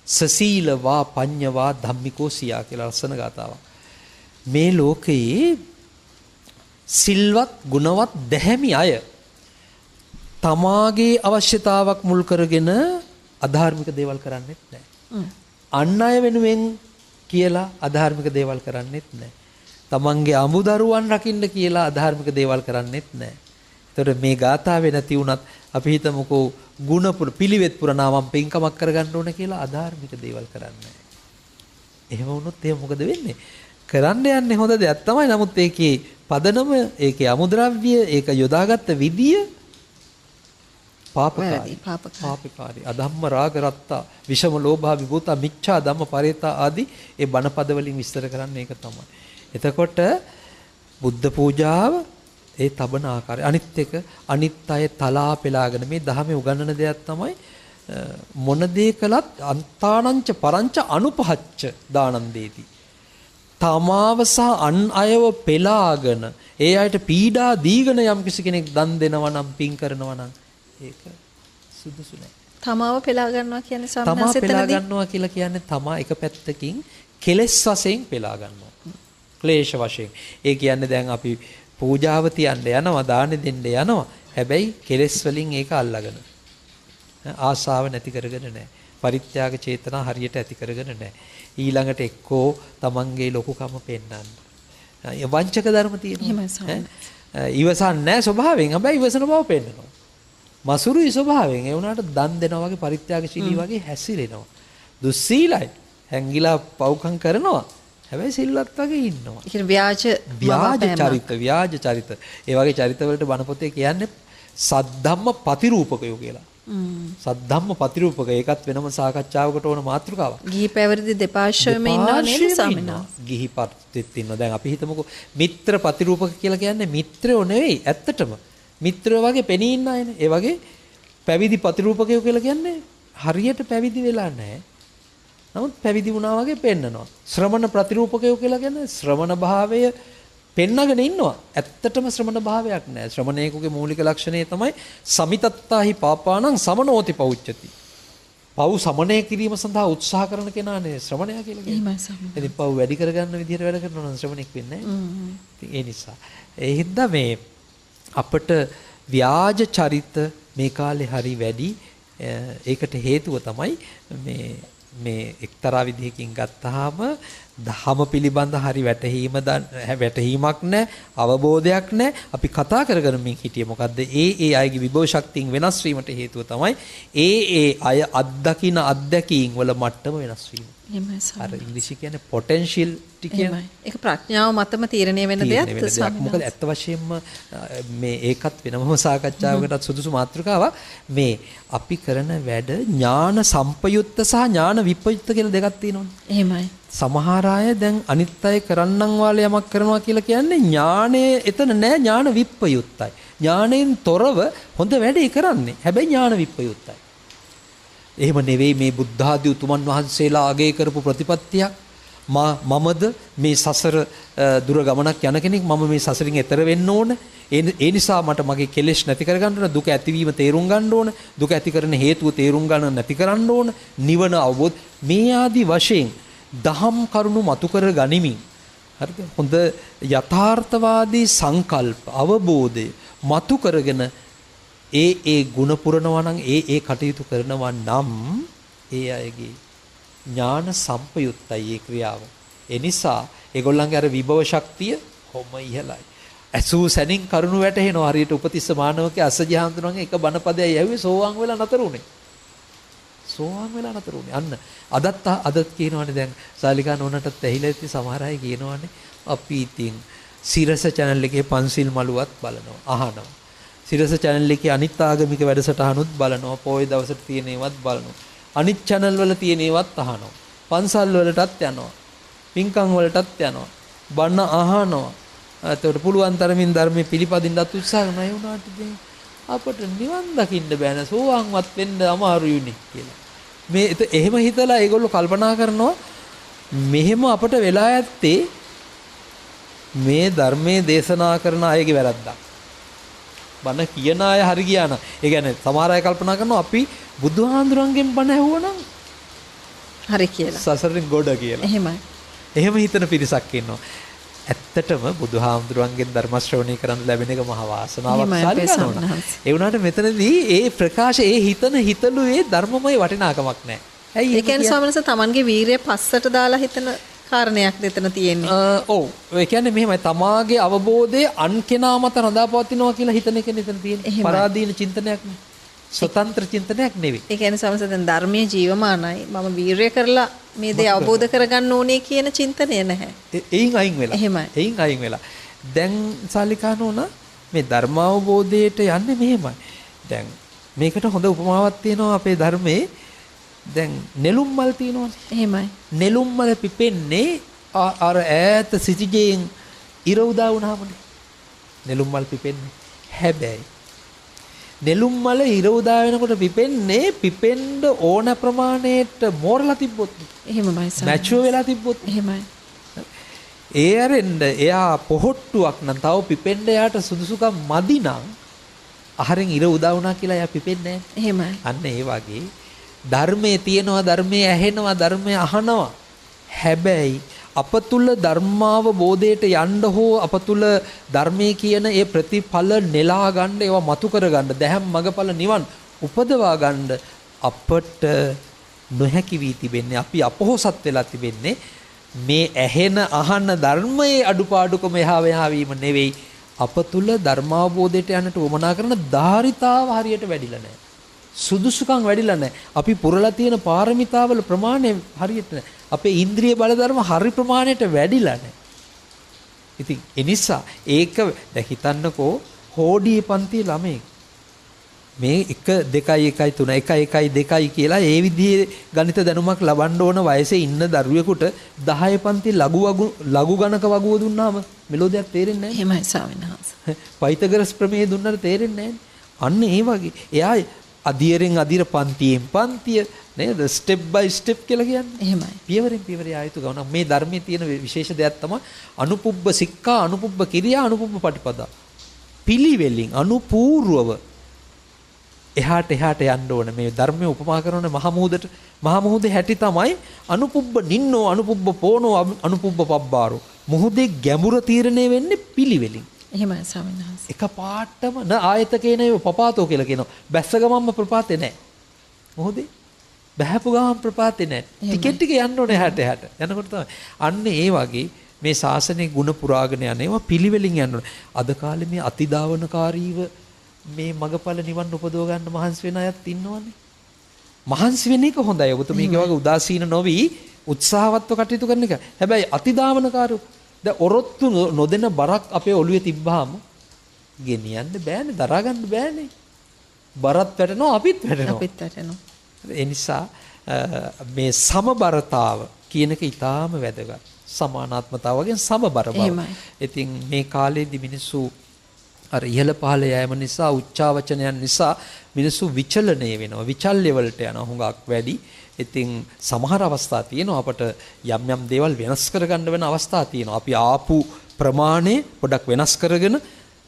සසීලවා පඤ්ඤවා ධම්මිකෝ සියා කියලා ලස්සන ගාතාවක්. මේ ලෝකයේ සිල්වත් ගුණවත් දැහැමි අය තමාගේ අවශ්‍යතාවක් මුල් කරගෙන අධාර්මික දේවල් කරන්නේත් නැහැ. අන් අය වෙනුවෙන් කියලා අධාර්මික දේවල් කරන්නේත් නැහැ. තමන්ගේ අමුදරුවන් රකින්න කියලා අධාර්මික දේවල් කරන්නේත් නැහැ. ඒතකොට මේ ගාථාවේ නැති වුණත් අපි හිතමුකෝ ගුණ පිළිවෙත් පුරනවා මම පින්කමක් කරගන්න ඕන කියලා අධාර්මික දේවල් කරන්නේ නැහැ. එහෙම වුණොත් එහෙම මොකද වෙන්නේ? කරන්න යන්නේ හොඳ දෙයක් තමයි. නමුත් ඒකේ පදනම, ඒකේ අමුද්‍රව්‍ය, ඒක යොදාගත්ත විදිය පාපකාරී. අධම්ම රාග රත්තා, විෂම ලෝභා විභූතා, මිච්ඡා ධම්ම පරේතා ආදී ඒ බණ පද වලින් විස්තර කරන්නේ ඒක තමයි. එතකොට බුද්ධ පූජාව ඒ තබන ආකාරය. අනිත් එක අනිත් අය තලා පෙලාගෙන මේ ධර්මයේ උගන්වන දෙයක් තමයි මොන දේ කළත් අන්තානංච පරංච අනුපහච්ච දානං දේති. තමාව සහ අන් අයව පෙලාගෙන ඒ අයට පීඩා දීගෙන යම් කිසි කෙනෙක් දන් දෙනවා නම්, පින් කරනවා නම් ඒක සුදුසු නැහැ. තමාව පෙලා ගන්නවා කියන්නේ තමා පෙලා ගන්නවා කියලා කියන්නේ තමා එක පැත්තකින් කෙලෙස් වශයෙන් පෙලා ගන්නවා. ක්ලේශ වශයෙන්. ඒ කියන්නේ දැන් අපි පූජාව තියන්න යනවා, දාන දෙන්න යනවා. හැබැයි කෙලෙස් වලින් ඒක අල්ලගෙන. ආසාව නැති කරගෙන නැහැ. පරිත්‍යාග චේතනා හරියට ඇති කරගෙන නැහැ. ඊළඟට එක්කෝ තමන්ගේ ලොකුකම පෙන්වන්න. වංචක ධර්ම තියෙනවා. ඉවසන්නේ නැහැ ස්වභාවයෙන්. හැබැයි ඉවසන බව පෙන්නනවා. මසුරුයි ස්වභාවයෙන්. ඒ වුණාට දන් දෙනවා වගේ පරිත්‍යාගශීලී වගේ හැසිරෙනවා. දුස්සීලයි. හැංගිලා පව්කම් කරනවා. හැබැයි සිල්වත් වගේ ඉන්නවා. ඒ කියන්නේ ව්‍යාජ චරිත. ඒ වගේ චරිත වලට බණ පොතේ කියන්නේ සද්ධම්ම පතිරූපකයෝ කියලා. සද්ධම්ම පතිරූපක. ඒකත් වෙනම සාකච්ඡාවකට ඕන මාතෘකාවක්. ගිහි පැවිදි දෙපාර්ශ්වයේම ඉන්නවා නේද ස්වාමීනා? ගිහි පරිත්‍යෙත් ඉන්නවා. දැන් අපි හිතමුකෝ මිත්‍ර ප්‍රතිරූපක කියලා කියන්නේ මිත්‍රයෝ නෙවෙයි ඇත්තටම. මිත්‍රයෝ වගේ පෙනී ඉන්න අයනේ. ඒ වගේ පැවිදි ප්‍රතිරූපකයෝ කියලා කියන්නේ හරියට පැවිදි වෙලා නැහැ. නමුත් පැවිදි වුණා වගේ පෙන්නනවා. ශ්‍රමණ ප්‍රතිරූපකයෝ කියලා කියන්නේ ශ්‍රමණ භාවය පෙන්නගෙන ඉන්නවා. ඇත්තටම ශ්‍රමණ භාවයක් නැහැ. ශ්‍රමණේකුගේ මූලික ලක්ෂණය තමයි සමිතත්තාහි පාපානං සමනෝති පෞච්චති. පව් සමනය කිරීම සඳහා උත්සාහ කරන කෙනානේ ශ්‍රමණයා කියලා කියන්නේ. ඉතින් පව් වැඩි කරගන්න විදිහට වැඩ කරනවා නම් ශ්‍රමණෙක් වෙන්නේ නැහැ. ඉතින් ඒ නිසා ඒ හින්දා මේ අපට ව්‍යාජ චරිත මේ කාලේ හරි වැඩි. ඒකට හේතුව තමයි මේ එක්තරා විදිහකින් ගත්තාම දහම පිළිබඳ හරි වැටහීමක් නැහැ, අවබෝධයක් නැහැ. අපි කතා කරගමින් හිටියේ මොකද්ද? ඒ අයගේ විභව ශක්තියෙන් වෙනස් වීමට හේතුව තමයි ඒ අය අත්දකින අත්දැකීම් වල මට්ටම වෙනස් වීම. එහෙමයි සර්. අර ඉංග්‍රීසි කියන්නේ පොටෙන්ෂියල්ටි කියන්නේ. ඒක ප්‍රඥාව මතම තීරණය වෙන දෙයක් ස්වාමීනි. මොකද ඇත්ත වශයෙන්ම මේ ඒකත් වෙනම සාකච්ඡාවකටත් සුදුසු මාතෘකාවක්. මේ අපි කරන වැඩ ඥාන සම්පයුත්ත සහ ඥාන විපයුත්ත කියලා දෙකක් තියෙනවනේ. එහෙමයි. සමහර අය දැන් අනිත් අය කරන්නන් වාලේ යමක් කරනවා කියලා කියන්නේ ඥානය එතන නෑ, ඥාන විප්පයුත්තයි. ඥාණයෙන් තොරව හොඳ වැඩේ කරන්නේ. හැබැයි ඥාන විප්පයුත්තයි. එහෙම නෙවෙයි මේ බුද්ධ ආදී උතුමන් වහන්සේලා අගය කරපු ප්‍රතිපත්තියක්. මමද මේ සසර දුර ගමනක් යන කෙනෙක්, මම මේ සසරින් එතර වෙන්න ඕන. ඒ නිසා මට මගේ කෙලෙස් නැති කරගන්න ඕන, දුක ඇතිවීම තේරුම් ගන්න ඕන, දුක ඇති කරන හේතුව තේරුම් ගන්න නැති කරන්න ඕන, නිවන අවබෝධ මේ ආදී වශයෙන් දහම් කරුණු මතු කර ගනිමින් හරිද හොඳ යථාර්ථවාදී සංකල්ප අවබෝධය මතු කරගෙන ඒ ගුණ පුරනවා නම් ඒ කටයුතු කරනවා නම් ඒ අයගේ ඥාන සම්පයුත්තයි ඒ ක්‍රියාව. ඒ නිසා ඒගොල්ලන්ගේ අර විභව ශක්තිය කොම ඉහළයි. ඇසූ සැනින් කරුණු වැටහෙනවා. හරියට උපතිස්ස මානවකේ අසජි හඳුනන්නේ එක බණපදයයි ඇහුවේ සෝවාන් වෙලා නතර උනේ. සෝවාන් වෙලා නතර උනේ. අන්න අදත් කියනවානේ දැන් සාලිකා නෝනටත් ඇහිලා ඉති සමහර අය කියනවානේ අපි ඉතින් සිරස channel එකේ පන්සිල් මළුවත් බලනවා අහනවා. සිරස channel එකේ අනිත් ආගමික වැඩසටහනුත් බලනවා. පොය දවසට තියෙන ඒවත් බලනවා. අනිත් channel වල තියෙන ඒවත් අහනවා. පන්සල් වලටත් යනවා. පින්කම් වලටත් යනවා. බණ අහනවා. එතකොට පුළුවන් තරමින් ධර්මයේ පිළිපදින්නත් උත්සාහ කරනවා. ඒ වුණාට ඉතින් අපට නිවන් දකින්න බෑන සෝවාන්වත් වෙන්න අමාරුයිනේ කියලා. මේ එහෙම හිතලා ඒගොල්ලෝ කල්පනා කරනවා මෙහෙම අපට වෙලා ඇත්තේ මේ ධර්මයේ දේශනා කරන අයගේ වැරද්දක්. බණ කියන අය හරි ගියා නම් ඒ කියන්නේ සමහර අය කල්පනා කරනවා අපි බුදුහාඳුරන්ගෙන් බණ ඇහුවනම් හරි කියලා. සසරින් ගොඩ කියලා. එහෙමයි. එහෙම හිතන පිරිසක් ඉන්නවා. ඇත්තටම බුදුහාමුදුරන්ගෙන් ධර්ම ශ්‍රවණය කරන්න ලැබෙන එක මහ වාසනාවක් සාලිකනවා. ඒ වුණාට මෙතනදී ඒ ප්‍රකාශ ඒ හිතලුවේ ධර්මමය වටිනාකමක් නැහැ. ඇයි ඒ කියන්නේ ස්වාමීන් තමන්ගේ වීරිය පස්සට දාලා හිතන කාරණයක් දෙතන තියෙන්නේ. ඔව්. ඒ කියන්නේ මෙහෙමයි තමාගේ අවබෝධය අන් කෙනා මත රඳාපවතිනවා කියලා හිතන එක නේද තියෙන්නේ. පරාදීන චින්තනයක් නේ. ස්වතන්ත්‍ර චින්තනයක් නෙවෙයි. ඒ කියන්නේ සමහරවිට ධර්මයේ ජීවමානයි. මම වීරය කරලා මේ දේ අවබෝධ කරගන්න ඕනේ කියන චින්තනය නැහැ. එයින් අයින් වෙලා. එහෙමයි. එයින් අයින් වෙලා. දැන් සාලිකානෝන මේ ධර්මාවබෝධයට යන්නේ මෙහෙමයි. දැන් මේකට හොඳ උපමාවක් තියෙනවා අපේ ධර්මයේ. දැන් නෙළුම් මල් තියෙනවනේ. එහෙමයි. නෙළුම් මල පිපෙන්නේ අර ඈත සිටිජයෙන් ඉර උදා වුණාමනේ. නෙළුම් මල් පිපෙන්නේ. හැබැයි නෙළුම් මල ඉර උදා වෙනකොට පිපෙන්න ඕන ප්‍රමාණයට මෝරලා තිබ්බොත්. එහෙමයි සර්. මැචුර් වෙලා තිබ්බොත්. එහෙමයි. ඒ අරින්ද එයා පොහොට්ටුවක් නම් තව පිපෙන්න එයාට සුදුසුකම් මදි නම් අහරින් ඉර උදා වුණා කියලා එයා පිපෙන්නේ නැහැ. එහෙමයි. අන්න ඒ වගේ ධර්මයේ තියෙනවා, ධර්මයේ ඇහෙනවා, ධර්මයේ අහනවා. හැබැයි අප තුල ධර්මාවබෝධයට යන්න හෝ අප තුල ධර්මයේ කියන ඒ ප්‍රතිඵල නෙලා ගන්න, ඒවා මතු කර ගන්න, දැහැම් මගඵල නිවන් උපදවා ගන්න අපට නොහැකි වී තිබෙන්නේ. අපි අපොහොසත් වෙලා තිබෙන්නේ මේ ඇහෙන අහන ධර්මයේ අඩුපාඩුකම එහා මෙහා වීම නෙවෙයි. අප තුල ධර්මාවබෝධයට යන්නට උවමනා කරන ධාරිතාව හරියට වැඩිලා නැහැ. සුදුසුකම් වැඩිලා නැහැ. අපි පුරලා තියෙන පාරමිතාවල ප්‍රමාණය හරියට නැහැ. අපේ ඉන්ද්‍රිය බල ධර්ම හරි ප්‍රමාණයට වැඩිලා නැහැ. ඉතින් ඒ නිසා ඒක දැන් හිතන්නකෝ හෝඩියේ පන්ති ළමයි මේ 1 2 1 3 1 1 2 කියලා ඒ විදිහේ ගණිත දැනුමක් ලබන්න ඕන වයසේ ඉන්න දරුවෙකුට 10 පන්ති ලඝු ගණක වගුව දුන්නාම මෙලෝදියක් තේරෙන්නේ නැහැ. එහෙමයි ස්වාමීන් වහන්සේ. පයිතගරස් ප්‍රමේය දුන්නට තේරෙන්නේ නැහැ. අන්න ඒ වගේ එයා අදියරෙන් අදිර පන්තියෙන් පන්තිය නේද ස්ටෙප් බයි ස්ටෙප් කියලා කියන්නේ. එහෙමයි. පියවරෙන් පියවර ආයුතු ගමන. මේ ධර්මයේ තියෙන විශේෂ දෙයක් තමයි අනුපුබ්බ සික්ඛා, අනුපුබ්බ කිරියා, අනුපුබ්බ පටිපදා. පිළිවෙලින් අනුපූර්වව එහාට යන්න ඕන. මේ ධර්මයේ උපමා කරන මහමුහුදට. මහමුහුදේ හැටි තමයි අනුපුබ්බ නින්නෝ, අනුපුබ්බ පෝනෝ, අනුපුබ්බ පබ්බාරෝ. මුහුදේ ගැඹුර තීරණය වෙන්නේ පිළිවෙලින්. එහෙමයි ස්වාමීන් වහන්සේ. එක පාටම න ආයතකේන ප්‍රපාතෝ කියලා කියනවා. බැස්ස ගමන්ම ප්‍රපාතේ නැහැ. මොහොතේ බහැපු ගමන් ප්‍රපාතේ නැහැ. ටිකෙට් යන්න ඕනේ එහාට. යනකොට තමයි අන්න ඒ වගේ මේ ශාසනයේ ಗುಣ පුරාගෙන යන ඒවා පිළිවෙලින් යන්න ඕනේ. අද කාලේ මේ අතිදාවනකාරීව මේ මගපල නිවන් උපදව ගන්න මහන්සි වෙන අයත් ඉන්නවනේ. මහන්සි වෙන එක හොඳයි. ඔබතුමීගේ වගේ උදාසීන නොවි උත්සාහවත්ව කටයුතු කරන එක. හැබැයි අතිදාවනකාරෝ දැන් ඔරොත්තු නොදෙන බරක් අපේ ඔළුවේ තිබ්බාම ගෙනියන්න බෑනේ, දරා ගන්න බෑනේ. බරත් වැටෙනවා, අපිත් වැටෙනවා. ඒ නිසා මේ සමබරතාව කියන එක ඊටාම වැදගත්. සමානාත්මතාව වගේ සමබර බව. ඉතින් මේ කාලේදී මිනිස්සු අර ඉහළ පහළ යෑම නිසා, උච්චාවචනයන් නිසා මිනිස්සු විචලනය වෙනවා. විචල්්‍ය වලට යනවා හුඟක් වැඩි. ඉතින් සමහර අවස්ථා තියෙනවා අපට යම් දේවල් වෙනස් කරගන්න වෙන අවස්ථා තියෙනවා. අපි ආපු ප්‍රමාණය පොඩක් වෙනස් කරගෙන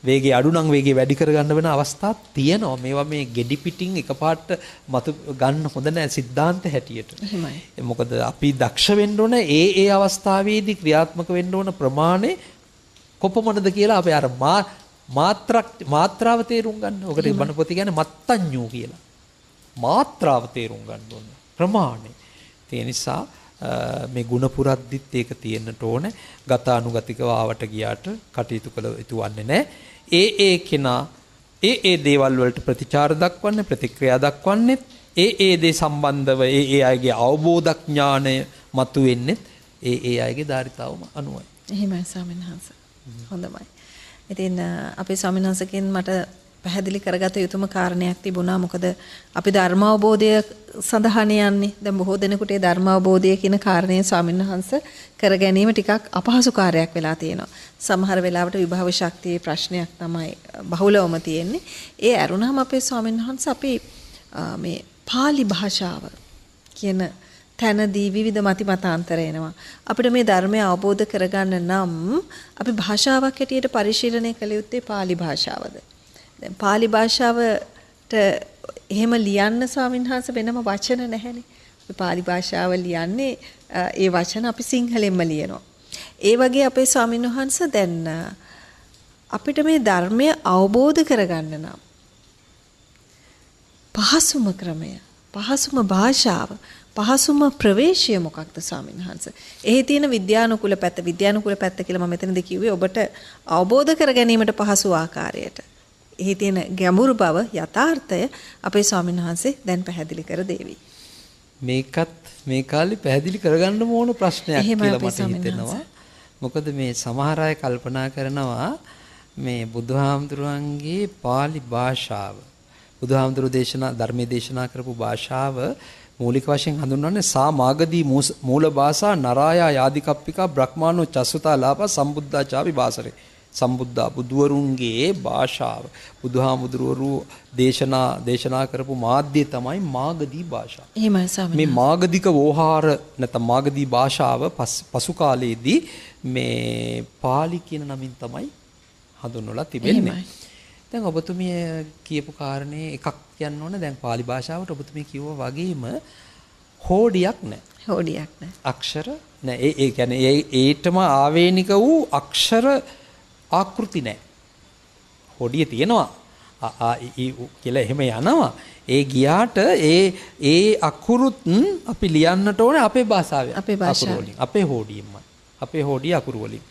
වේගය අඩු නම් වේගය වැඩි කරගන්න වෙන අවස්ථා තියෙනවා. මේවා මේ ගෙඩි පිටින් එකපාරට මතු ගන්න හොඳ නැහැ සිද්ධාන්ත හැටියට. එහෙමයි. මොකද අපි දක්ෂ වෙන්න ඕන ඒ අවස්ථාවේදී ක්‍රියාත්මක වෙන්න ඕන ප්‍රමාණය කොපමණද කියලා අපි අර මාත්‍රාව තේරුම් ගන්න. ඔකට බණ පොතේ කියන්නේ මත්තඤ්ඤෝ කියලා. මාත්‍රාව තේරුම් ගන්න ඕන. ප්‍රමාණය. ඒ නිසා මේ ಗುಣ පුරද්දිත් ඒක තියෙන්නට ඕනේ. ගතානුගතිකව ආවට ගියාට කටයුතු කළ යුතු වන්නේ නැහැ. ඒ කෙනා ඒ දේවල් වලට ප්‍රතිචාර දක්වන්නේ, ප්‍රතික්‍රියා දක්වන්නේ ඒ දේ සම්බන්ධව ඒ අයගේ අවබෝධඥානය මතුවෙන්නේ ඒ අයගේ ධාරිතාවම අනුවයි. එහෙමයි ස්වාමීන් වහන්සේ. හොඳයි. ඉතින් අපේ ස්වාමීන් වහන්සේගෙන් මට පැහැදිලි කරගත යුතුම කාරණයක් තිබුණා. මොකද අපි ධර්මාවබෝධය සඳහා යන්නේ. දැන් බොහෝ දෙනෙකුට ඒ ධර්මාවබෝධය කියන කාරණේ ස්වාමීන් වහන්සේ කර ගැනීම ටිකක් අපහසු කාර්යයක් වෙලා තියෙනවා. සමහර වෙලාවට විභව ශක්තියේ ප්‍රශ්නයක් තමයි බහුලවම තියෙන්නේ. ඒ අරුණාම අපේ ස්වාමීන් වහන්සේ අපි මේ pāli භාෂාව කියන තැනදී විවිධ මතිමතාන්තර එනවා. අපිට මේ ධර්මය අවබෝධ කරගන්න නම් අපි භාෂාවක් හැටියට පරිශීලනය කළ යුත්තේ pāli භාෂාවද? දැන් pāli භාෂාවට එහෙම ලියන්න ස්වාමීන් වහන්සේ වෙනම වචන නැහැනේ. අපි pāli භාෂාව ලියන්නේ ඒ වචන අපි සිංහලෙන්ම ලියනවා. ඒ වගේ අපේ ස්වාමීන් වහන්සේ දැන් අපිට මේ ධර්මය අවබෝධ කරගන්න නම් පහසුම ක්‍රමය, පහසුම භාෂාව, පහසුම ප්‍රවේශය මොකක්ද ස්වාමීන් වහන්සේ? එහි තියෙන විද්‍යානුකූල පැත්ත කියලා මම මෙතනදී කිව්වේ ඔබට අවබෝධ කර ගැනීමට පහසු ආකාරයට. එහි තියෙන ගැඹුරු බව යථාර්ථය අපේ ස්වාමීන් වහන්සේ දැන් පැහැදිලි කර දෙවි. මේකත් මේ කාලේ පැහැදිලි කරගන්න ඕන ප්‍රශ්නයක් එහෙමයි කියලා අපේ මට ස්වාමීන් හිතෙනවා. මොකද මේ සමහර අය කල්පනා කරනවා මේ බුදුහාමුදුරන්ගේ pāli භාෂාව බුදුහාමුදුරු දේශනා ධර්මයේ දේශනා කරපු භාෂාව මූලික වශයෙන් හඳුන්වන්නේ සා මාගදී මූල භාෂා නරායා යාදිකප්පිකා බ්‍රහ්මානෝ චස්සුතා ලාපා සම්බුද්ධාචාපි භාසරේ සම්බුද්ධා බුදුවරුන්ගේ භාෂාව බුදුහාමුදුරුවරු දේශනා කරපු මාධ්‍ය තමයි මාගදී භාෂාව. එහෙමයි ස්වාමීනි. මේ මාගධික වෝහාර නැත්නම් මාගදී භාෂාව පසු කාලයේදී මේ pāli කියන නමින් තමයි හඳුන්වලා තිබෙන්නේ. දැන් ඔබතුමිය කියපු කාරණේ එකක් කියන්න ඕන. දැන් pāli භාෂාවට ඔබතුමිය කිව්වා වගේම හෝඩියක් නැහැ. හෝඩියක් නැහැ. අක්ෂර නැහැ. ඒ කියන්නේ ඒටම ආවේනික වූ අක්ෂර ආකෘති නැහැ. හොඩිය තියෙනවා. කියලා එහෙම යනවා. ඒ ගියාට ඒ අකුරුත් අපි ලියන්නට ඕනේ අපේ භාෂාවෙන්. අකුරු වලින්. අපේ හෝඩියෙන්මයි. අපේ හෝඩිය අකුරු වලින්.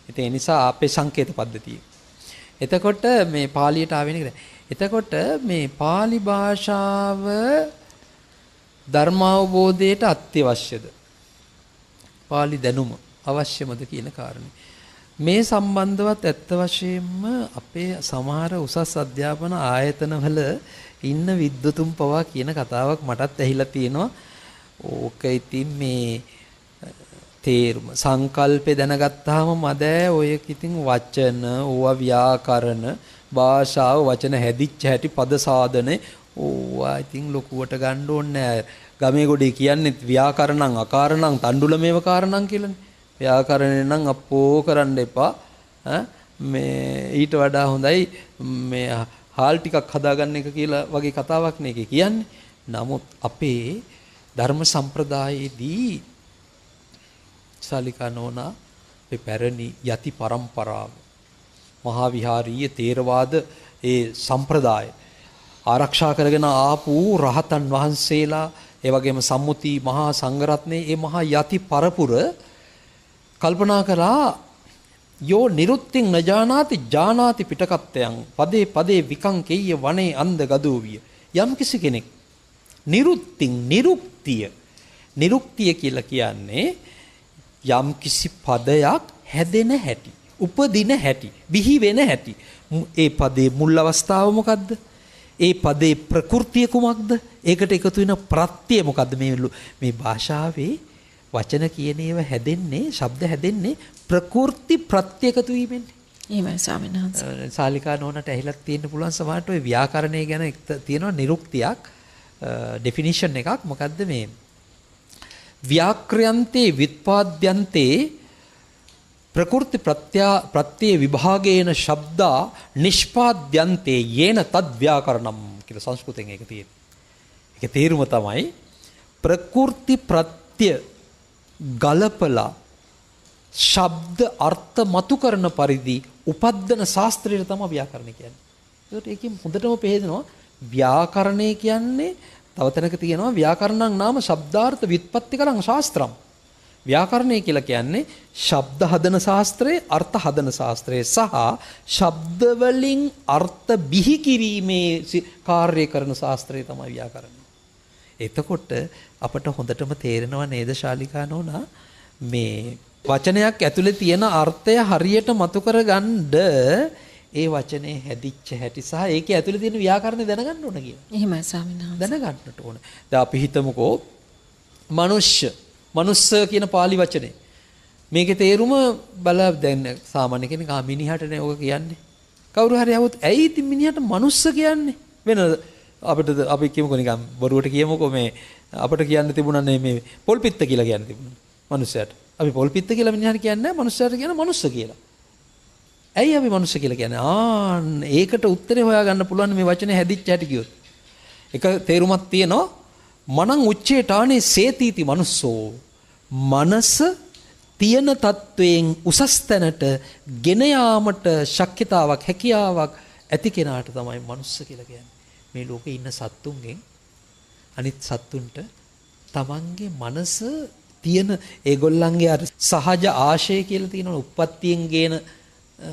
ඒ නිසා අපේ සංකේත පද්ධතිය. එතකොට මේ පාලියට ආවෙන්නේ නැහැ. එතකොට මේ pāli භාෂාව ධර්මාවබෝධයට අත්‍යවශ්‍යද? pāli දැනුම අවශ්‍යමද කියන කාරණේ. මේ සම්බන්ධවත් ඇත්ත වශයෙන්ම අපේ සමහර උසස් අධ්‍යාපන ආයතනවල ඉන්න විද්වතුන් පවා කියන කතාවක් මටත් ඇහිලා තියෙනවා. ඕක ඉතින් මේ තේරුම සංකල්පේ දැනගත්තාම මදෑ ඔය ඉතින් වචන ඕවා ව්‍යාකරණ භාෂාව වචන හැදිච්ච හැටි පද සාධනේ ඕවා ඉතින් ලොකුවට ගන්න ඕනේ නෑ. ගමේ ගොඩේ කියන්නේ ව්‍යාකරණං අකාරණං තණ්ඩුලමේව කාරණං කියලානේ. ව්‍යාකරණේ නම් අපෝ කරන්න එපා. මේ ඊට වඩා හොඳයි මේ හාල් ටිකක් හදාගන්න එක කියලා වගේ කතාවක් නේ ඒකේ කියන්නේ. නමුත් අපේ ධර්ම සම්ප්‍රදායේදී ශාලිකා නෝනා මේ පැරණි යති පරම්පරාව මහා විහාරීය තේරවාද ඒ සම්ප්‍රදාය ආරක්ෂා කරගෙන ආපු රහතන් වහන්සේලා ඒ වගේම සම්මුති මහා සංඝරත්නයේ මේ මහා යති පරපුර කල්පනා කළා යෝ නිරුත්තිං නජානාති ජානාති පිටකත්තයන් පදේ පදේ විකංකෙය්‍ය වනේ අන්ධ ගදෝවිය යම් කිසි කෙනෙක් නිරුත්තිං නිරුක්තිය කියලා කියන්නේ යම් කිසි පදයක් හැදෙන හැටි උපදින හැටි බිහි වෙන හැටි ඒ පදේ මුල් අවස්ථාව මොකද්ද ඒ පදේ ප්‍රകൃතිය කුමක්ද ඒකට එකතු වෙන ප්‍රත්‍ය මොකද්ද මේ භාෂාවේ වචන කියන ඒවා හැදෙන්නේ ශබ්ද හැදෙන්නේ ප්‍රකෘති ප්‍රත්‍ය එකතු වීමෙන්. එහෙමයි ස්වාමීන් වහන්සේ. ශාලිකා නෝනට ඇහිලා තියෙන්න පුළුවන් සමහරට ඔය ව්‍යාකරණය ගැන තියෙනවා නිරුක්තියක් ඩෙෆිනිෂන් එකක් මොකද්ද මේ ව්‍යාක්‍රයන්තේ විත්පාද්‍යන්තේ ප්‍රකෘති ප්‍රත්‍ය විභාගේන ශබ්දා නිෂ්පාද්‍යන්තේ යේන තද් ව්‍යාකරණම් කියලා සංස්කෘතෙන් ඒක තියෙනවා. ඒක තේරුම තමයි ප්‍රකෘති ප්‍රත්‍ය ගලපලා ශබ්ද අර්ථ මතු කරන පරිදි උපද්දන ශාස්ත්‍රයට තමයි ව්‍යාකරණය කියන්නේ. ඒකට ඒකෙන් හොඳටම පේනවා ව්‍යාකරණය කියන්නේ තව තැනක තියෙනවා ව්‍යාකරණං නාම ශබ්දාර්ථ ව්‍යුත්පත්තිකරං ශාස්ත්‍රම්. ව්‍යාකරණය කියලා කියන්නේ ශබ්ද හදන ශාස්ත්‍රය, අර්ථ හදන ශාස්ත්‍රය සහ ශබ්ද වලින් අර්ථ බිහි කිරීමේ කාර්ය කරන ශාස්ත්‍රය තමයි ව්‍යාකරණය. එතකොට අපට හොඳටම තේරෙනවා නේද ශාලිකා නෝනා මේ වචනයක් ඇතුලේ තියෙන අර්ථය හරියට මතු කරගන්න ඒ වචනේ හැදිච්ච හැටි සහ ඒකේ ඇතුලේ තියෙන ව්‍යාකරණය දැනගන්න ඕන කියලා. එහෙමයි ස්වාමීන් වහන්සේ. දැනගන්නට ඕන. දැන් අපි හිතමුකෝ මනුස්ස කියන pāli වචනේ. මේකේ තේරුම දැන් සාමාන්‍ය කෙනෙක් මිනිහටනේ ඔක කියන්නේ. කවුරු හරි આવුත් ඇයි ඉතින් මිනිහට මනුස්ස කියන්නේ? වෙන අපිට අපි කියමුකෝ නිකන් බොරුවට කියමුකෝ මේ අපිට කියන්න තිබුණානේ මේ පොල්පිත්ත කියලා කියන්න තිබුණා මනුස්සයාට. අපි පොල්පිත්ත කියලා මිනිහට කියන්නේ නැහැ මනුස්සයාට කියන මනුස්ස කියලා. ඇයි අපි මනුස්ස කියලා කියන්නේ? ඒකට උත්තරේ හොයාගන්න පුළුවන් මේ වචනේ හැදිච්ච හැටි කිව්වොත්. එක තේරුමක් තියෙනවා මනං උච්චේටානේ සේතීති මනුස්සෝ. මනස තියෙන තත්වයෙන් උසස් තැනට ගෙන යාමට ශක්්‍යතාවක් හැකියාවක් ඇති කෙනාට තමයි මනුස්ස කියලා කියන්නේ. මේ ලෝකේ ඉන්න සත්තුන්ගෙන් අනිත් සත්තුන්ට තමන්ගේ මනස තියෙන ඒගොල්ලන්ගේ අර සහජ ආශය කියලා තියෙනවා උප්පත්තියෙන් ගේන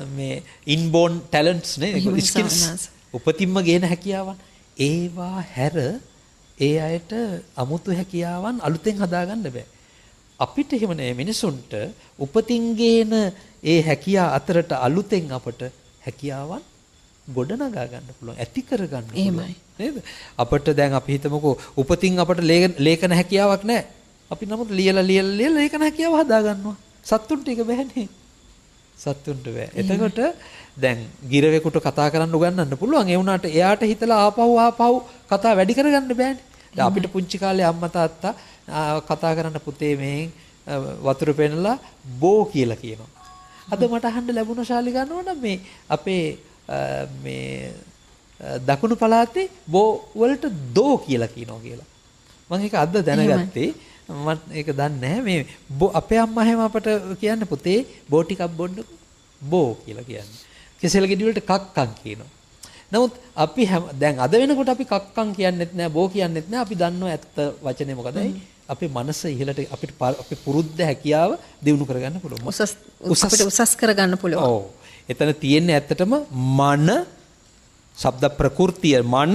මේ ඉන්බෝන් ටැලන්ට්ස් නේ ස්කිල්ස් උපතින්ම ගේන හැකියාවන්. ඒවා හැර ඒ අයට අමුතු හැකියාවන් අලුතෙන් හදාගන්න බෑ. අපිට එහෙම නෑ මිනිසුන්ට උපතින් ගේන ඒ හැකියා අතරට අලුතෙන් අපට හැකියාවන් ගොඩනගා ගන්න පුළුවන්, ඇති කර ගන්න පුළුවන්. නේද? අපිට දැන් අපි හිතමුකෝ උපතින් අපට ලේඛන හැකියාවක් නැහැ. අපි නමුත් ලියලා ලේඛන හැකියාව හදා ගන්නවා. සත්තුන්ට ඒක බෑනේ. සත්තුන්ට බෑ. එතකොට දැන් ගිරවෙකුට කතා කරන්න උගන්වන්න පුළුවන්. ඒ වුණාට එයාට හිතලා ආපහු කතා වැඩි කරගන්න බෑනේ. දැන් අපිට පුංචි කාලේ අම්මා තාත්තා කතා කරන්න පුතේ මේ වතුර පෙන්නලා බෝ කියලා කියනවා. අද මට අහන්න ලැබුණ ශාලිකා නෝනා මේ අපේ මේ දකුණු පළාතේ බෝ වලට දෝ කියලා කියනවා කියලා. මම ඒක අද දැනගත්තේ. මම ඒක දන්නේ නැහැ. මේ අපේ අම්මා හැම අපට කියන්නේ පුතේ බෝ ටිකක් බොන්න බෝ කියලා කියන්නේ. කෙසෙල් ගෙඩි වලට කක්කන් කියනවා. නමුත් අපි දැන් අද වෙනකොට අපි කක්කන් කියන්නෙත් නැහැ බෝ කියන්නෙත් නැහැ. අපි දන්නවා ඇත්ත වචනේ මොකදයි? අපේ මනස ඉහළට අපිට අපේ පුරුද්ද හැකියාව දියුණු කරගන්න පුළුවන්. අපිට උසස් කරගන්න පුළුවන්. ඔව්. එතන තියෙන්නේ ඇත්තටම මන ශබ්ද ප්‍රകൃතිය මන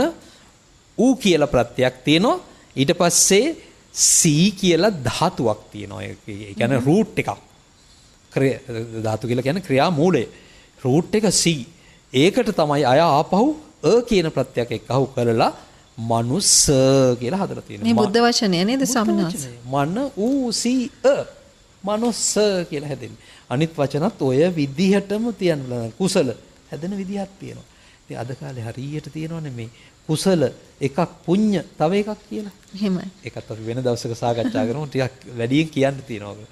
ඌ කියලා ප්‍රත්‍යක් තියෙනවා. ඊට පස්සේ සී කියලා ධාතුවක් තියෙනවා. ඒ කියන්නේ රූට් එකක්. ධාතු කියලා කියන්නේ ක්‍රියා මූලය. රූට් එක සී. ඒකට තමයි අය ආපහු කියන ප්‍රත්‍යක් එක්කහු කරලා මනුස්ස කියලා හදලා තියෙනවා. මේ බුද්ධ වචනය නේද ස්වාමීන් වහන්සේ? මන ඌ සී මනුස්ස කියලා හැදෙන්නේ. අනිත් වචනත් ඔය විදිහටම තියන්න කුසල හැදෙන විදිහක් තියෙනවා. ඉතින් අද කාලේ හරියට තියෙනවනේ මේ කුසල එකක් පුඤ්ඤ තව එකක් කියලා. එහෙමයි. ඒකත් අපි වෙන දවසක සාකච්ඡා කරමු. ටිකක් වැඩියෙන් කියන්න තියෙනවා.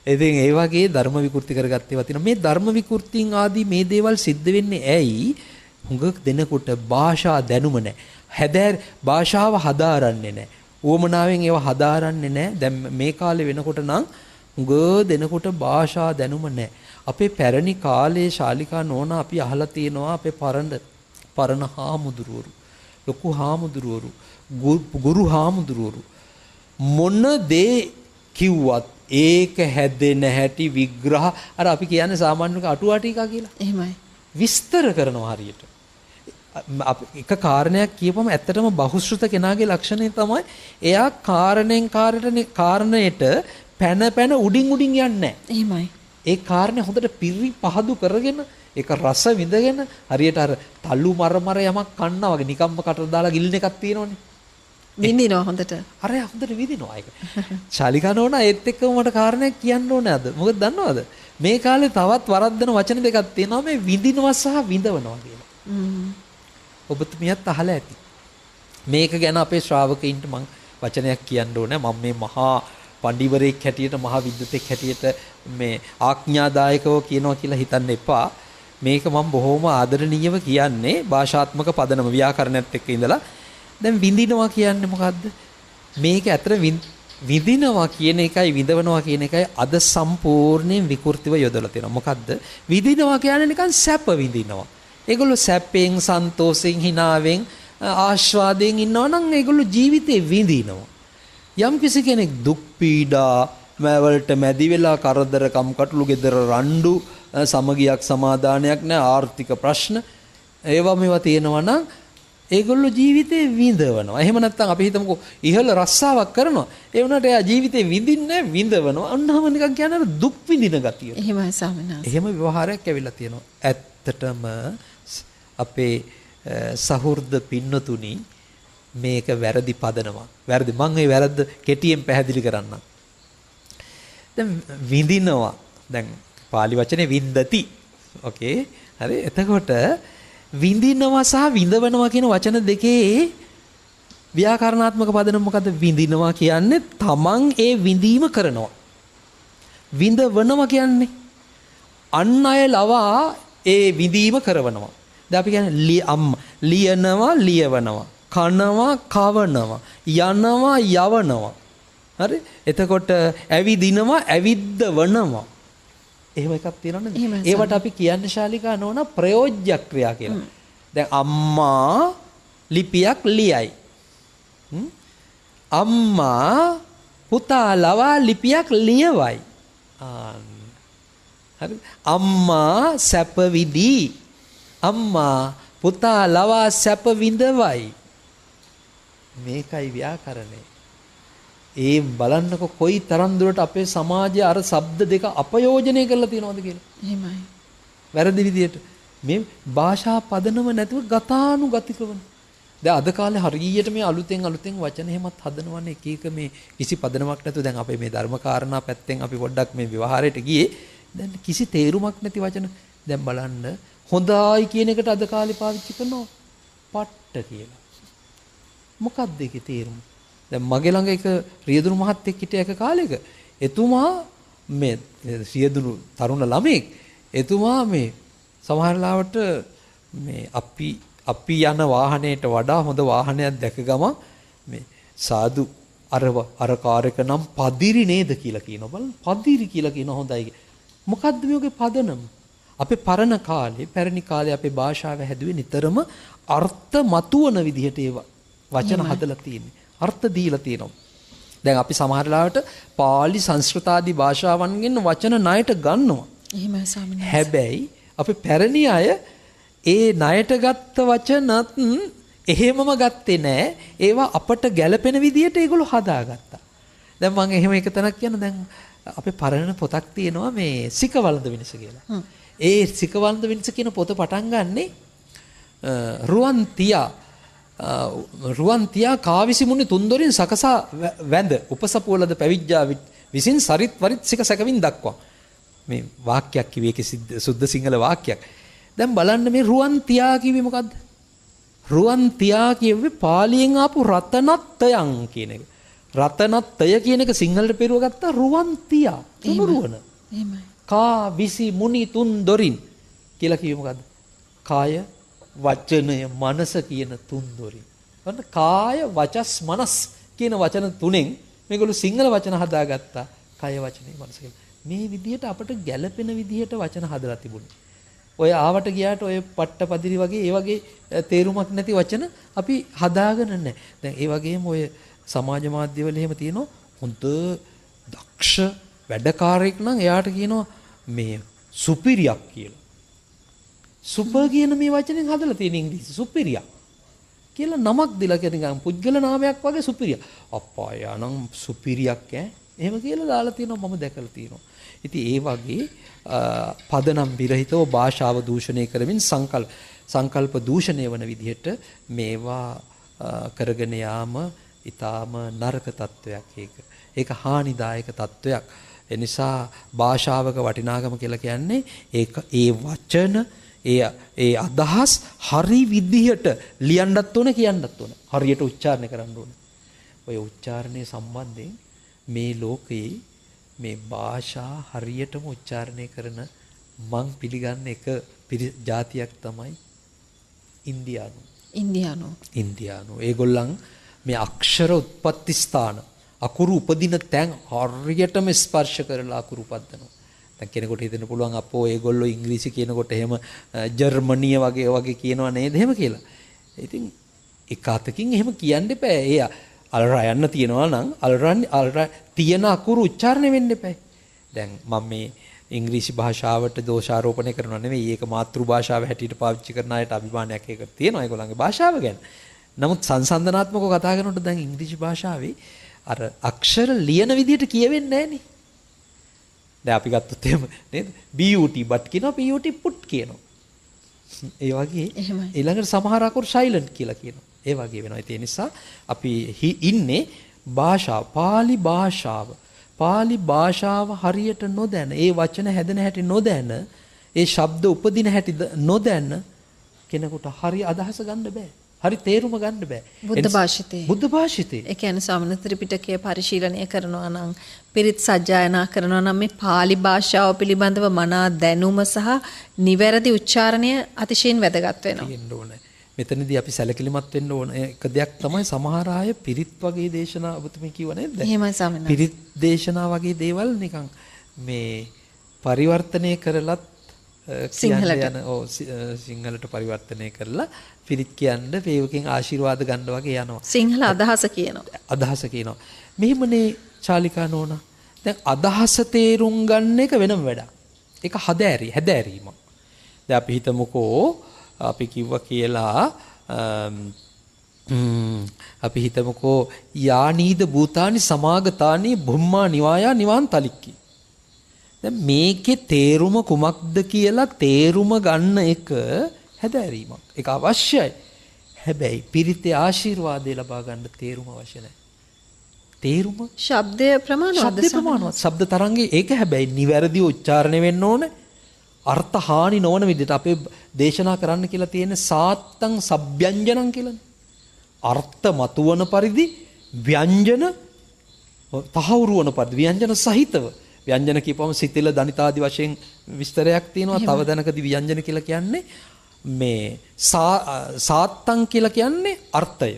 ඉතින් ඒ වගේ ධර්ම විකෘති කරගත්ත ඒවා තියෙනවා. මේ ධර්ම විකෘතින් ආදී මේ දේවල් සිද්ධ වෙන්නේ ඇයි? හුඟක් දෙනකොට භාෂා දැනුම නැහැ. හැදෑර භාෂාව හදාරන්නේ නැහැ. උවමනාවෙන් ඒවා හදාරන්නේ නැහැ. දැන් මේ කාලේ වෙනකොට නම් හුඟ දෙනකොට භාෂා දැනුම නැහැ. අපේ පැරණි කාලේ ශාලිකා නෝනා අපි අහලා තියෙනවා අපේ පරණ හාමුදුරුවරු, ලොකු හාමුදුරුවරු, ගුරු හාමුදුරුවරු මොන දේ කිව්වත් ඒක හැදෙන හැටි විග්‍රහ අර අපි කියන්නේ සාමාන්‍යක අටුවා ටිකා කියලා. එහෙමයි. විස්තර කරනවා හරියට. එක කාරණයක් කියපම ඇත්තටම බහුශ්‍රත කෙනාගේ ලක්ෂණය තමයි එයා කාරණයට පැන උඩින් යන්නේ නැහැ. එහෙමයි. ඒ කාරණේ හොඳට පිරි පහදු කරගෙන ඒක රස විඳගෙන හරියට අර තල්ලු මර යමක් කන්නා වගේ නිකම්ම කට දාලා ගිලින එකක් තියෙනවනේ. විඳිනවා හොඳට. අර හොඳට විඳිනවා ඒක. ශාලිකා නෝනා ඒත් එක්කම මට කාරණයක් කියන්න ඕනේ අද. මොකද දන්නවද? මේ කාලේ තවත් වරද්දන වචන දෙකක් තියෙනවා මේ විඳිනවා සහ විඳවනවා කියලා. ඔබතුමියත් අහලා ඇති. මේක ගැන අපේ ශ්‍රාවකයින්ට මම වචනයක් කියන්න ඕනේ. මම මේ මහා පඬිවරයෙක් හැටියට මහා විද්වතෙක් හැටියට මේ ආඥාදායකව කියනවා කියලා හිතන්න එපා. මේක මම බොහොම ආදරණීයව කියන්නේ භාෂාත්මක පදනම ව්‍යාකරණයත් එක්ක ඉඳලා. දැන් විඳිනවා කියන්නේ මොකද්ද? මේක ඇතර විඳිනවා කියන එකයි විඳවනවා කියන එකයි අද සම්පූර්ණයෙන් විකෘතිව යොදලා තියෙනවා. මොකද්ද? විඳිනවා කියන්නේ නිකන් සැප විඳිනවා. ඒගොල්ලෝ සැපෙන්, සන්තෝෂෙන්, හිනාවෙන්, ආස්වාදයෙන් ඉන්නවා නම් ඒගොල්ලෝ ජීවිතේ විඳිනවා. යම් කිසි කෙනෙක් දුක් පීඩා වලට මැදි වෙලා කරදරකම් කටළු ගෙදර රණ්ඩු සමගියක් සමාදානයක් නැහැ ආර්ථික ප්‍රශ්න ඒවා මේවා තියෙනවා නම් ඒගොල්ලෝ ජීවිතේ විඳවනවා. එහෙම නැත්නම් අපි හිතමුකෝ ඉහළ රස්සාවක් කරනවා. ඒ වුණාට එයා ජීවිතේ විඳින්නේ විඳවනවා. අන්නම නිකන් කියන්නේ අර දුක් විඳින ගතිය. එහෙමයි ස්වාමීනාස්. එහෙම ව්‍යවහාරයක් ඇවිල්ලා තියෙනවා. ඇත්තටම අපේ සහෘද පින්නතුනි මේක වැරදි පදනමක්. වැරදි. මම මේ වැරද්ද කෙටියෙන් පැහැදිලි කරන්නම්. දැන් විඳිනවා. දැන් පාලි වචනේ වින්දති. ඕකේ. හරි. එතකොට විඳිනවා සහ විඳවනවා කියන වචන දෙකේ ව්‍යාකරණාත්මක පදනම මොකද්ද? විඳිනවා කියන්නේ තමන් ඒ විඳීම කරනවා. විඳවනවා කියන්නේ අන් අය ලවා ඒ විඳීම කරවනවා. දැන් අපි කියන්නේ ලියනවා ලියවනවා. කනවා කවනවා. යනවා යවනවා. හරි? එතකොට ඇවිදිනවා ඇවිද්දවනවා. එහෙම එකක් තියෙනවනේ. ඒවට අපි කියන්නේ ශාලිකා නෝනා ප්‍රයෝජ්‍ය ක්‍රියා කියලා. දැන් අම්මා ලිපියක් ලියයි. අම්මා පුතා ලවා ලිපියක් ලියවයි. හරි. අම්මා සැප විදී. අම්මා පුතා ලවා සැප විඳවයි. මේකයි ව්‍යාකරණය. ඒ බලන්නකො කොයි තරම් දුරට අපේ සමාජයේ අර ශබ්ද දෙක අපයෝජනය කරලා තියෙනවද කියලා. එහෙමයි. වැරදි විදියට මේ භාෂා පදනම නැතුව ගතානුගතිකවන. දැන් අද කාලේ හරියට මේ අලුතෙන් වචන එහෙමත් හදනවනේ එක එක මේ කිසි පදනමක් නැතුව. දැන් අපේ මේ ධර්ම කාරණා පැත්තෙන් අපි පොඩ්ඩක් මේ ව්‍යවහාරයට ගියේ. දැන් කිසි තේරුමක් නැති වචන. දැන් බලන්න හොඳයි කියන එකට අද කාලේ පාවිච්චි කරනවා පට්ට කියලා. මොකක්ද ඒකේ තේරුම? දැන් මගේ ළඟ එක රියදුරු මහත්තයෙක් හිටිය එක කාලෙක. එතුමා මේ රියදුරු තරුණ ළමෙක්. එතුමා මේ සමහර ලාවට මේ අපි යන වාහනයට වඩා හොඳ වාහනයක් දැක ගම මේ සාදු අර කාර් එක නම් පදිරි නේද කියලා කියනවා. බලන්න පදිරි කියලා කියන හොඳයි. මොකද්ද මේකේ පදනම? අපේ පරණ කාලේ පැරණි කාලේ අපේ භාෂාව හැදුවේ නිතරම අර්ථ මතුවන විදිහට ඒවා වචන හදලා තියෙන්නේ. අර්ථ දීලා තියෙනවා. දැන් අපි සමහර ලාවට පාලි සංස්කෘත ආදී භාෂාවන්ගෙන් වචන ණයට ගන්නවා. එහෙමයි ස්වාමීනි. හැබැයි අපි පැරණි අය ඒ ණයට ගත්ත වචනත් එහෙමම ගත්තේ නෑ. ඒවා අපට ගැළපෙන විදිහට ඒගොල්ලෝ හදාගත්තා. දැන් මම එහෙම එක තැනක් කියන දැන් අපේ පරණ පොතක් තියෙනවා මේ සිකවලඳ විනිස කියලා. ඒ සිකවලඳ විනිස කියන පොත පටන් ගන්නේ රුවන් තියා කාවිසි මුනි තුන්දොරින් සකසා වැඳ උපසපුවලද පැවිද්ජා විසින් සරිත් වරිත් සික සැකවින් දක්වා. මේ වාක්‍යයක් කිව්වේ ඒකේ සුද්ධ සිංහල වාක්‍යයක්. දැන් බලන්න මේ රුවන් තියා කිව්වේ මොකද්ද? රුවන් තියා කියුවේ පාලියෙන් ආපු රතනත්යන් කියන එක. රතනත්ය කියන එක සිංහලට පෙරව ගත්තා රුවන් තියා. තුනුරුවන. එහෙමයි. කාවිසි මුනි තුන්දොරින් කියලා කිව්වේ මොකද්ද? කාය වචනය මනස කියන තුන්දොරින්. වන්න කාය වචස් මනස් කියන වචන තුනෙන් මේගොල්ලෝ සිංහල වචන හදාගත්තා. කාය වචනේ මනස කියලා. මේ විදිහට අපට ගැළපෙන විදිහට වචන හදලා තිබුණේ. ඔය ආවට ගියාට ඔය පට්ටපදිරි වගේ ඒ වගේ තේරුමක් නැති වචන අපි හදාගෙන නැහැ. දැන් ඒ වගේම ඔය සමාජ මාධ්‍යවල එහෙම තියෙනවා හොඳ දක්ෂ වැඩකාරයෙක් නම් එයාට කියනවා මේ සුපිරියක් කියලා. සුපර් කියන මේ වචනෙන් හදලා තියෙන ඉංග්‍රීසි සුපිරියක් කියලා නමක් දීලා කියන පුද්ගල නාමයක් වගේ සුපිරිය. අප්පා යානම් සුපිරියක් එහෙම කියලා දාලා තියෙනවා මම දැකලා තියෙනවා. ඉතින් ඒ වගේ පදනම් විරහිතව භාෂාව දූෂණය කරමින් සංකල්ප දූෂණය වන විදිහට මේවා කරගෙන යාම ඊටාම නරක තත්වයක් ඒක. ඒක හානිදායක තත්වයක්. ඒ නිසා භාෂාවක වටිනාකම කියලා කියන්නේ ඒක ඒ වචන ඒ අදහස් හරි විදිහට ලියන්නත් ඕන කියන්නත් ඕන. හරියට උච්චාරණය කරන්න ඕන. ඔය උච්චාරණය සම්බන්ධයෙන් මේ ලෝකයේ මේ භාෂා හරියටම උච්චාරණය කරන මං පිළිගන්න එක ජාතියක් තමයි ඉන්දියානු. ඒගොල්ලන් මේ අක්ෂර උත්පත්ති ස්ථාන අකුරු උපදින තැන් හරියටම ස්පර්ශ කරලා අකුරු උපදිනවා. දැන් කෙනෙකුට හිතෙන්න පුළුවන් අපෝ ඒගොල්ලෝ ඉංග්‍රීසි කියනකොට එහෙම ජර්මනිය වගේ කියනවා නේද එහෙම කියලා. ඉතින් එක අතකින් එහෙම කියන්න එපා. ඒ අල්රා යන්න තියනවා නම් අල්රා තියෙන අකුරු උච්චාරණය වෙන්න එපා. දැන් මම මේ ඉංග්‍රීසි භාෂාවට දෝෂාරෝපණය කරනවා නෙවෙයි. ඒක මාතෘ භාෂාව හැටියට පාවිච්චි කරන අයට අභිමානයක් ඒක තියෙනවා ඒගොල්ලන්ගේ භාෂාව ගැන. නමුත් සංසන්දනාත්මකව කතා කරනකොට දැන් ඉංග්‍රීසි භාෂාවේ අර අක්ෂර ලියන විදිහට කියවෙන්නේ නැහනේ. දැන් අපි ගත්තොත් එහෙම නේද? BUT but කියනවා PUT put කියනවා. ඒ වගේ ඊළඟට සමහර අකුරු silent කියලා කියනවා. ඒ වගේ වෙනවා. ඒ නිසා අපි ඉන්නේ පාලි භාෂාව හරියට නොදැන, ඒ වචන හැදෙන හැටි නොදැන, ඒ ශබ්ද උපදින හැටි නොදැන කෙනෙකුට හරි අදහස ගන්න බෑ. හරි තේරුම ගන්න බෑ. බුද්ධ භාෂිතේ. ඒ කියන්නේ ස්වාමීන් ත්‍රිපිටකය පරිශීලනය කරනවා නම්, පිරිත් සජ්ජායනා කරනවා නම් මේ පාලි භාෂාව පිළිබඳව මනා දැනුම සහ නිවැරදි උච්චාරණය අතිශයින් වැදගත් වෙනවා. මෙතනදී අපි සැලකිලිමත් වෙන්න ඕන එක දෙයක් තමයි සමහර අය පිරිත් වගේ දේශනා ඔබතුමී කිව්ව නේද? එහෙමයි ස්වාමීන්. පිරිත් දේශනා වගේ දේවල් නිකන් මේ පරිවර්තනය කරලත් සිංහලට පරිවර්තනය කරලා පිරිත් කියන්න වේවකින් ආශිර්වාද ගන්න වගේ යනවා. සිංහල අදහස කියනවා. මෙහෙමනේ චාලිකා නෝනා. දැන් අදහස තේරුම් ගන්න එක වෙනම වැඩක්. ඒක හැදෑරීමක්. දැන් අපි හිතමුකෝ අපි කිව්වා කියලා අපි හිතමුකෝ යානීද භූතානි සමාගතානි බුම්මා නිවායා නිවාන් තලික්කි. දැන් මේකේ තේරුම කුමක්ද කියලා තේරුම ගන්න එක හැදෑරීමක්. ඒක අවශ්‍යයි. හැබැයි පිරිතේ ආශිර්වාදය ලබා ගන්න තේරුම අවශ්‍ය නැහැ. තේරුම ශබ්දය ප්‍රමාණවත් ශබ්ද තරංගේ ඒක හැබැයි නිවැරදිව උච්චාරණය වෙන්න ඕනේ. අර්ථ හානි නොවන විදිහට අපේ දේශනා කරන්න කියලා තියෙන සාත්තං සබ්යංජනං කියලානේ. අර්ථ මතුවන පරිදි ව්‍යංජන තහවුරු වන පරිදි ව්‍යංජන සහිතව ව්‍යංජන කියපුවම සිතිල දනිතාදි වශයෙන් විස්තරයක් තියෙනවා. තව දැනකදී ව්‍යංජන කියලා කියන්නේ මේ සාත්තං කියලා කියන්නේ අර්ථය.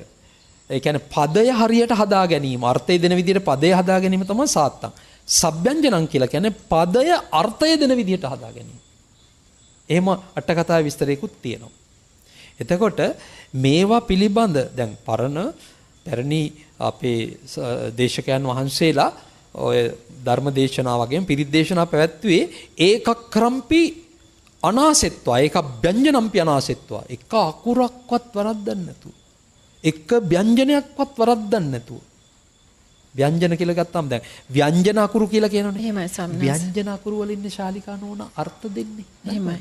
ඒ කියන්නේ පදය හරියට හදා ගැනීම, අර්ථය දෙන විදිහට පදය හදා ගැනීම තමයි සාත්තං. සබ්යංජනං කියලා කියන්නේ පදය අර්ථය දෙන විදිහට හදා ගැනීම. එහෙම අට කතාවේ විස්තරයකුත් තියෙනවා. එතකොට මේවා පිළිබඳ දැන් පැරණි අපේ දේශකයන් වහන්සේලා ඔය ධර්ම දේශනා වගේම පිරිත් දේශනා පැවැත්වුවේ ඒකක්‍රම්පි අනාසෙත්වා ඒක ව්‍යංජනම්පි අනාසෙත්වා එක අකුරක්වත් වරද්දන්නේ නැතුව එක ව්‍යංජනයක්වත් වරද්දන්නේ නැතුව ව්‍යංජන කියලා ගත්තාම දැන් ව්‍යංජන අකුරු කියලා කියනවනේ. එහෙමයි සම්මාස. ව්‍යංජන අකුරු වලින් ශාලිකා නෝන අර්ථ දෙන්නේ. එහෙමයි.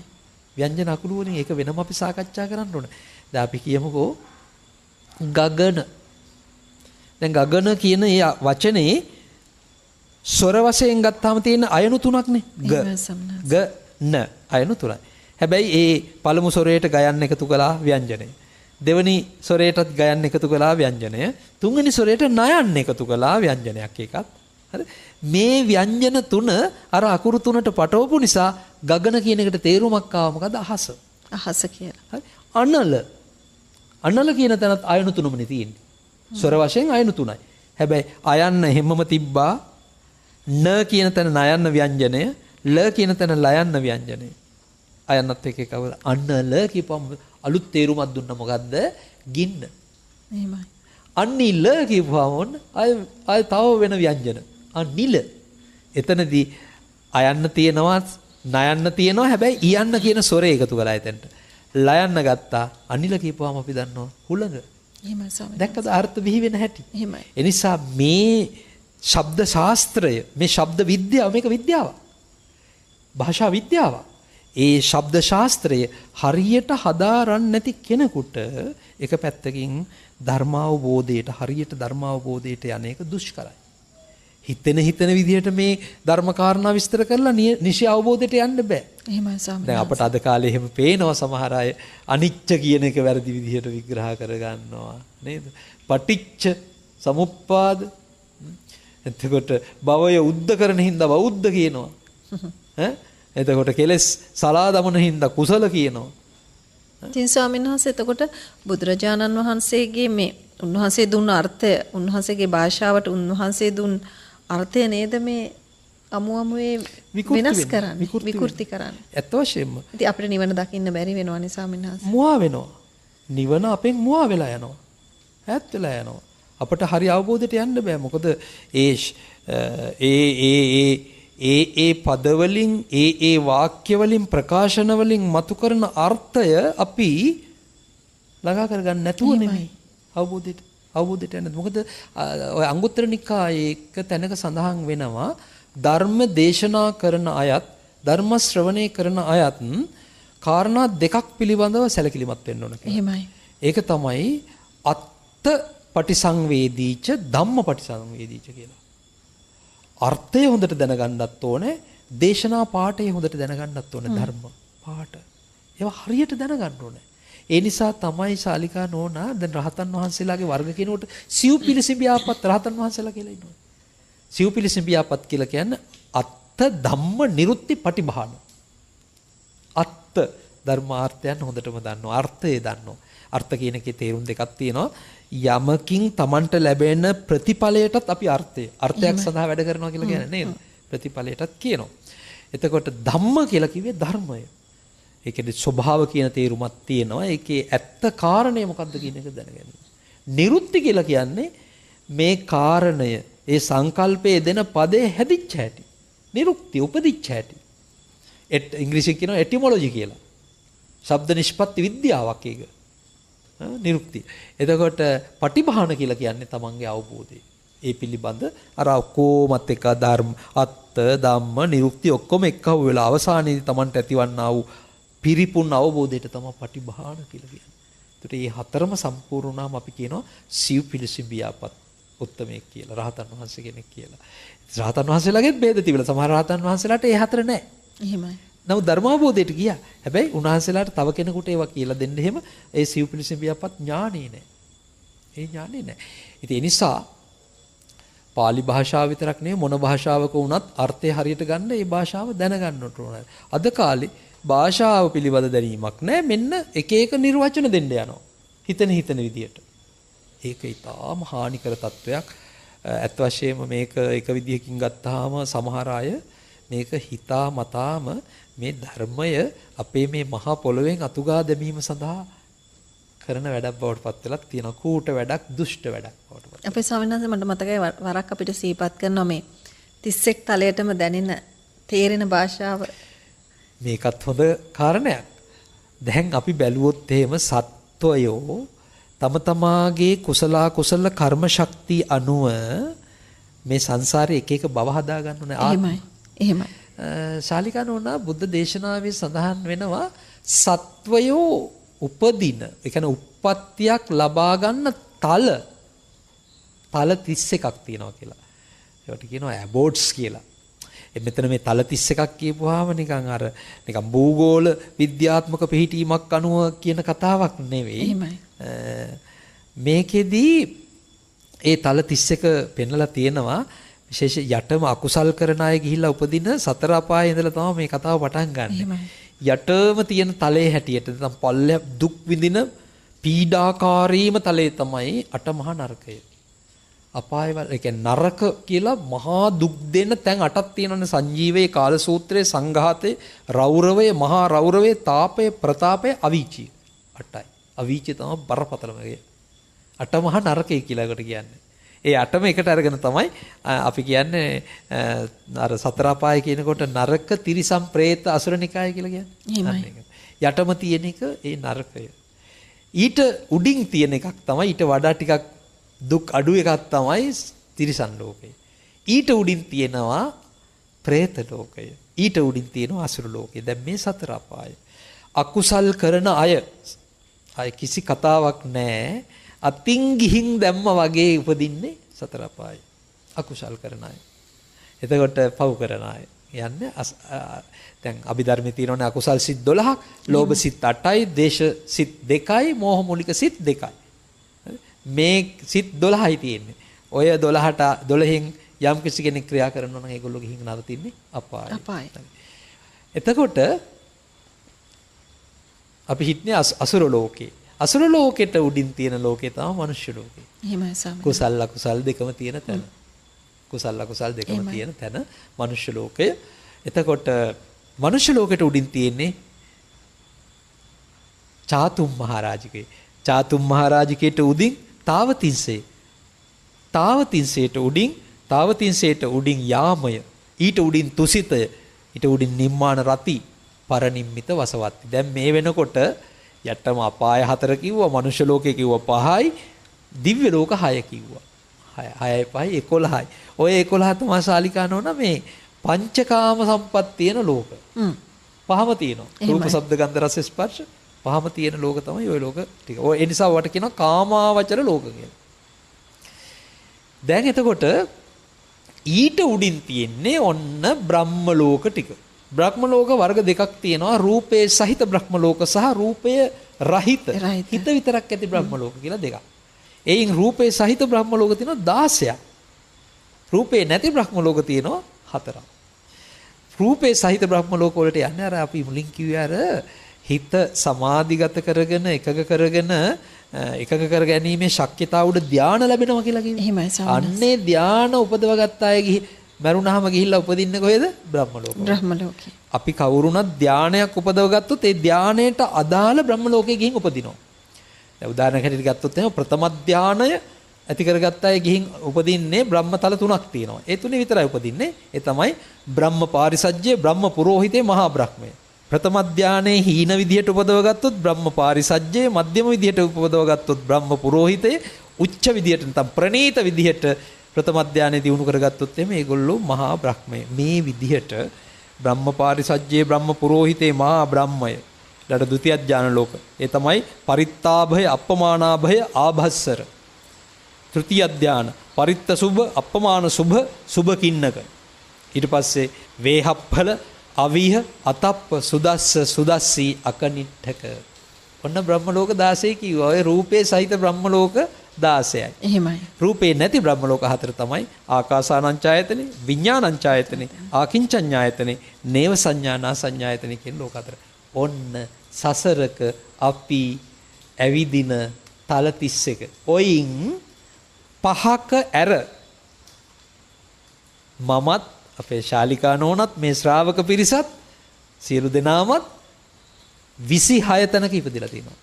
ව්‍යංජන අකුරු වලින් ඒක වෙනම අපි සාකච්ඡා කරන්න ඕනේ. දැන් අපි කියමුකෝ ගගන. දැන් ගගන කියන මේ වචනේ ස්වර වශයෙන් ගත්තාම තියෙන අයනු තුනක්නේ. ග න අයනු තුනයි. හැබැයි ඒ පළමු ස්වරයට ගයන්න එකතු කළා ව්‍යංජනය. දෙවනි ස්වරයටත් ගයන්න එකතු කළා ව්‍යංජනය. තුන්වෙනි ස්වරයට නයන්න එකතු කළා ව්‍යංජනයක් එකක්. හරි? මේ ව්‍යංජන තුන අර අකුරු තුනට පටවපු නිසා ගගන කියන එකට තේරුමක් ආවා. මොකද අහස. අහස කියලා. හරි? අනල. අනල කියන තැනත් අයනු තුනමනේ තියෙන්නේ. ස්වර වශයෙන් අයනු තුනයි. හැබැයි අයන්න හැමම තිබ්බා. න කියන තැන නයන්න ව්‍යංජනය, ල කියන තැන ලයන්න ව්‍යංජනය. අයන්නත් එක එකවල අනල කියපුවම අලුත් තේරුමක් දුන්න මොකද්ද? ගින්න. එහෙමයි. අනිල කියපුවම අය තව වෙන ව්‍යංජන. අනිල. එතනදී අයන්න තියෙනවා, නයන්න තියෙනවා. හැබැයි ඉයන්න කියන ස්වරය එකතු කරලා එතනට. ලයන්න ගත්තා. අනිල කියපුවම අපි දන්නවා හුළඟ. එහෙමයි සමහර. දැක්කද අර්ථ බිහි වෙන හැටි. එහෙමයි. ඒ නිසා මේ ශබ්ද ශාස්ත්‍රය, මේ ශබ්ද විද්‍යාව මේක විද්‍යාවක්. භාෂා විද්‍යාවක්. ඒ ශබ්ද ශාස්ත්‍රය හරියට හදාරන්න නැති කෙනෙකුට එක පැත්තකින් ධර්මාවබෝධයට හරියට ධර්මාවබෝධයට යන එක දුෂ්කරයි. හිතෙන විදිහට මේ ධර්ම කාරණා විස්තර කරලා නිසි අවබෝධයට යන්න බෑ. එහෙමයි සමහර. දැන් අපට අද කාලේ එහෙම පේනවා සමහර අය අනිච්ච කියන එක වැරදි විදිහට විග්‍රහ කරගන්නවා නේද? පටිච්ච සමුප්පාද. එතකොට භවය උද්ද කරන හින්දා බෞද්ධ කියනවා. එතකොට කෙලස් සලා දමන හින්දා කුසල කියනවා. ඉතින් ස්වාමීන් වහන්සේ එතකොට බුදුරජාණන් වහන්සේගේ මේ උන්වහන්සේ දුන්න අර්ථය, උන්වහන්සේගේ භාෂාවට උන්වහන්සේ දුන්න අර්ථය නේද මේ අමුවේ වෙනස් කරන්නේ, විකෘති කරන්නේ. ඇත්ත වශයෙන්ම. ඉතින් අපිට නිවන දකින්න බැරි වෙනවනේ ස්වාමීන් වහන්සේ. මුවා වෙනවා. නිවන අපෙන් මුවා වෙලා යනවා. ඈත් වෙලා යනවා. අපට හරි අවබෝධයට යන්න බෑ. මොකද ඒ පදවලින් ඒ වාක්‍ය වලින් ප්‍රකාශන වලින් මතු කරන අර්ථය අපි ළඟා කරගන්න නැතුව නෙමෙයි අවබෝධයට යන්නේ. මොකද ඔය අංගුත්තර නිකායේ එක තැනක සඳහන් වෙනවා ධර්ම දේශනා කරන අයත් ධර්ම ශ්‍රවණය කරන අයත් කාරණා දෙකක් පිළිබඳව සැලකිලිමත් වෙන්න ඕන කියලා. එහෙමයි. ඒක තමයි අත්ත පටිසංවේදීච ධම්ම පටිසංවේදීච කියලා. අර්ථය හොඳට දැනගන්නත් ඕනේ, දේශනා පාඨය හොඳට දැනගන්නත් ඕනේ, ධර්ම පාඨ. ඒවා හරියට දැනගන්න ඕනේ. ඒ නිසා තමයි ශාලිකා නෝනා දැන් රහතන් වහන්සේලාගේ වර්ග කියනකොට සිව්පිලිසිඹියාපත් රහතන් වහන්සේලා කියලා ඉන්නවා. සිව්පිලිසිඹියාපත් කියලා කියන්නේ අත්ත ධම්ම නිරුත්ති පටිභාන. අත්ත ධර්මාර්ථයන් හොඳටම දන්නවා, අර්ථය දන්නවා. අර්ථ කියන එකේ තේරුම් දෙකක් තියෙනවා. යමකින් Tamanට ලැබෙන ප්‍රතිඵලයටත් අපි අර්ථයක් සඳහා වැඩ කරනවා කියලා කියන්නේ නේද? ප්‍රතිඵලයටත් කියනවා. එතකොට ධම්ම කියලා කිව්වේ ධර්මය. ඒකේ ස්වභාව කියන තේරුමක් තියෙනවා. ඒකේ ඇත්ත කාරණය මොකක්ද කියන එක දැනගන්න. නිරුත්ති කියලා කියන්නේ මේ කාරණය, ඒ සංකල්පයේ දෙන පදේ හැදිච්ච හැටි. නිරුක්ති උපදිච්ච හැටි. ඉංග්‍රීසියෙන් කියනවා එටිමොලොජි කියලා. ශබ්ද නිෂ්පත්ති විද්‍යාවක් ඒක. නිරුක්තිය. එතකොට පටිභාන කියලා කියන්නේ තමන්ගේ අවබෝධය. ඒ පිළිබඳ අර ඔක්කොමත් එක ධර්ම අත්ත ධම්ම නිරුක්ති ඔක්කොම එක්කව වෙලා අවසානයේදී තමන්ට ඇතිවන්නා වූ පිරිපුන් අවබෝධයට තමයි පටිභාන කියලා කියන්නේ. ඒකට මේ හතරම සම්පූර්ණ වුණාම අපි කියනවා සිව් පිළිසිඹියාපත් උත්තමයෙක් කියලා රහතන් වහන්සේ කෙනෙක් කියලා. රහතන් වහන්සේලාගෙත් ભેද තිබිලා සමහර රහතන් වහන්සේලාට ඒ හතර නැහැ. එහෙමයි. නමුත් ධර්මාවබෝධයට ගියා. හැබැයි උන්වහන්සේලාට තව කෙනෙකුට ඒවා කියලා දෙන්න එහෙම ඒ සිව් පිළිසිඹියාපත් ඥානෙ නැහැ. ඒ ඥානෙ නැහැ. ඉතින් ඒ නිසා පාලි භාෂාව විතරක් නෙවෙයි මොන භාෂාවක වුණත් අර්ථය හරියට ගන්න ඒ භාෂාව දැනගන්නට ඕන. අද කාලේ භාෂාව පිළිබඳ දැනීමක් නැහැ. මෙන්න එක එක නිර්වචන දෙන්න යනවා. හිතන විදියට. ඒක ඊටාම හානිකර තත්වයක්. ඇත්ත වශයෙන්ම මේක එක විදිහකින් ගත්තාම සමහර අය මේක හිතා මතාම මේ ධර්මය අපේ මේ මහා පොළොවෙන් අතුගා දැමීම සඳහා කරන වැඩක් බවට පත් වෙලා තියෙනවා. කූට වැඩක්, දුෂ්ට වැඩක් බවට පත්. අපේ ස්වාමීන් වහන්සේ මට මතකයි වරක් අපිට සිහිපත් කරනවා මේ 31 තලයටම දැනෙන තේරෙන භාෂාව. මේකත් හොඳ කාරණයක්. දැන් අපි බැලුවොත් එහෙම සත්වයෝ තම තමාගේ කුසල කර්ම ශක්තිය අනුව මේ සංසාරේ එක එක භව හදා ගන්න ඕනේ. එහෙමයි. ශාලිකා නෝනා බුද්ධ දේශනාවේ සඳහන් වෙනවා සත්වයෝ උපදින, ඒ කියන්නේ උප්පත්තියක් ලබා ගන්න තල 31ක් තියෙනවා කියලා. ඒකට කියනවා ඇබෝට්ස් කියලා. මෙතන මේ තල 31ක් කියපුවාම නිකන් භූගෝල විද්‍යාත්මක පිහිටීමක් අනුව කියන කතාවක් නෙවෙයි. එහෙමයි. මේකෙදී ඒ තල 31 පෙන්වලා තියෙනවා විශේෂ යටම අකුසල් කරන අය ගිහිල්ලා උපදින සතර අපායේ ඉඳලා තමයි මේ කතාව පටන් ගන්න. යටම තියෙන තලයේ හැටියට නැත්නම් පල්ලය දුක් විඳින පීඩාකාරීම තලයේ තමයි අටමහා නරකය. අපායවල ඒ කියන්නේ නරක කියලා මහා දුක් දෙන තැන් 8ක් තියෙනවනේ. සංජීවයේ කාලසූත්‍රයේ සංඝාතේ රෞරවය මහා රෞරවය තාපය ප්‍රතාපය අවීචිය 8යි. අවීචිය තමයි බරපතලම එක. අටමහා නරකය කියලා ඒකට කියන්නේ. ඒ අටම එකට අරගෙන තමයි අපි කියන්නේ අර සතර අපාය කියනකොට නරක තිරිසන් പ്രേත අසුර නිකාය කියලා කියන්නේ. යටම තියෙන එක ඒ නරකය. ඊට උඩින් තියෙන එකක් තමයි ඊට වඩා ටිකක් දුක් අඩු එකක් තමයි තිරිසන් ලෝකය. ඊට උඩින් තියෙනවා പ്രേත ලෝකය. ඊට උඩින් තියෙනවා අසුර ලෝකය. දැන් මේ සතර අපාය. අකුසල් කරන අය කිසි කතාවක් නැහැ. අතින් ගිහින් දැම්ම වගේ උපදින්නේ සතර අපාය. අකුසල් කරන අය. එතකොට පව් කරන අය යන්නේ දැන් අභිධර්මයේ තියෙනවනේ අකුසල් සිත් 12ක්, ලෝභ සිත් 8යි, දේශ සිත් 2යි, මෝහ මූලික සිත් 2යි. මේ සිත් 12යි තියෙන්නේ. ඔය 12න් යම් කිසි කෙනෙක් ක්‍රියා කරනවා නම් ඒගොල්ලෝ ගිහින් නරතින්නේ අපායයි. එතකොට අපි හිටන්නේ අසුර ලෝකේ. අසුර ලෝකෙට උඩින් තියෙන ලෝකේ තමයි මනුෂ්‍ය ලෝකේ. එහෙමයි ස්වාමී. කුසල අකුසල් දෙකම තියෙන තැන. කුසල අකුසල් දෙකම තියෙන තැන මනුෂ්‍ය ලෝකය. එතකොට මනුෂ්‍ය ලෝකෙට උඩින් තියෙන්නේ චාතුම් මහරජකේ. චාතුම් මහරජකේට උඩින් තාවතින්සේ. තාවතින්සේට උඩින් යාමය. ඊට උඩින් තුසිතය. ඊට උඩින් නිම්මාන රති. පරනිම්මිත වසවත්ති. දැන් මේ වෙනකොට යටම අපාය 4 කිව්වා, මනුෂ්‍ය ලෝකේ කිව්වා 5යි, දිව්‍ය ලෝක 6 කිව්වා. 6යි 5යි 11යි. ඔය 11 තමයි ශාලිකා නෝන මේ පංචකාම සම්පත් තියෙන ලෝක. පහම තියෙනවා. රූප, ශබ්ද, ගන්ධ, රස, ස්පර්ශ පහම තියෙන ලෝක තමයි ওই ලෝක ටික. ඔය ඒ නිසා වට කියනවා කාමාවචර ලෝක කියලා. දැන් එතකොට ඊට උඩින් තියෙන්නේ ඔන්න බ්‍රහ්ම ලෝක ටික. බ්‍රහ්ම ලෝක වර්ග දෙකක් තියෙනවා. රූපේ සහිත බ්‍රහ්ම ලෝක සහ රූපය රහිත. හිත විතරක් ඇති බ්‍රහ්ම ලෝක කියලා දෙකක්. එයින් රූපේ සහිත බ්‍රහ්ම ලෝක තියෙනවා 16ක්. රූපේ නැති බ්‍රහ්ම ලෝක තියෙනවා 4ක්. රූපේ සහිත බ්‍රහ්ම ලෝක වලට යන්නේ අර අපි මුලින් කිව්වේ අර හිත සමාධිගත කරගෙන එකග කර ගැනීමේ ශක්්‍යතාව උඩ ධානය ලැබෙනවා කියලා කිව්වේ. එහෙමයි සාමනස්. අන්නේ ධානය උපදවගත්ත අය මරුණාම ගිහිල්ලා උපදින්නේ කොහෙද? බ්‍රහ්ම ලෝකේ. බ්‍රහ්ම ලෝකේ. අපි කවුරුණත් ධානයක් උපදවගත්තොත් ඒ ධානයට අදාළ බ්‍රහ්ම ලෝකේ ගිහින් උපදිනවා. දැන් උදාහරණයක් හැටියට ගත්තොත් එහෙනම් ප්‍රථම ධානය ඇති කරගත්ත අය ගිහින් උපදින්නේ බ්‍රහ්මතල 3ක් තියෙනවා. ඒ තුනේ විතරයි උපදින්නේ. ඒ තමයි බ්‍රහ්ම පාරිසජ්ජය, බ්‍රහ්ම පුරෝහිතේ, මහා බ්‍රහ්මය. ප්‍රථම ධානයේ හීන විදියට උපදව ගත්තොත් බ්‍රහ්ම පාරිසජ්ජය, මධ්‍යම විදියට උපදව ගත්තොත් බ්‍රහ්ම පුරෝහිතය, උච්ච විදියට නැත්නම් ප්‍රණීත විදියට ප්‍රථම ධානයේ දිනු කරගත්තොත් එමේ මේගොල්ලෝ මහා බ්‍රහ්මය. මේ විදියට බ්‍රහ්ම පාරිසජ්ජයේ බ්‍රහ්ම පුරෝහිතේ මහා බ්‍රහ්මය. ඊට ဒုတိ ය ධාන ලෝක. ඒ තමයි පරිත්තාභය, අප්පමානාභය, ආභස්සර. තෘතිය ධාන පරිත්ත සුභ, අප්පමාන සුභ, සුභ කින්නක. ඊට පස්සේ වේහප්පල, අවිහ, අතප්ප, සුදස්ස, සුදස්සී, අකනිට්ඨක. ඔන්න බ්‍රහ්ම ලෝක 16 කිව්වා. ඔය රූපේ සහිත බ්‍රහ්ම ලෝක 16යි. එහෙමයි. රූපේ නැති බ්‍රහ්ම ලෝක 4 තමයි ආකාසානංචායතනෙ, විඥානංචායතනෙ, ආකින්චඤ්ඤායතනෙ, නේව සංඥානා සංඥායතනෙ කියන ලෝක 4. ඔන්න සසරක අපි ඇවිදින තල 31. ඔයින් පහක ඇර මමත් අපේ ශාලිකා නෝනත් මේ ශ්‍රාවක පිරිසත් සියලු දෙනාමත් 26 තැනක ඉපදලා තිනවා.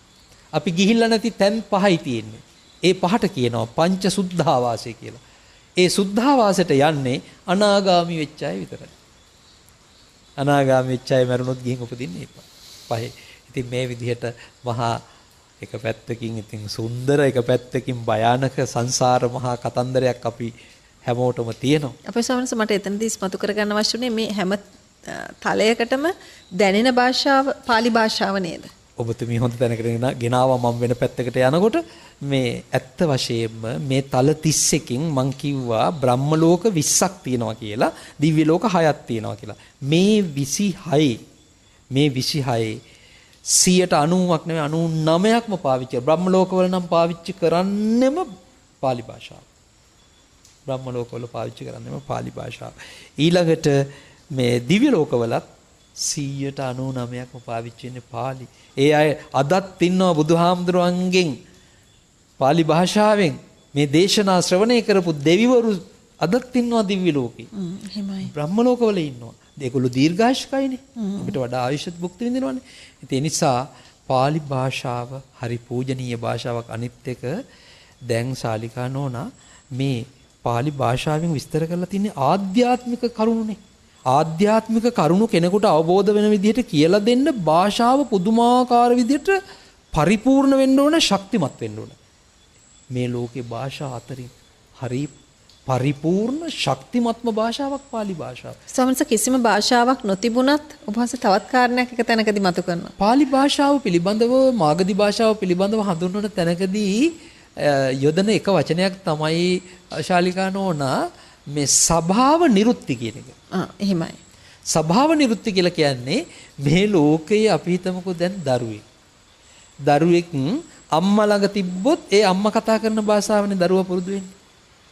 අපි ගිහිල්ලා නැති තැන් 5යි තියෙන්නේ. ඒ පහට කියනවා පංච සුද්ධාවාසය කියලා. ඒ සුද්ධාවාසයට යන්නේ අනාගාමි වෙච්ච අය විතරයි. අනාගාමි වෙච්ච අය මරුණොත් ගිහින් උපදින්නේ පහේ. ඉතින් මේ විදිහට මහා එක පැත්තකින් ඉතින් සුන්දර, එක පැත්තකින් භයානක සංසාර මහා කතන්දරයක් අපි හැමෝටම තියෙනවා. අපේ ස්වාමීන් මට එතනදී ඉස්මතු කරගන්න අවශ්‍ය උනේ මේ හැම තලයකටම දැනෙන භාෂාව පාලි භාෂාව නේද? ඔබතුමී හොඳ තැනකට ගෙනාවා. මම වෙන පැත්තකට යනකොට මේ ඇත්ත වශයෙන්ම මේ තල 31කින් මං කිව්වා බ්‍රහ්ම ලෝක 20ක් තියෙනවා කියලා, දිව්‍ය ලෝක 6ක් තියෙනවා කියලා. මේ 26 190ක් නෙවෙයි 99ක්ම පාවිච්චි කරා. බ්‍රහ්ම ලෝකවල නම් පාවිච්චි කරන්නෙම පාලි භාෂාව. බ්‍රහ්ම ලෝකවල පාවිච්චි කරන්නෙම පාලි භාෂාව. ඊළඟට මේ දිව්‍ය ලෝකවලත් 199ක්ම පාවිච්චි වෙන්නේ පාලි. ඒ අය අදත් ඉන්නවා බුදුහාමුදුරුවන්ගෙන් පාලි භාෂාවෙන් මේ දේශනා ශ්‍රවණය කරපු දෙවිවරු අදත් ඉන්නවා දිව්‍ය ලෝකේ. එහෙමයි. බ්‍රහ්ම ලෝකවල ඉන්නවා. ඒගොල්ලෝ දීර්ඝායුෂ්කයිනේ. අපිට වඩා ආයුෂත් භුක්ති විඳිනවනේ. ඒ නිසා පාලි භාෂාව හරි පූජනීය භාෂාවක්. අනිත් එක දැන් ශාලිකා නෝනා මේ පාලි භාෂාවෙන් විස්තර කරලා තින්නේ ආධ්‍යාත්මික කරුණුනේ. ආධ්‍යාත්මික කරුණු කෙනෙකුට අවබෝධ වෙන විදිහට කියලා දෙන්න භාෂාව පුදුමාකාර විදිහට පරිපූර්ණ වෙන්න ඕන, ශක්තිමත් වෙන්න ඕන. මේ ලෝකේ භාෂා අතරින් හරි පරිපූර්ණ ශක්තිමත්ම භාෂාවක් පාලි භාෂාව. සමහරවිට කිසිම භාෂාවක් නොතිබුණත් ඔබවහන්සේ තවත් කාරණයක් එක තැනකදී මතු කරනවා. පාලි භාෂාව පිළිබඳව, මාගධි භාෂාව පිළිබඳව හඳුන්වන තැනකදී යොදන එක වචනයක් තමයි ශාලිකා නෝනා මේ ස්වභාව නිරුක්ති කියන එක. එහෙමයි. ස්වභාව නිරුක්ති කියලා කියන්නේ මේ ලෝකයේ අපි හිතමුකෝ දැන් දරුවෙක් අම්මා ළඟ තිබ්බොත් ඒ අම්මා කතා කරන භාෂාවනේ දරුවා පුරුදු වෙන්නේ.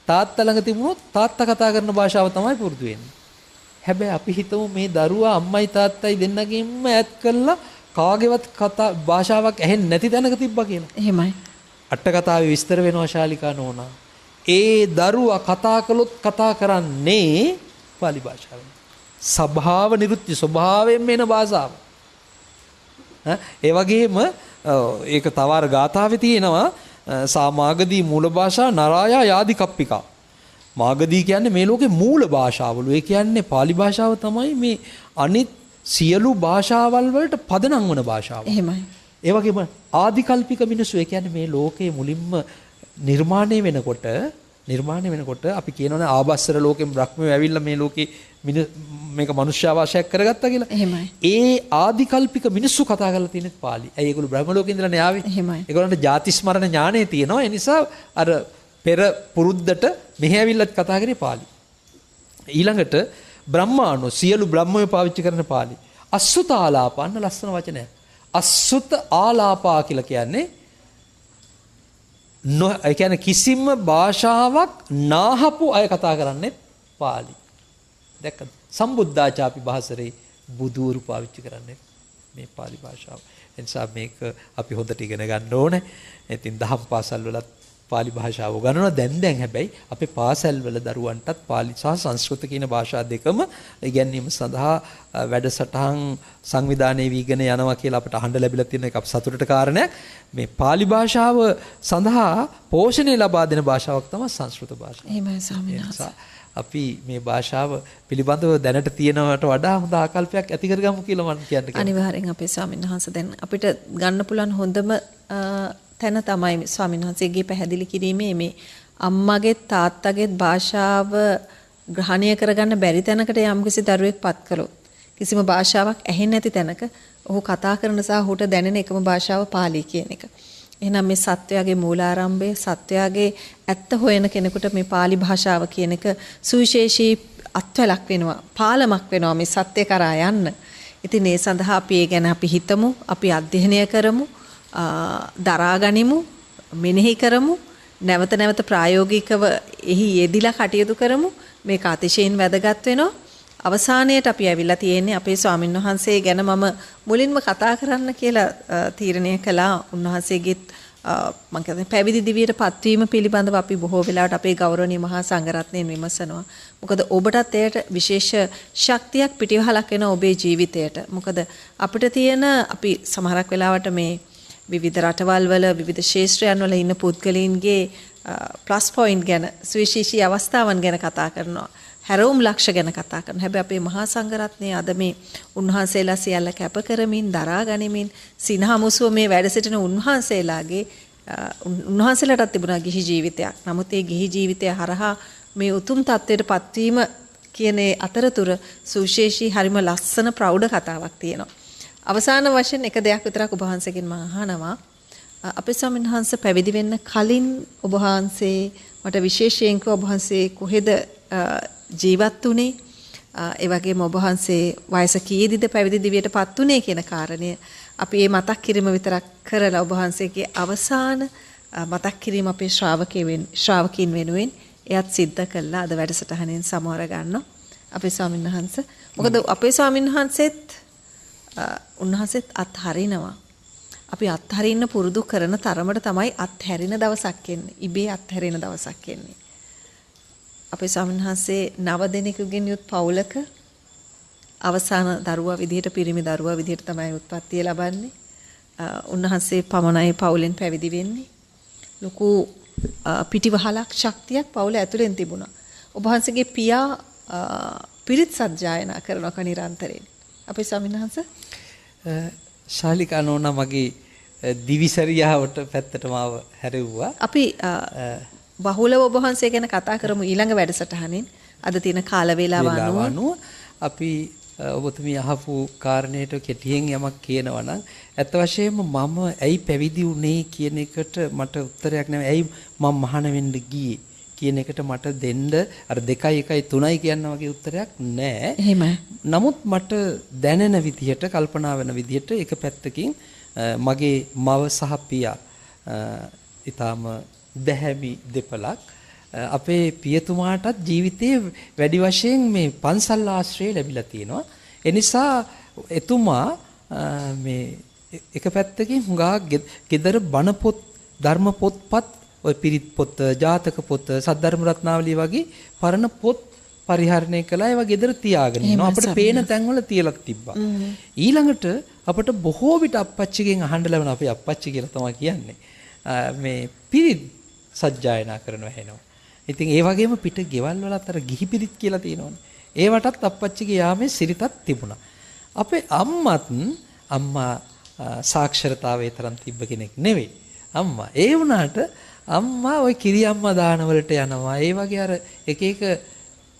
තාත්තා ළඟ තිබුණොත් තාත්තා කතා කරන භාෂාව තමයි පුරුදු වෙන්නේ. හැබැයි අපි හිතමු මේ දරුවා අම්මයි තාත්තයි දෙන්නගෙන්ම ඈත් කරලා කාගේවත් කතා භාෂාවක් ඇහෙන්නේ නැති තැනක තිබ්බා කියලා. එහෙමයි. අට කතාවේ විස්තර වෙනවා ශාලිකා නෝනා. ඒ දරුවා කතා කළොත් කතා කරන්නේ පාලි භාෂාවෙන්. ස්වභාව නිරුක්ති, ස්වභාවයෙන්ම එන භාෂාව. ඒ වගේම ඒක තවාර ගාථාවේ තියෙනවා සාමාගදී මූල භාෂා නරායා යාදි කප්පිකා. මාගදී කියන්නේ මේ ලෝකේ මූල භාෂාවලු. ඒ කියන්නේ පාලි භාෂාව තමයි මේ අනිත් සියලු භාෂාවල් වලට පදනම් වන භාෂාව. එහෙමයි. ඒ වගේම ආදිකල්පික මිනිස්සු, ඒ කියන්නේ මේ ලෝකයේ මුලින්ම නිර්මාණය වෙනකොට අපි කියනවනේ ආභස්සර ලෝකෙන් බ්‍රහ්මයෝ ඇවිල්ලා මේ ලෝකේ මේක මනුෂ්‍යාවාසයක් කරගත්තා කියලා. එහෙමයි. ඒ ආදිකල්පික මිනිස්සු කතා කරලා තියෙනෙත් පාලි. ඇයි ඒගොල්ලෝ බ්‍රහ්ම ලෝකේ ඉඳලානේ ආවේ? එහෙමයි. ඒගොල්ලන්ට ಜಾති ස්මරණ ඥානය තියෙනවා. ඒ නිසා අර පෙර පුරුද්දට මෙහෙ ඇවිල්ලත් කතා කරේ පාලි. ඊළඟට බ්‍රහ්මාණෝ සියලු බ්‍රහ්මයෝ පාවිච්චි කරන පාලි. අසුත ආලාපා අන්න ලස්සන වචනයක්. අසුත ආලාපා කියලා කියන්නේ ඒ කියන්නේ කිසිම භාෂාවක් නාහපු අය කතා කරන්නේ පාලි. දැක්කද? සම්බුද්ධාචාපි භාෂරේ බුදුරු පාවිච්චි කරන්නේ මේ පාලි භාෂාව. ඒ නිසා මේක අපි හොඳට ඉගෙන ගන්න ඕනේ. ඉතින් දහම් පාසල් වලත් පාලි භාෂාව උගන්වනවා. දැන් හැබැයි අපේ පාසල්වල දරුවන්ටත් පාලි සහ සංස්කෘත කියන භාෂා දෙකම ඉගැන්වීම සඳහා වැඩසටහන් සංවිධානය වීගෙන යනවා කියලා අපිට අහන්න ලැබිලා තියෙන එක අප සතුටට කාරණයක්. මේ පාලි භාෂාව සඳහා පෝෂණය ලබා දෙන භාෂාවක් තමයි සංස්කෘත භාෂාව. එහෙමයි ස්වාමීන් වහන්සේ. අපි මේ භාෂාව පිළිබඳව දැනට තියෙනවට වඩා හොඳ ආකල්පයක් ඇති කරගමු කියලා මම කියන්න. අනිවාර්යෙන් අපේ ස්වාමීන් වහන්සේ දැන් අපිට ගන්න පුළුවන් හොඳම තැන තමයි ස්වාමීන් වහන්සේගේ පැහැදිලි කිරීමේ මේ අම්මගෙත් තාත්තගෙත් භාෂාව ග්‍රහණය කරගන්න බැරි තැනකට යම්කිසි දරුවෙක් පත් කළොත් කිසිම භාෂාවක් ඇහෙන්නේ නැති තැනක ඔහු කතා කරන සහ ඔහුට දැනෙන එකම භාෂාව පාලි කියන එක. එහෙනම් මේ සත්වයාගේ මූලාරම්භය සත්වයාගේ ඇත්ත හොයන කෙනෙකුට මේ පාලි භාෂාව කියන එක සුවිශේෂී අත්වලක් වෙනවා පාලමක් වෙනවා මේ සත්‍ය කරා යන්න. ඉතින් ඒ සඳහා අපි ඒ ගැන අපි හිතමු අපි අධ්‍යයනය කරමු දරා ගනිමු මෙනෙහි කරමු නැවත නැවත ප්‍රායෝගිකව එහි යෙදිලා කටයුතු කරමු. මේක අතිශයින් වැදගත් වෙනවා. අවසානයේට අපි ඇවිල්ලා තියෙන්නේ අපේ ස්වාමීන් වහන්සේ ගැන මම මුලින්ම කතා කරන්න කියලා තීරණය කළා. උන්වහන්සේගෙත් මම කියන්නේ පැවිදි දිවියට පත්වීම පිළිබඳව අපි බොහෝ වෙලාවට අපේ ගෞරවනීය මහා සංඝරත්නයෙන් විමසනවා. මොකද ඔබටත් එයට විශේෂ ශක්තියක් පිටිවහලක් වෙන ඔබේ ජීවිතයට. මොකද අපිට තියෙන අපි සමහරක් වෙලාවට මේ විවිධ රටවල් වල විවිධ ශාස්ත්‍රයන් වල ඉන්න පුද්ගලයින්ගේ ප්ලස් පොයින්ට් ගැන සුවිශේෂී අවස්ථාවන් ගැන කතා කරනවා. හැරවුම් ලක්ෂ ගැන කතා කරනවා. හැබැයි අපේ මහා සංඝරත්නයේ අද මේ උන්වහන්සේලා සියල්ල කැප කරමින් දරා ගනිමින් සිනහමුසුව මේ වැඩ සිටින උන්වහන්සේලාගේ උන්වහන්සේලාටත් තිබුණා ගිහි ජීවිතයක්. නමුත් ඒ ගිහි ජීවිතය හරහා මේ උතුම් තත්වයට පත්වීම කියන අතරතුර සුවිශේෂී හරිම ලස්සන ප්‍රෞಢ කතාවක් තියෙනවා. අවසාන වශයෙන් එක දෙයක් විතරක් ඔබ වහන්සේගෙන් මම අහනවා. අපේ ස්වාමීන් වහන්සේ පැවිදි වෙන්න කලින් ඔබ වහන්සේ මට විශේෂයෙන් ඔබ වහන්සේ කොහෙද ජීවත් වුණේ? ඒ වගේම ඔබ වහන්සේ වයස කීයේදීද පැවිදි දිවියටපත් වුණේ කියන කාරණය අපි මේ මතක් කිරීම විතරක් කරලා ඔබ වහන්සේගේ අවසාන මතක් කිරීම අපේ ශ්‍රාවකීන් වෙනුවෙන් එයත් සිද්ධ කළා අද වැඩසටහනෙන් සමවර ගන්නවා අපේ ස්වාමීන් වහන්සේ. මොකද අපේ ස්වාමීන් වහන්සේත් උන්වහන්සේත් අත්හරිනවා. අපි අත්හරින්න පුරුදු කරන තරමට තමයි අත්හැරින දවසක් එන්නේ. ඉබේ අත්හැරින දවසක් එන්නේ. අපේ ස්වාමීන් වහන්සේ 9 දෙනෙකුගෙන් යුත් පවුලක අවසාන දරුවා විදිහට පිරිමි දරුවා විදිහට තමයි උත්පත්තිය ලබන්නේ. උන්වහන්සේ පමණයි පවුලෙන් පැවිදි වෙන්නේ. ලොකු පිටිවහලක් ශක්තියක් පවුල ඇතුලෙන් තිබුණා. ඔබ වහන්සේගේ පියා පිරිත් සජ්ජායනා කරනවා නිරන්තරයෙන්. අපේ ස්වාමීන් වහන්සේ ශාලිකා නෝනා මගේ දිවිසරියාවට පැත්තටම ආව හැරෙව්වා. අපි බහුලව ඔබ වහන්සේ ගැන කතා කරමු ඊළඟ වැඩසටහනින්. අද තියෙන කාල වේලාව අනුව අපි ඔබතුමිය අහපු කාරණේට කෙටියෙන් යමක් කියනවා නම් ඇත්ත වශයෙන්ම මම ඇයි පැවිදි වුනේ කියන එකට මට උත්තරයක් නැහැ. ඇයි මම මහාන වෙන්න ගියේ කියන එකට මට දෙන්න අර 2 1 3යි කියන වගේ උත්තරයක් නැහැ. එහෙමයි. නමුත් මට දැනෙන විදිහට කල්පනා වෙන විදිහට එක පැත්තකින් මගේ මව සහ පියා ඊටාම දැහැමි දෙපළක් අපේ පියතුමාටත් ජීවිතයේ වැඩි වශයෙන් මේ පන්සල් ආශ්‍රය ලැබිලා තියෙනවා. ඒ නිසා එතුමා මේ එක පැත්තකින් හුඟා ගෙදර බණ පොත් ධර්ම පොත්පත් ඔය පිරිත් පොත් ජාතක පොත් සද්ධර්ම රත්නාවලිය වගේ පරණ පොත් පරිහරණය කළා. ඒවා ගෙදර තියාගෙන ඉන්නවා. අපිට පේන තැන්වල තියලා තිබ්බා. ඊළඟට අපිට බොහෝ විට අප්පච්චිගෙන් අහන්න ලැබෙන අපේ අප්පච්චි කියලා තමයි කියන්නේ. මේ පිරිත් සජ්ජායනා කරනවා ඇහෙනවා. ඉතින් ඒ වගේම පිට ගෙවල් වලත් අර ගිහි පිරිත් කියලා තියෙනවනේ. ඒවටත් අප්පච්චිගේ යාමේ සිරිතක් තිබුණා. අපේ අම්මා සාක්ෂරතාවයේ තරම් තිබ්බ කෙනෙක් නෙවෙයි. අම්මා ඒ වුණාට අම්මා ওই කිරි අම්මා දාන වලට යනවා. ඒ වගේ අර එක එක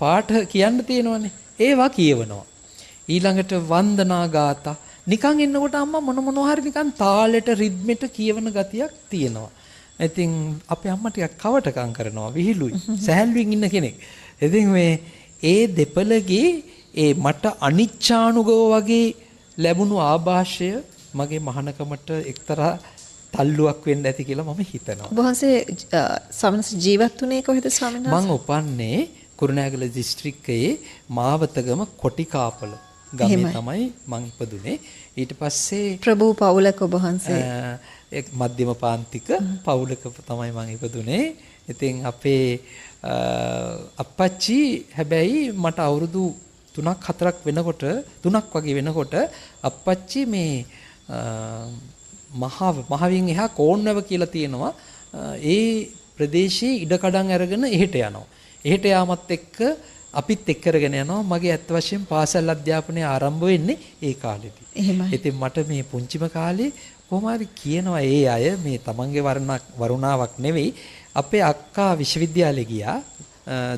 පාඨ කියන්න තියෙනවනේ. ඒවා කියවනවා. ඊළඟට වන්දනා ගාථා නිකන් ඉන්නකොට අම්මා මොනවා හරි නිකන් තාලෙට රිද්මෙට කියවන ගතියක් තියෙනවා. ඉතින් අපේ අම්මා ටිකක් කවටකම් කරනවා විහිළුයි. සැහැල්ලුවෙන් ඉන්න කෙනෙක්. ඉතින් මේ ඒ දෙපළගේ ඒ මට අනිච්ඡානුගව වගේ ලැබුණු ආభాෂය මගේ මහානකමට එක්තරා තල්ලුවක් වෙන්න ඇති කියලා මම හිතනවා. ඔබ වහන්සේ සමනස ජීවත් වුණේ කොහෙද ස්වාමීන් වහන්සේ? මම උපන්නේ කුරුණෑගල දිස්ත්‍රික්කයේ මාවතගම කොටිකාපල ගමේ තමයි මම ඉපදුනේ. ඊට පස්සේ ප්‍රභූ පවුලක ඔබ වහන්සේ මධ්‍යම පාන්තික පවුලක තමයි මම ඉපදුනේ. ඉතින් අපේ අප්පච්චි හැබැයි මට අවුරුදු 3ක් 4ක් වෙනකොට 3ක් වගේ වෙනකොට අප්පච්චි මේ මහවින් එහා කෝන්වැව කියලා තියෙනවා. ඒ ප්‍රදේශයේ ඉඩකඩම් අරගෙන එහෙට යනවා. එහෙට යාමත් එක්ක අපිත් එක්ක කරගෙන යනවා. මගේ ඇත්ත වශයෙන් පාසල් අධ්‍යාපනය ආරම්භ වෙන්නේ ඒ කාලෙදී. ඉතින් මට මේ පුංචිම කාලේ කොහොම හරි කියනවා ඒ අය මේ තමන්ගේ වරුණාවක් නෙවෙයි අපේ අක්කා විශ්වවිද්‍යාලේ ගියා.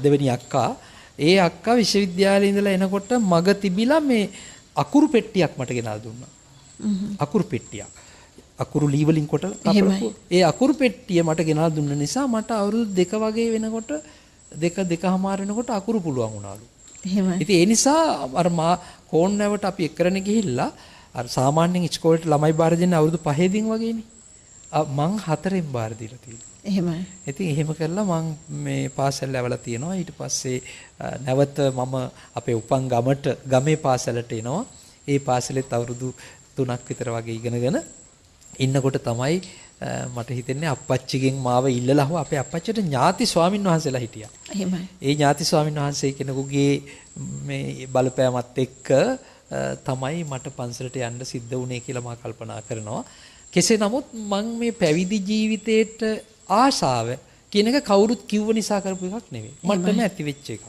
දෙවෙනි අක්කා. ඒ අක්කා විශ්වවිද්‍යාලේ ඉඳලා එනකොට මග තිබිලා මේ අකුරු පෙට්ටියක් මට ගෙනල්ලා දුන්නා. අකුරු පෙට්ටියක්. අකුරු ලී වලින් කොටලා කපලා ඒ අකුරු පෙට්ටිය මට ගෙනල්ලා දුන්න නිසා මට අවුරුදු 2 වගේ වෙනකොට 2.5 වෙනකොට අකුරු පුළුවන් වුණාලු. එහෙමයි. ඉතින් ඒ නිසා අර මා කෝන්නෑවට අපි එක්කරනේ ගිහිල්ලා අර සාමාන්‍යයෙන් ඉස්කෝලේට ළමයි බාර දෙන්නේ අවුරුදු 5 දින් වගේනේ. මං 4න් බාර දීලා තියෙනවා. එහෙමයි. ඉතින් එහෙම කරලා මං මේ පාසල් යවලා තියෙනවා. ඊට පස්සේ නැවත මම අපේ උපන් ගමේ පාසලට එනවා. ඒ පාසලෙත් අවුරුදු 3ක් විතර වගේ ඉගෙනගෙන ඉන්නකොට තමයි මට හිතෙන්නේ අප්පච්චිගෙන් මාව ඉල්ලලා අපේ අප්පච්චිට ඥාති ස්වාමින් වහන්සේලා හිටියා. එහෙමයි. ඒ ඥාති ස්වාමින් වහන්සේ කෙනෙකුගේ මේ බලපෑමත් එක්ක තමයි මට පන්සලට යන්න සිද්ධ වුණේ කියලා මම කල්පනා කරනවා. කෙසේ නමුත් මම මේ පැවිදි ජීවිතේට ආශාව කියන එක කවුරුත් කිව්ව නිසා කරපු එකක් නෙවෙයි. මටම ඇති වෙච්ච එකක්.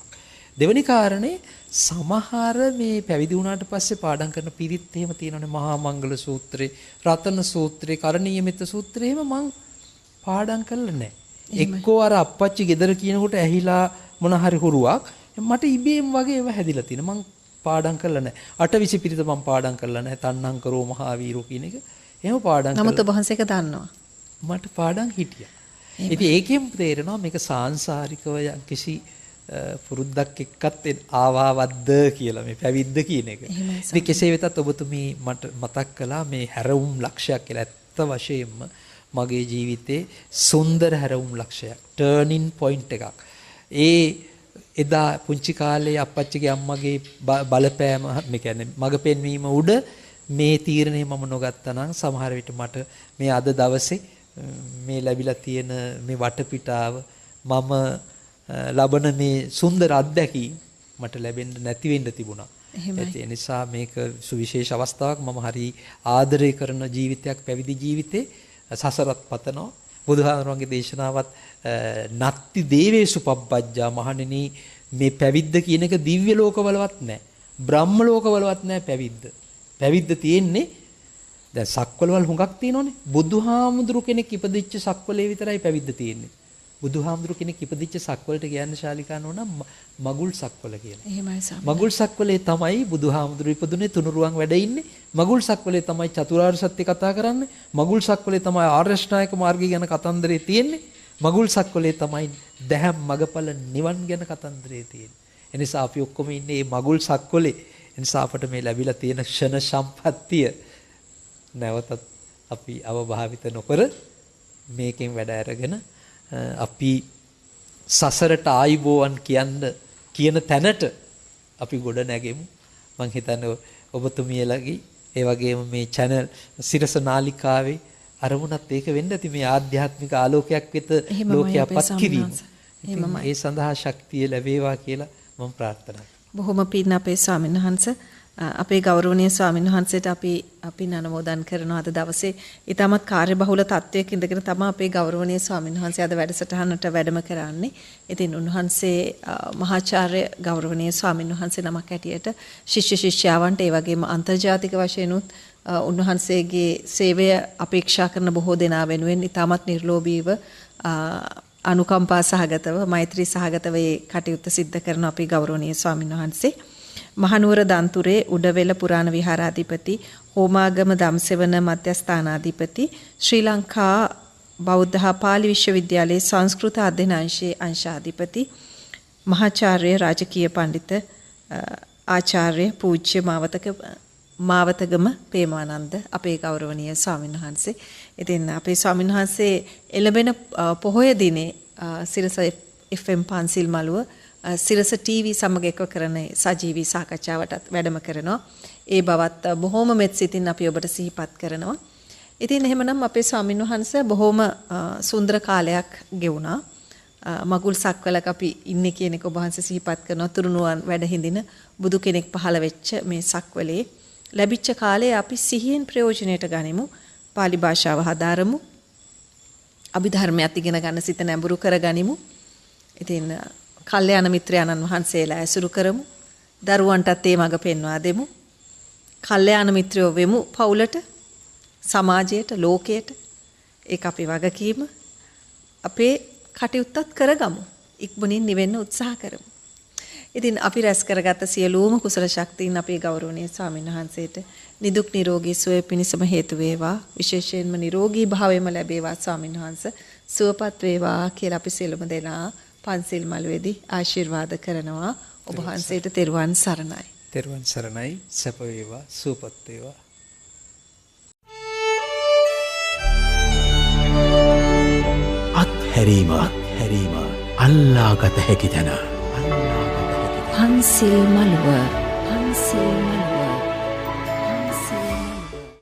දෙවෙනි කාරණේ සමහර මේ පැවිදි වුණාට පස්සේ පාඩම් කරන පිරිත් එහෙම තියෙනවානේ මහා මංගල සූත්‍රේ, රතන සූත්‍රේ, කරණීයමෙත්ත සූත්‍රේ එහෙම මං පාඩම් කළා නැහැ. එක්කෝ අර අප්පච්චි ගෙදර කියනකොට ඇහිලා මොන හරි හුරුවක් මට ඉබේම වගේ ඒවා හැදිලා තියෙනවා. මං පාඩම් කළා නැහැ. අටවිසි පිරිත මං පාඩම් කළා නැහැ. තණ්හංකරෝ මහාවීරෝ කියන එක එහෙම පාඩම් කළා. නමුත් වහන්සේක දන්නවා. මට පාඩම් හිටියා. ඉතින් ඒකෙන් තේරෙනවා මේක සාංශාරිකව කිසි පුරුද්දක් එක්කත් ආවාවද්ද කියලා මේ පැවිද්ද කියන එක. ඉතින් කෙසේ වෙතත් ඔබතුමී මට මතක් කළා මේ හැරවුම් ලක්ෂයක් කියලා. ඇත්ත වශයෙන්ම මගේ ජීවිතේ සුන්දර හැරවුම් ලක්ෂයක්. ටර්නින් පොයින්ට් එකක්. එදා පුංචි කාලේ අප්පච්චිගේ අම්මගේ බලපෑම මේ කියන්නේ මග පෙන්වීම උඩ මේ තීරණය මම නොගත්තා නම් සමහර විට මට මේ අද දවසේ මේ ලැබිලා තියෙන මේ වටපිටාව මම ලබන මේ සුන්දර අත්දැකීම් මට ලැබෙන්න නැති වෙන්න තිබුණා. ඒ නිසා මේක සුවිශේෂ අවස්ථාවක්. මම හරි ආදරය කරන ජීවිතයක් පැවිදි ජීවිතේ සසරත් පතනවා. බුදුහාමුදුරන්ගේ දේශනාවත් නත්ති දේවේසු පබ්බජ්ජා මහණෙනි මේ පැවිද්ද කියන එක දිව්‍ය ලෝකවලවත් නැහැ. බ්‍රහ්ම ලෝකවලවත් නැහැ පැවිද්ද. පැවිද්ද තියෙන්නේ දැන් සක්වලවල් හුඟක් තියෙනවනේ. බුදුහාමුදුරු කෙනෙක් ඉපදිච්ච සක්වලේ විතරයි පැවිද්ද තියෙන්නේ. බුදුහාමුදුරු කෙනෙක් ඉපදිච්ච සක්වලට කියන්නේ ශාලිකා නෝනා මගුල් සක්වල කියලා. එහෙමයි සාම. මගුල් සක්වලේ තමයි බුදුහාමුදුරු ඉපදුනේ තුනුරුවන් වැඩ ඉන්නේ. මගුල් සක්වලේ තමයි චතුරාර්ය සත්‍ය කතා කරන්නේ. මගුල් සක්වලේ තමයි ආර්ය ශ්‍රායක මාර්ගය ගැන කතන්දරේ තියෙන්නේ. මගුල් සක්වලේ තමයි දැහැම් මගපල නිවන් ගැන කතන්දරේ තියෙන්නේ. එනිසා අපි ඔක්කොම ඉන්නේ මේ මගුල් සක්වලේ. එනිසා අපට මේ ලැබිලා තියෙන ක්ෂණ සම්පත්තිය නැවතත් අපි අවභාවිත නොකර මේකෙන් වැඩ අරගෙන අපි සසරට ආයිබෝවන් කියන තැනට අපි ගොඩ නැගෙමු. මං හිතන්නේ ඔබතුමියලගේ ඒ වගේම මේ channel සිරස නාලිකාවේ අරමුණත් ඒක වෙන්න ඇති මේ ආධ්‍යාත්මික ආලෝකයක් වෙත ලෝකයපත් කිරීම. ඒ සඳහා ශක්තිය ලැබේවා කියලා මම ප්‍රාර්ථනා කරනවා. බොහොම පින් අපේ ස්වාමීන් වහන්සේ අපේ ගෞරවනීය ස්වාමීන් වහන්සේට අපි අනුමෝදන් කරනවා අද දවසේ ඊටමත් කාර්යබහුල තත්වයක ඉඳගෙන තමයි අපේ ගෞරවනීය ස්වාමීන් වහන්සේ අද වැඩසටහනට වැඩම කරන්නේ. ඉතින් උන්වහන්සේ මහාචාර්ය ගෞරවනීය ස්වාමීන් වහන්සේ නමක් හැටියට ශිෂ්‍ය ශිෂ්‍යාවන්ට ඒ වගේම අන්තර්ජාතික වශයෙන් උන්වහන්සේගේ සේවය අපේක්ෂා කරන බොහෝ දෙනා වෙනුවෙන් ඊටමත් නිර්ලෝභීව අනුකම්පා සහගතව මෛත්‍රී සහගතව මේ කටයුත්ත සිද්ධ කරන අපේ ගෞරවනීය ස්වාමීන් වහන්සේ මහනුවර දන්තුරේ උඩවැල පුරාණ විහාරාධිපති හෝමාගම දම්සෙවන මධ්‍යස්ථානාධිපති ශ්‍රී ලංකා බෞද්ධ හා පාලි විශ්වවිද්‍යාලයේ සංස්කෘත අධ්‍යයන අංශයේ අංශාධිපති මහාචාර්ය රාජකීය පඬිත ආචාර්ය පූජ්‍ය මාවතගම ප්‍රේමානන්ද අපේ ගෞරවනීය ස්වාමීන් වහන්සේ. ඉතින් අපේ ස්වාමීන් වහන්සේ එළඹෙන පොහොය දිනේ සිරස FM පන්සිල් මළුව සිරස TV සමග එක්ව කරන සජීවී සාකච්ඡාවටත් වැඩම කරනවා. ඒ බවත් බොහොම මෙත් සිතින් අපි ඔබට සිහිපත් කරනවා. ඉතින් එහෙමනම් අපේ ස්වාමීන් වහන්සේ බොහොම සුන්දර කාලයක් ගෙවුණා. මගුල් සක්වලක අපි ඉන්නේ කියන එක ඔබ වහන්සේ සිහිපත් කරනවා. තුරුණුවන් වැඩ හිඳින බුදු කෙනෙක් පහළ වෙච්ච මේ සක්වලේ ලැබිච්ච කාලේ අපි සිහියෙන් ප්‍රයෝජනයට ගනිමු. පාලි භාෂාව හදාරමු. අභිධර්මයත් ඉගෙන ගන්න සිත නැඹුරු කරගනිමු. ඉතින් කල්යාණ මිත්‍රයන්න් වහන්සේලා ඇසුරු කරමු. දරුවන්ටත් ඒ මඟ පෙන්වා දෙමු. කල්යාණ මිත්‍රයෝ වෙමු පවුලට, සමාජයට, ලෝකයට. ඒක අපේ වගකීම. අපේ කටයුත්තත් කරගමු. ඉක්මනින් නිවෙන්න උත්සාහ කරමු. ඉතින් අපි රැස් කරගත්ත සියලුම කුසල ශක්තියින් අපේ ගෞරවනීය ස්වාමීන් වහන්සේට නිදුක් නිරෝගී සුවය පිණිසම හේතු වේවා. විශේෂයෙන්ම නිරෝගී භාවයම ලැබේවා ස්වාමීන් වහන්සේ. සුවපත් වේවා කියලා අපි සියලුම දෙනා පන්සිල් මළුවේදී ආශිර්වාද කරනවා. ඔබ වහන්සේට තෙරුවන් සරණයි. තෙරුවන් සරණයි. සැප වේවා, සුවපත් වේවා. අත්හැරීම අල්ලාගත හැකි තැන. පන්සිල් මළුව